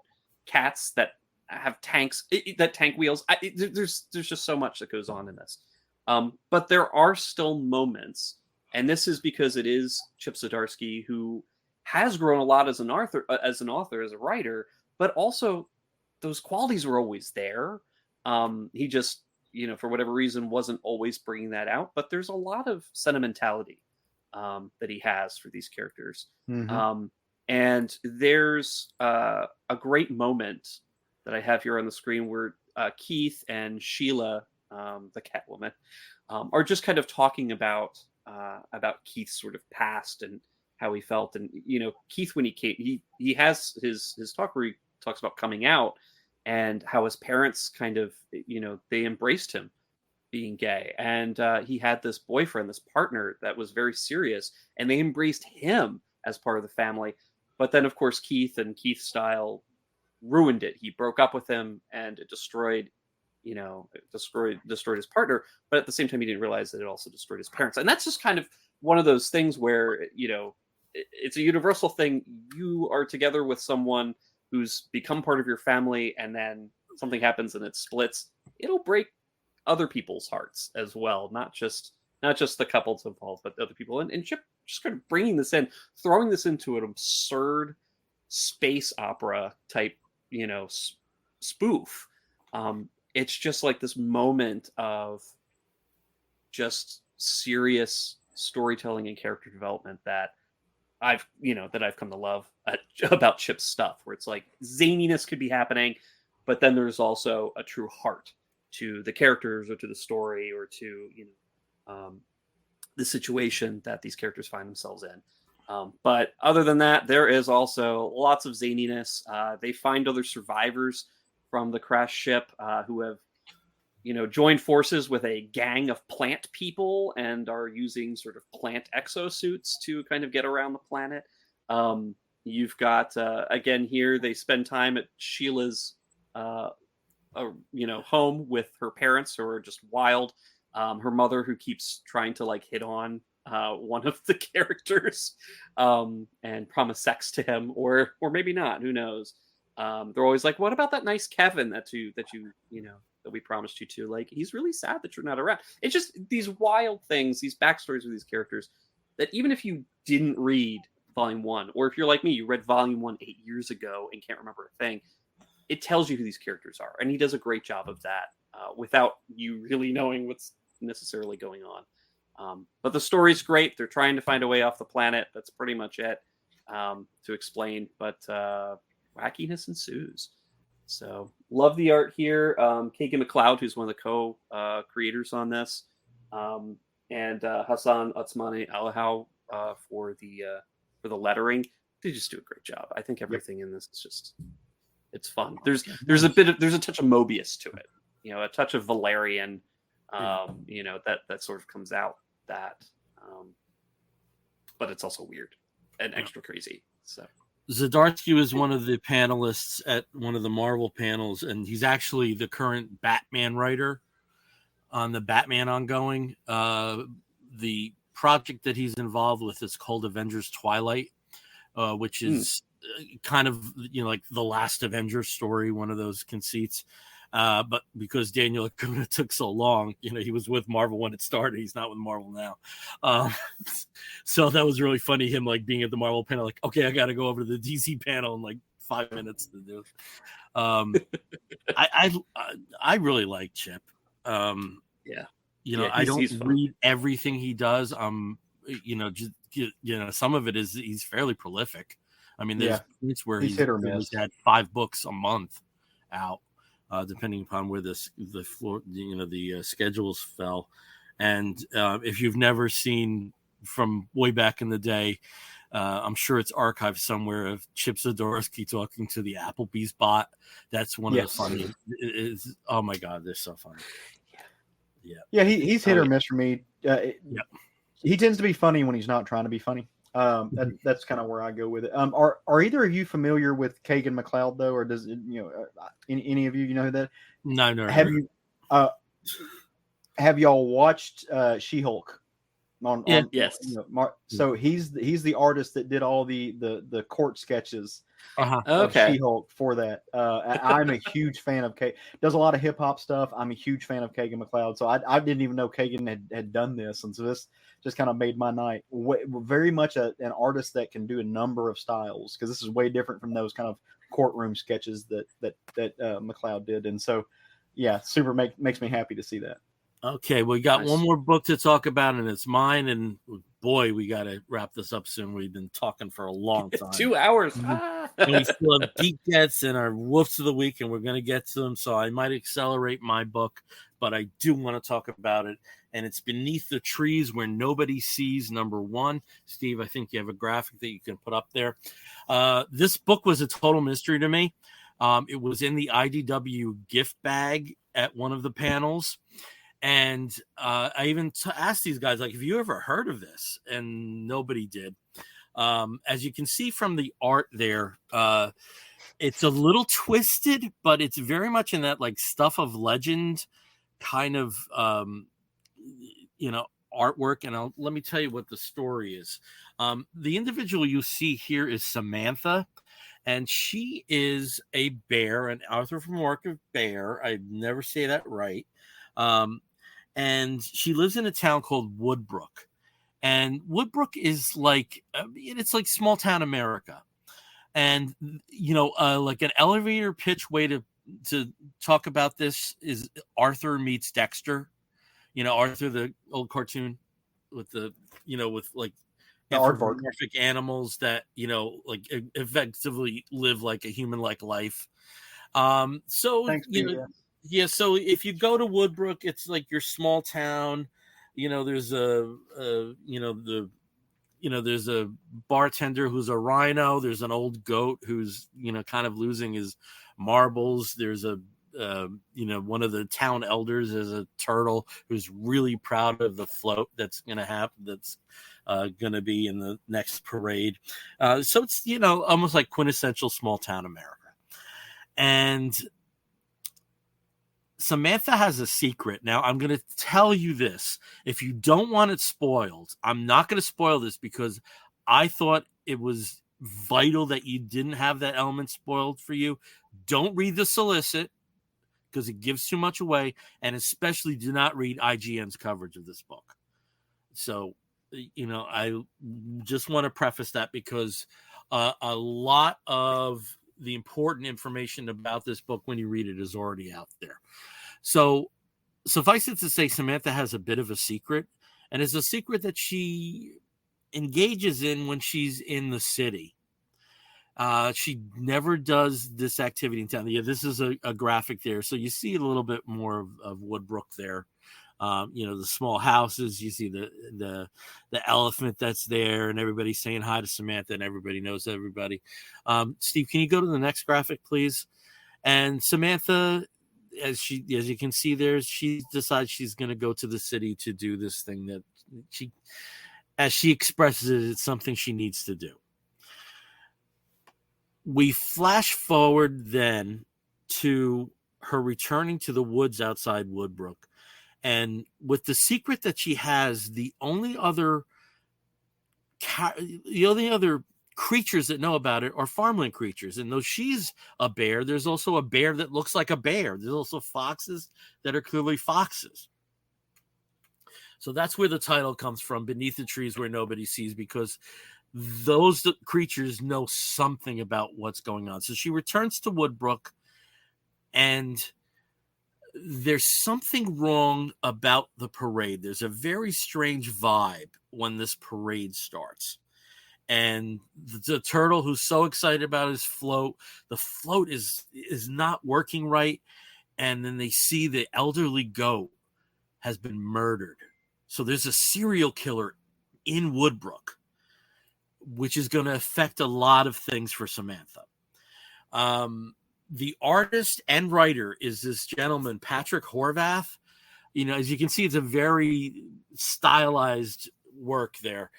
cats that have tanks that tank wheels. There's just so much that goes on in this. But there are still moments, and this is because it is Chip Zdarsky, who has grown a lot as an author, as a writer, but also those qualities were always there. He just, for whatever reason, wasn't always bringing that out. But there's a lot of sentimentality that he has for these characters. Mm-hmm. And there's a great moment that I have here on the screen where Keith and Sheila, the Catwoman, are just kind of talking about Keith's sort of past and how he felt. And Keith, when he came, he has his talk where he talks about coming out and how his parents kind of they embraced him being gay, and he had this boyfriend, this partner that was very serious, and they embraced him as part of the family. But then, of course, Keith and Keith's style ruined it. He broke up with him, and it destroyed his partner. But at the same time, he didn't realize that it also destroyed his parents. And that's just kind of one of those things where it's a universal thing. You are together with someone who's become part of your family, and then something happens and it splits. It'll break other people's hearts as well, not just the couples involved, but other people. And Chip just kind of bringing this in, throwing this into an absurd space opera type, spoof. It's just like this moment of just serious storytelling and character development that I've come to love about Chip's stuff, where it's like zaniness could be happening, but then there's also a true heart to the characters or to the story or to the situation that these characters find themselves in. But other than that, there is also lots of zaniness. They find other survivors from the crash ship who have joined forces with a gang of plant people and are using sort of plant exosuits to kind of get around the planet. You've got again here, they spend time at Sheila's home with her parents, who are just wild. Her mother, who keeps trying to hit on one of the characters and promise sex to him, or maybe not, who knows. They're always like, what about that nice Kevin that we promised you to? Like, he's really sad that you're not around. It's just these wild things, these backstories of these characters that even if you didn't read volume 1, or if you're like me, you read volume 1 8 years ago and can't remember a thing, it tells you who these characters are. And he does a great job of that without you really knowing what's necessarily going on. But the story's great. They're trying to find a way off the planet. That's pretty much it to explain. But wackiness ensues. So love the art here. Kagan McLeod, who's one of the co-creators on this, and Hassan Otsmani Alahau for the lettering. They just do a great job. I think everything in this is just, it's fun. There's a touch of Mobius to it, a touch of Valerian, that sort of comes out that, but it's also weird and extra crazy. So Zdarsky was one of the panelists at one of the Marvel panels, and he's actually the current Batman writer on the Batman ongoing. The project that he's involved with is called Avengers Twilight, which is kind of like the last Avengers story, one of those conceits. But because Daniel Acuna took so long, he was with Marvel when it started. He's not with Marvel now. So that was really funny, him like being at the Marvel panel, like, okay, I got to go over to the DC panel in like 5 minutes to do it. I really like Chip. Yeah. I don't he's fun. read everything he does. Some of it is he's fairly prolific. I mean, there's points where he's hit or miss. He's had 5 books a month out, depending upon where the schedules fell. And if you've never seen from way back in the day, I'm sure it's archived somewhere, of Chip Zdarsky talking to the Applebee's bot. That's one of the funny. Oh my God, they're so funny. Yeah, he's hit or miss for me. He tends to be funny when he's not trying to be funny. That's kind of where I go with it. Are either of you familiar with Kagan McLeod though, or does any of you know who that? No. Have y'all watched She-Hulk? Yes. So he's the artist that did all the court sketches. Of Okay. She-Hulk for that. I'm a huge fan of Kagan. Does a lot of hip hop stuff. I'm a huge fan of Kagan McLeod. So I didn't even know Kagan had done this, and so this just kind of made my night. Very much an artist that can do a number of styles, because this is way different from those kind of courtroom sketches that McLeod did. And so, yeah, super makes me happy to see that. Okay, we got one more book to talk about, and it's mine. And boy, we got to wrap this up soon. We've been talking for a long time. 2 hours. And we still have Geek Gets and our Woofs of the Week, and we're going to get to them. So I might accelerate my book, but I do want to talk about it. And it's Beneath the Trees Where Nobody Sees, #1. Steve, I think you have a graphic that you can put up there. This book was a total mystery to me. It was in the IDW gift bag at one of the panels. And I even asked these guys, like, have you ever heard of this? And nobody did. As you can see from the art there, it's a little twisted, but it's very much in that like stuff of legend kind of, artwork. And let me tell you what the story is. The individual you see here is Samantha, and she is a bear, an anthropomorphic bear. I never say that right. And she lives in a town called Woodbrook. And Woodbrook is like, it's like small town America. And, like an elevator pitch way to talk about this is Arthur meets Dexter. Arthur, the old cartoon with with like anthropomorphic animals that, like effectively live like a human-like life. So, Thanks, yeah, so if you go to Woodbrook, it's like your small town. There's there's a bartender who's a rhino. There's an old goat who's kind of losing his marbles. There's a one of the town elders is a turtle who's really proud of the float that's going to happen. That's going to be in the next parade. So it's almost like quintessential small town America. And Samantha has a secret. Now, I'm going to tell you this. If you don't want it spoiled, I'm not going to spoil this because I thought it was vital that you didn't have that element spoiled for you. Don't read the solicit because it gives too much away, and especially do not read IGN's coverage of this book. So, I just want to preface that because a lot of the important information about this book when you read it is already out there. So suffice it to say, Samantha has a bit of a secret, and it's a secret that she engages in when she's in the city. She never does this activity in town. Yeah, this is a graphic there. So you see a little bit more of Woodbrook there. The small houses, you see the elephant that's there, and everybody's saying hi to Samantha, and everybody knows everybody. Steve, can you go to the next graphic, please? And Samantha, as you can see there, she decides she's going to go to the city to do this thing that as she expresses it, it's something she needs to do. We flash forward then to her returning to the woods outside Woodbrook. And with the secret that she has, the only other creatures that know about it are farmland creatures. And though she's a bear, there's also a bear that looks like a bear. There's also foxes that are clearly foxes. So that's where the title comes from, Beneath the Trees Where Nobody Sees, because those creatures know something about what's going on. So she returns to Woodbrook, and there's something wrong about the parade. There's a very strange vibe when this parade starts. And the turtle, who's so excited about his float, the float is not working right. And then they see the elderly goat has been murdered. So there's a serial killer in Woodbrook, which is going to affect a lot of things for Samantha. The artist and writer is this gentleman, Patrick Horvath. You know, as you can see, it's a very stylized work there.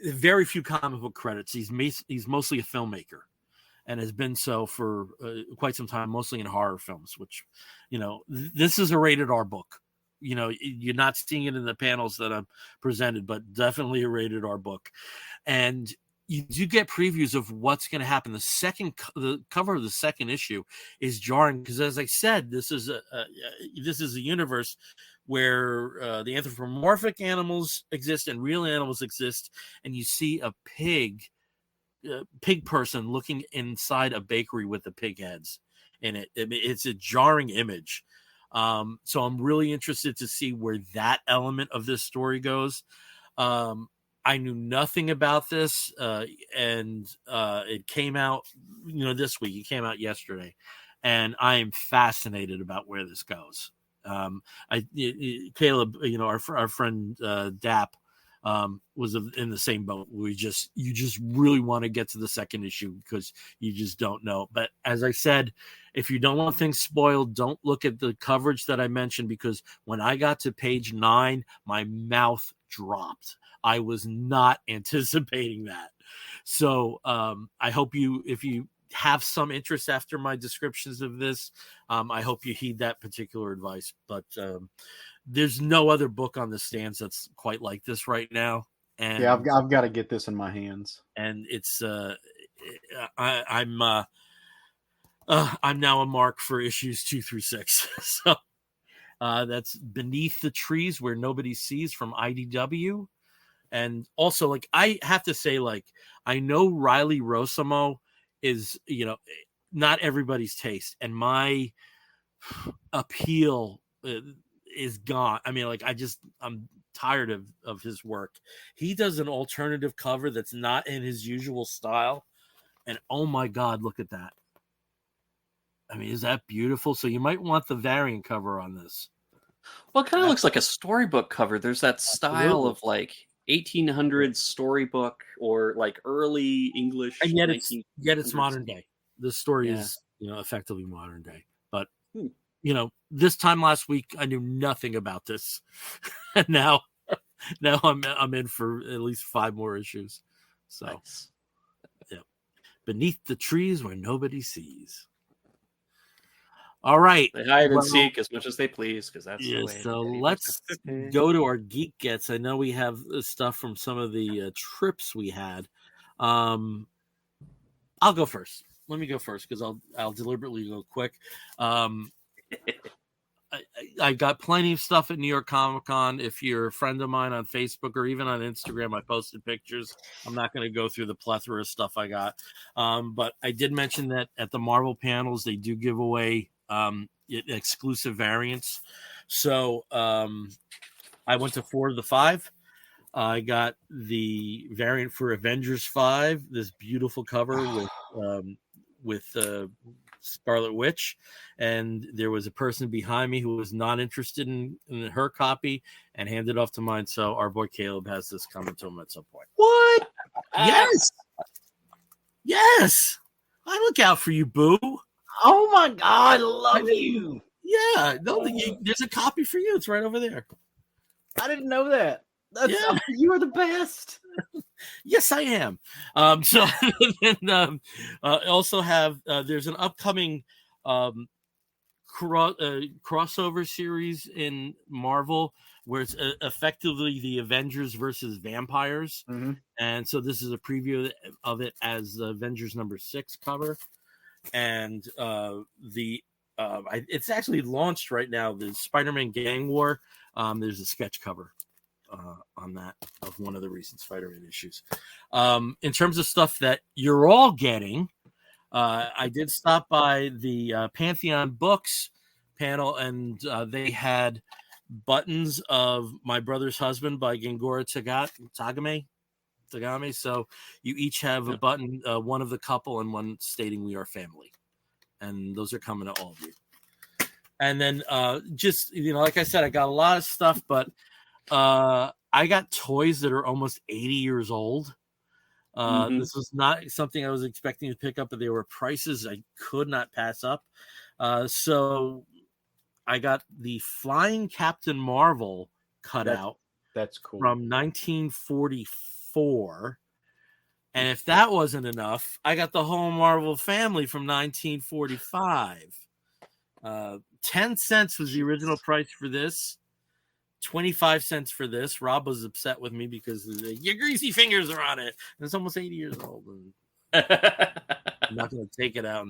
Very few comic book credits. He's mostly a filmmaker and has been so for quite some time, mostly in horror films, which, you know, this is a rated R book. You know, you're not seeing it in the panels that I'm presented, but definitely a rated R book. And you do get previews of what's going to happen. The cover of the second issue is jarring because, as I said, this is a universe where the anthropomorphic animals exist and real animals exist, and you see a pig person looking inside a bakery with the pig heads in it. It's a jarring image. So I'm really interested to see where that element of this story goes. I knew nothing about this, and it came out, you know, this week. It came out yesterday, and I am fascinated about where this goes. Caleb, you know, our friend Dap, was in the same boat. You just really want to get to the second issue because you just don't know. But as I said, if you don't want things spoiled, don't look at the coverage that I mentioned, because when I got to page 9, my mouth dropped. I was not anticipating that. So I hope if you have some interest after my descriptions of this, I hope you heed that particular advice. But there's no other book on the stands that's quite like this right now. And yeah, I've got to get this in my hands. And it's I'm now a mark for issues 2 through 6. So that's Beneath the Trees Where Nobody Sees from IDW. And also, like, I have to say, like, I know Riley Rossimo is, you know, not everybody's taste, and my appeal is gone. I mean, like, I'm tired of his work. He does an alternative cover that's not in his usual style, and oh my God, look at that. I mean, is that beautiful? So you might want the variant cover on this. Well, it kind of looks like a storybook cover. There's that style of like 1800s storybook or like early English, and yet it's modern day. The story is, you know, effectively modern day. But you know, this time last week I knew nothing about this, and now I'm in for at least 5 more issues. So, nice. Yeah, Beneath the Trees Where Nobody Sees. All right. They hide and seek as much as they please, because that's the way. So let's go to our Geek Gets. I know we have stuff from some of the trips we had. I'll go first. Let me go first because I'll deliberately go quick. I got plenty of stuff at New York Comic Con. If you're a friend of mine on Facebook or even on Instagram, I posted pictures. I'm not going to go through the plethora of stuff I got. But I did mention that at the Marvel panels, they do give away exclusive variants. So I went to 4 of the 5. I got the variant for Avengers 5, this beautiful cover with Scarlet Witch, and there was a person behind me who was not interested in her copy and handed off to mine. So our boy Caleb has this coming to him at some point. What? Yes. I look out for you, boo. Oh my God, I love you. Yeah, no, there's a copy for you. It's right over there. I didn't know that. You are the best. Yes, I am. So and, also have there's an upcoming crossover series in Marvel where it's effectively the Avengers versus vampires. Mm-hmm. And so this is a preview of it as the Avengers #6 cover. And it's actually launched right now. The Spider-Man Gang War. There's a sketch cover on that of one of the recent Spider-Man issues. In terms of stuff that you're all getting, I did stop by the Pantheon Books panel, and they had buttons of My Brother's Husband by Gengora Tagame. So you each have a button, one of the couple and one stating we are family. And those are coming to all of you. And then just, like I said, I got a lot of stuff, but I got toys that are almost 80 years old. This was not something I was expecting to pick up, but they were prices I could not pass up. So I got the Flying Captain Marvel cutout. That's cool. From 1944. And if that wasn't enough, I got the whole Marvel family from 1945. 10 cents was the original price for this. 25 cents for this. Rob was upset with me because your greasy fingers are on it. And it's almost 80 years old. And I'm not going to take it out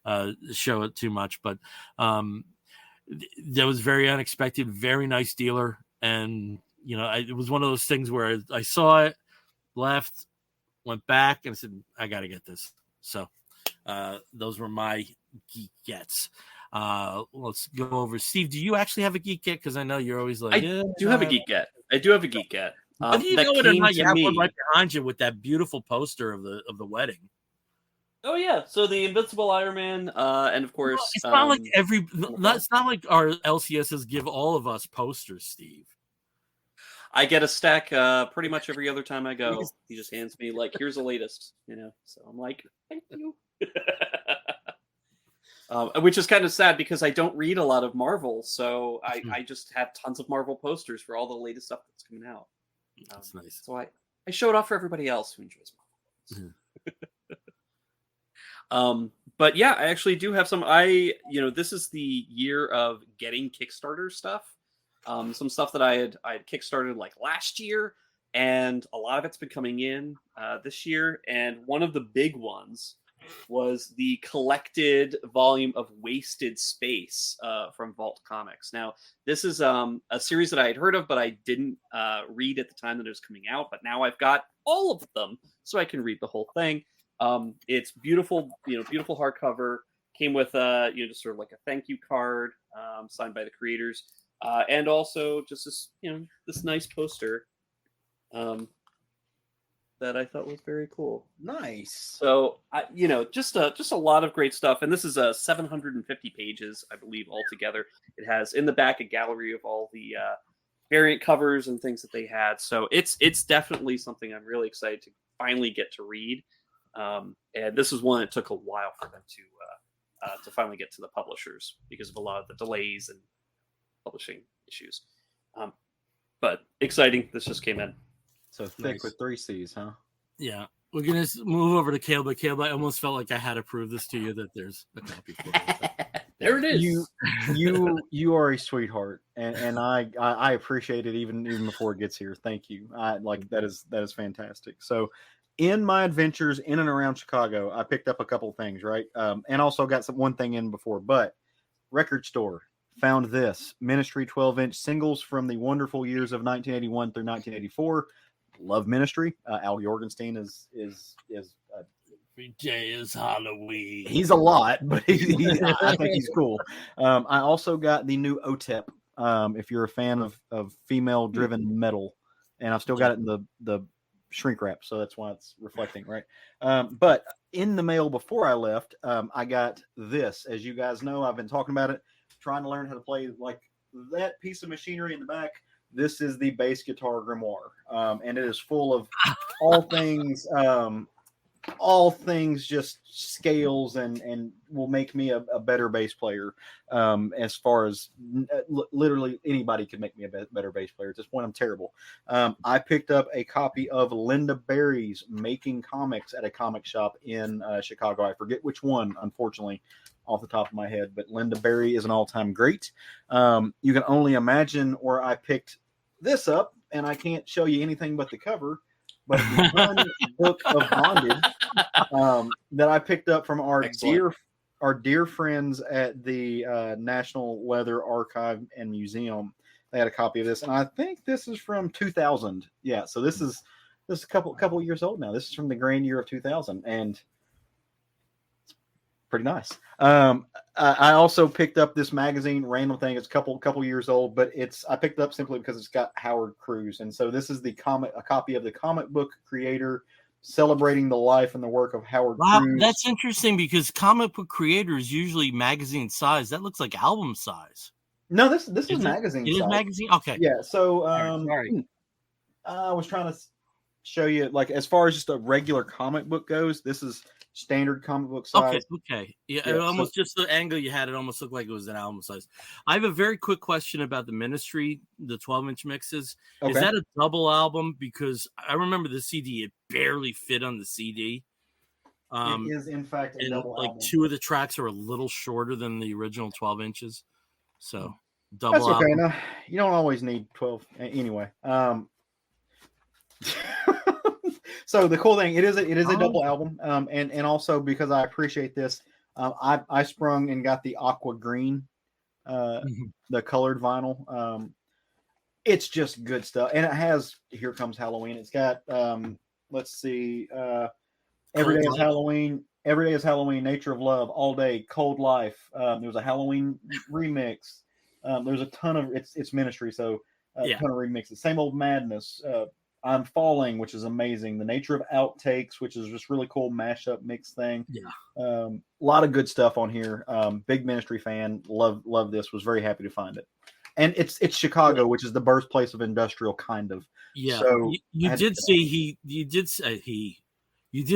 and show it too much. But that was very unexpected. Very nice dealer. And, it was one of those things where I saw it, left, went back, and I said, I got to get this. So those were my geek gets. Let's go over. Steve, do you actually have a geek get? Because I know you're always like, I do have a geek get. I do have a geek get. Whether you know it or not, you have one right behind you with that beautiful poster of the wedding. Oh yeah, so the Invincible Iron Man, and of course, it's not like it's not like our LCSs give all of us posters, Steve. I get a stack pretty much every other time I go. He just hands me here's the latest, So I'm like, thank you. Which is kind of sad because I don't read a lot of Marvel, so I just have tons of Marvel posters for all the latest stuff that's coming out. That's nice. So I show it off for everybody else who enjoys Marvel. But yeah, I actually do have some. This is the year of getting Kickstarter stuff. Some stuff that I had kickstarted last year, and a lot of it's been coming in this year. And one of the big ones was the collected volume of Wasted Space from Vault Comics. Now, this is a series that I had heard of, but I didn't read at the time that it was coming out. But now I've got all of them, so I can read the whole thing. It's beautiful, beautiful hardcover. Came with just sort of a thank you card signed by the creators. And also just this, this nice poster that I thought was very cool. Nice. So, just a lot of great stuff. And this is 750 pages, I believe, altogether. It has in the back a gallery of all the variant covers and things that they had. So it's definitely something I'm really excited to finally get to read. And this is one that took a while for them to finally get to the publishers because of a lot of the delays and publishing issues. But exciting. This just came in. So thick with 3 C's, huh? Yeah. We're going to move over to Caleb. But Caleb, I almost felt like I had to prove this to you that there's a copy for it. There it is. You are a sweetheart, and I appreciate it even before it gets here. Thank you. That is fantastic. So, in my adventures in and around Chicago, I picked up a couple of things, right? And also got one thing in before. But record store found this Ministry 12-inch singles from the wonderful years of 1981 through 1984. Love Ministry. Al Jorgenstein is every day is Halloween. He's a lot, but I think he's cool. I also got the new OTEP. If you're a fan of female-driven metal, and I've still got it in the shrink wrap, so that's why it's reflecting, right? But in the mail before I left, I got this. As you guys know, I've been talking about it, trying to learn how to play that piece of machinery in the back. This is the bass guitar grimoire, and it is full of all things just scales and will make me a better bass player. As far as literally anybody could make me a better bass player. At this point, I'm terrible. I picked up a copy of Linda Berry's Making Comics at a comic shop in Chicago. I forget which one, unfortunately, off the top of my head, but Linda Berry is an all-time great. You can only imagine where I picked this up, and I can't show you anything but the cover. But the Fun Book of Bondage that I picked up from our dear friends at the National Leather Archive and Museum. They had a copy of this, and I think this is from 2000. Yeah, so this is a couple years old now. This is from the grand year of 2000, and it's pretty nice. I also picked up this magazine, random thing. It's a couple years old, but I picked it up simply because it's got Howard Cruz, and so this is a copy of the comic book creator celebrating the life and the work of Howard Cruz. That's interesting because comic book creator is usually magazine size. That looks like album size. No, this is magazine. It is magazine. Okay. Yeah. So sorry. I was trying to show you, like, as far as just a regular comic book goes, this is standard comic book size. Okay. Yeah, it almost just the angle you had, it almost looked like it was an album size. I have a very quick question about the Ministry, the 12-inch mixes. Okay. Is that a double album? Because I remember the CD, it barely fit on the CD. It is, in fact, a double album. Two of the tracks are a little shorter than the original 12 inches. So, double That's okay. album. No, you don't always need 12. Anyway. So the cool thing, it is a double album, and also because I appreciate this, I sprung and got the aqua green, the colored vinyl. It's just good stuff, and it has Here Comes Halloween. It's got let's see, Every Day is Halloween, Nature of Love, All Day, Cold Life. There was a Halloween remix. There's a ton of it's Ministry, so a ton of remixes. Same Old Madness. I'm Falling, which is amazing. The Nature of Outtakes, which is just really cool mashup mix thing. Yeah. A lot of good stuff on here. Big Ministry fan. Love this. Was very happy to find it. And it's Chicago, which is the birthplace of industrial, kind of. Yeah. So you did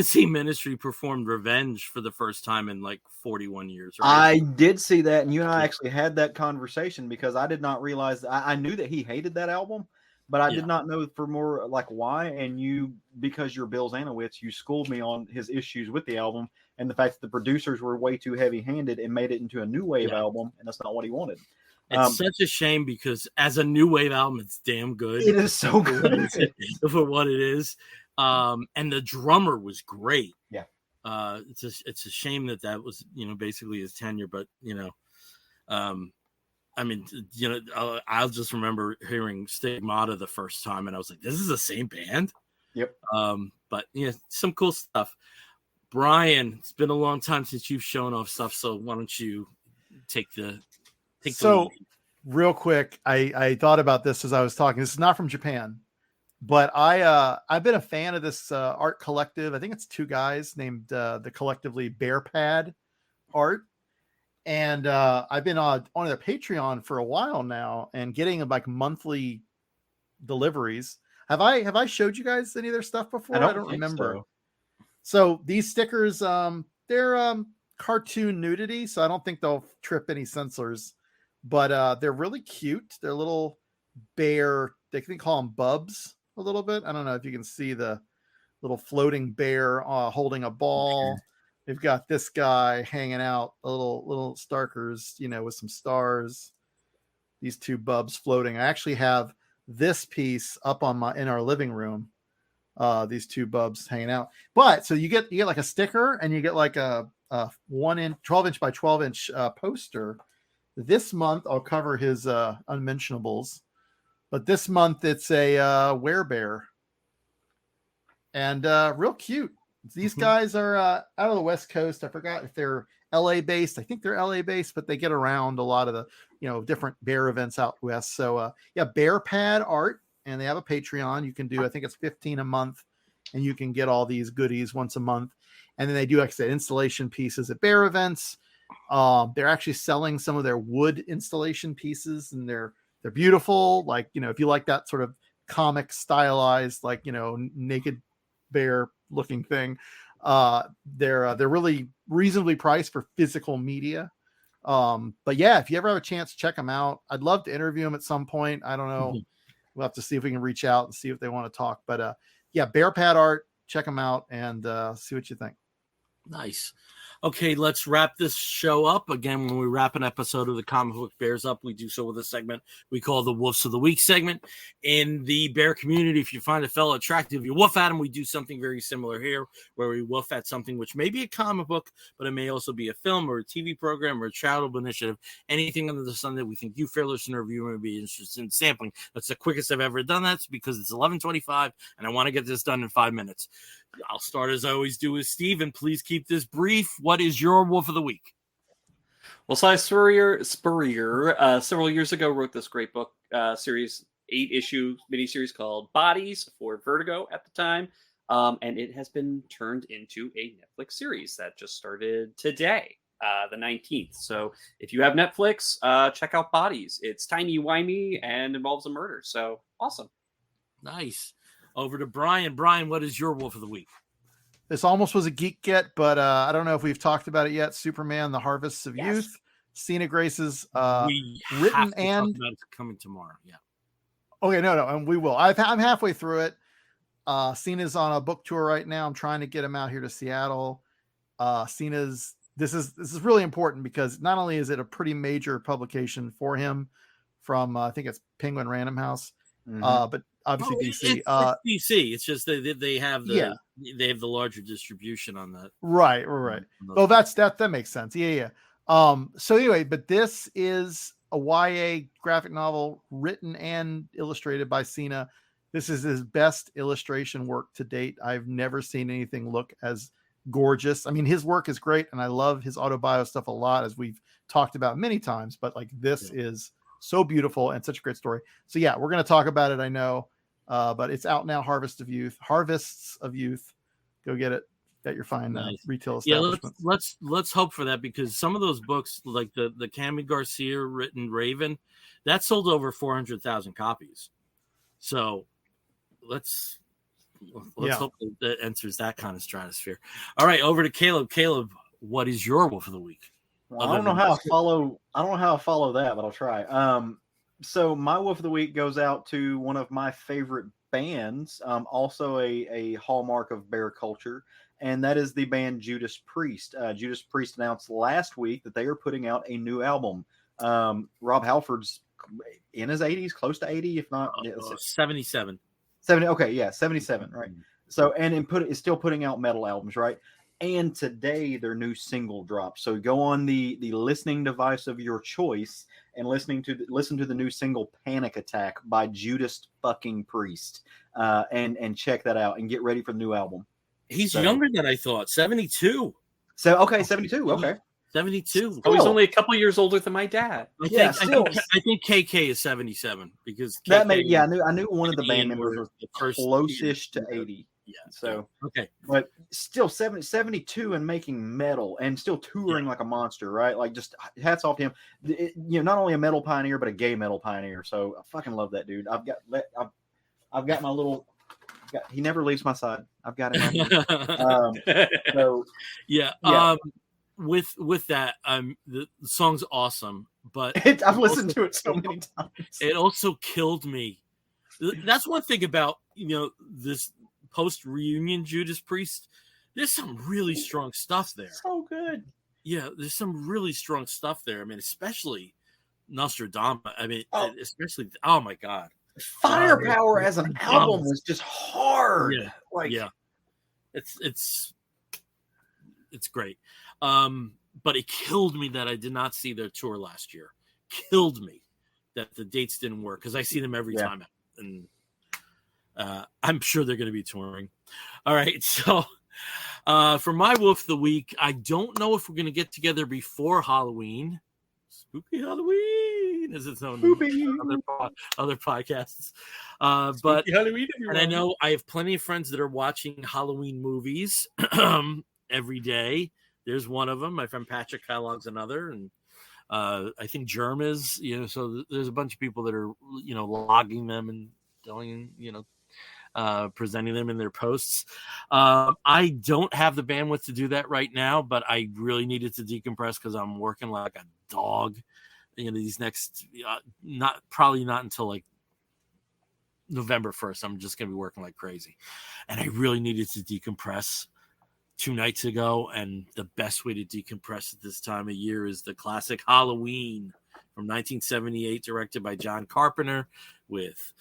see Ministry performed Revenge for the first time in like 41 years. Right? I did see that, and you and I actually had that conversation because I did not realize. I knew that he hated that album. But I did not know for more like why. And you, because you're Bill Zanowitz, you schooled me on his issues with the album and the fact that the producers were way too heavy-handed and made it into a new wave album, and that's not what he wanted. It's such a shame because as a new wave album, it's damn good. It is so good for what it is. And the drummer was great. Yeah. It's a shame that was basically his tenure, but I mean, I'll just remember hearing Stigmata the first time, and I was like, "This is the same band." Yep. But some cool stuff. Bryan, it's been a long time since you've shown off stuff, so why don't you take the lead. Real quick, I thought about this as I was talking. This is not from Japan, but I've been a fan of this art collective. I think it's two guys named the collectively Bear Pad Art. And I've been on their Patreon for a while now and getting like monthly deliveries. Have I showed you guys any of their stuff before? I don't remember. So these stickers, they're cartoon nudity, so I don't think they'll trip any censors. But they're really cute. They're little bear. They can call them bubs a little bit. I don't know if you can see the little floating bear holding a ball. They've got this guy hanging out, a little Starkers, with some stars. These two bubs floating. I actually have this piece up in our living room. These two bubs hanging out. But so you get like a sticker, and you get like a 12-inch by 12-inch poster. This month I'll cover his unmentionables, but this month it's a werebear, and real cute. These guys are out of the West Coast. I forgot if they're LA based. I think they're LA based, but they get around a lot of the, different bear events out west. So Bear Pad Art, and they have a Patreon. You can do, I think it's $15 a month, and you can get all these goodies once a month. And then they do, like I said, installation pieces at bear events. They're actually selling some of their wood installation pieces, and they're beautiful. Like, if you like that sort of comic stylized, like, naked bear looking thing, they're really reasonably priced for physical media. But yeah, if you ever have a chance, check them out. I'd love to interview them at some point. I don't know. We'll have to see if we can reach out and see if they want to talk. But Bear Pad Art, check them out and see what you think. Nice. Okay, let's wrap this show up. Again, when we wrap an episode of the Comic Book Bears up, we do so with a segment we call the Woofs of the Week segment. In the bear community, if you find a fellow attractive, you woof at him. We do something very similar here, where we woof at something which may be a comic book, but it may also be a film or a TV program or a charitable initiative, anything under the sun that we think you, fair listener, viewer, may be interested in sampling. That's the quickest I've ever done that because it's 11:25, and I want to get this done in 5 minutes. I'll start as I always do with Steve, and please keep this brief. What is your wolf of the week? Well, Cy Spurrier several years ago wrote this great book series, 8-issue miniseries called Bodies for Vertigo at the time, and it has been turned into a Netflix series that just started today, the 19th. So if you have Netflix, check out Bodies. It's timey-wimey and involves a murder. So awesome. Nice. Over to Bryan. Bryan, what is your wolf of the week? This almost was a geek get, but I don't know if we've talked about it yet. Superman: The Harvests of Youth. Cena Grace's We written have to and talk about it coming tomorrow. Yeah. okay, no, and we will. I'm halfway through it. Cena's on a book tour right now. I'm trying to get him out here to Seattle. Cena's this is really important because not only is it a pretty major publication for him from I think it's Penguin Random House, but obviously DC. It's DC. It's just they have the they have the larger distribution on that. Right. Oh, that makes sense. Yeah. So anyway, but this is a YA graphic novel written and illustrated by Cena. This is his best illustration work to date. I've never seen anything look as gorgeous. I mean, his work is great, and I love his autobio stuff a lot, as we've talked about many times. But like this is so beautiful and such a great story. So yeah, we're going to talk about it. I know, but it's out now. Harvests of Youth. Go get it at your fine retail establishment. Yeah, let's hope for that, because some of those books, like the Cami Garcia written Raven, that sold over 400,000 copies. So let's hope that enters that kind of stratosphere. All right, over to Caleb. Caleb, what is your wolf of the week? Well, I don't know how I follow that, but I'll try. So my wolf of the week goes out to one of my favorite bands, also a hallmark of bear culture, and that is the band Judas Priest. Judas Priest announced last week that they are putting out a new album. Rob Halford's in his 80s, close to 80, if not 77. 70. Okay, yeah, 77, right? So is still putting out metal albums, right? And today their new single dropped. So go on the listening device of your choice and listen to the new single "Panic Attack" by Judas fucking Priest, and check that out and get ready for the new album. He's younger than I thought. 72. So okay, 72. Okay, 72. Oh, he's only a couple years older than my dad. I think KK is 77 because KK that made I knew one of the band members was close-ish to 80. Yeah. So okay, but still 72 and making metal and still touring like a monster, right? Like, just hats off to him. Not only a metal pioneer but a gay metal pioneer. So I fucking love that dude. I've got my little. He never leaves my side. I've got him. With that, the song's awesome, but I've listened to it so many times. It also killed me. That's one thing about this post-reunion Judas Priest. There's some really strong stuff there. So good. Yeah, there's some really strong stuff there. I mean, especially Nostradamus. I mean, especially oh my god, Firepower as an album was just hard. It's great. But it killed me that I did not see their tour last year. Killed me that the dates didn't work, because I see them every time, and I'm sure they're going to be touring. All right, so for my wolf of the week, I don't know if we're going to get together before Halloween. Spooky Halloween is its own other podcasts. But Halloween, and I know I have plenty of friends that are watching Halloween movies every day. There's one of them. My friend Patrick Kellogg's another, and I think Germ is. So there's a bunch of people that are logging them and telling presenting them in their posts. I don't have the bandwidth to do that right now, but I really needed to decompress because I'm working like a dog. These next not until like November 1st. I'm just gonna be working like crazy, and I really needed to decompress 2 nights ago, and the best way to decompress at this time of year is the classic Halloween from 1978, directed by John Carpenter, with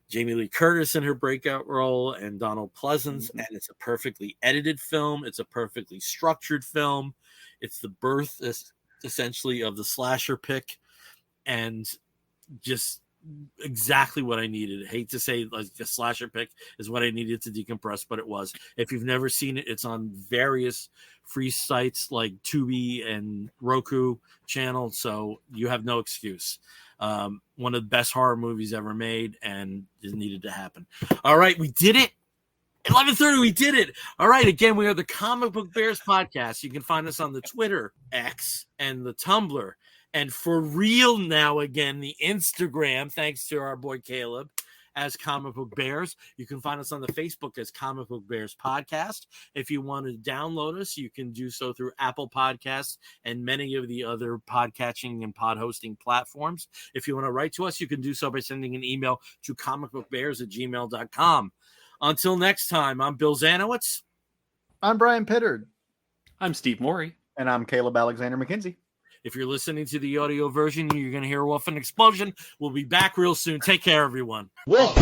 Jamie Lee Curtis in her breakout role and Donald Pleasance. And it's a perfectly edited film. It's a perfectly structured film. It's the birth, essentially, of the slasher pick, and just exactly what I needed. I hate to say like the slasher pick is what I needed to decompress, but it was. If you've never seen it, it's on various free sites like Tubi and Roku channel, so you have no excuse. One of the best horror movies ever made, and it needed to happen. All right, we did it. 11:30, we did it. All right, again, we are the Comic Book Bears podcast. You can find us on the Twitter, X, and the Tumblr. And for real now, again, the Instagram, thanks to our boy Caleb, as Comic Book Bears. You can find us on the Facebook as Comic Book Bears Podcast. If you want to download us, you can do so through Apple Podcasts and many of the other podcatching and pod hosting platforms. If you want to write to us, you can do so by sending an email to comicbookbears@gmail.com. Until next time, I'm Bill Zanowitz. I'm Brian Pittard. I'm Steve Morey. And I'm Caleb Alexander McKenzie. If you're listening to the audio version, you're going to hear a wolf and explosion. We'll be back real soon. Take care, everyone. Wolf.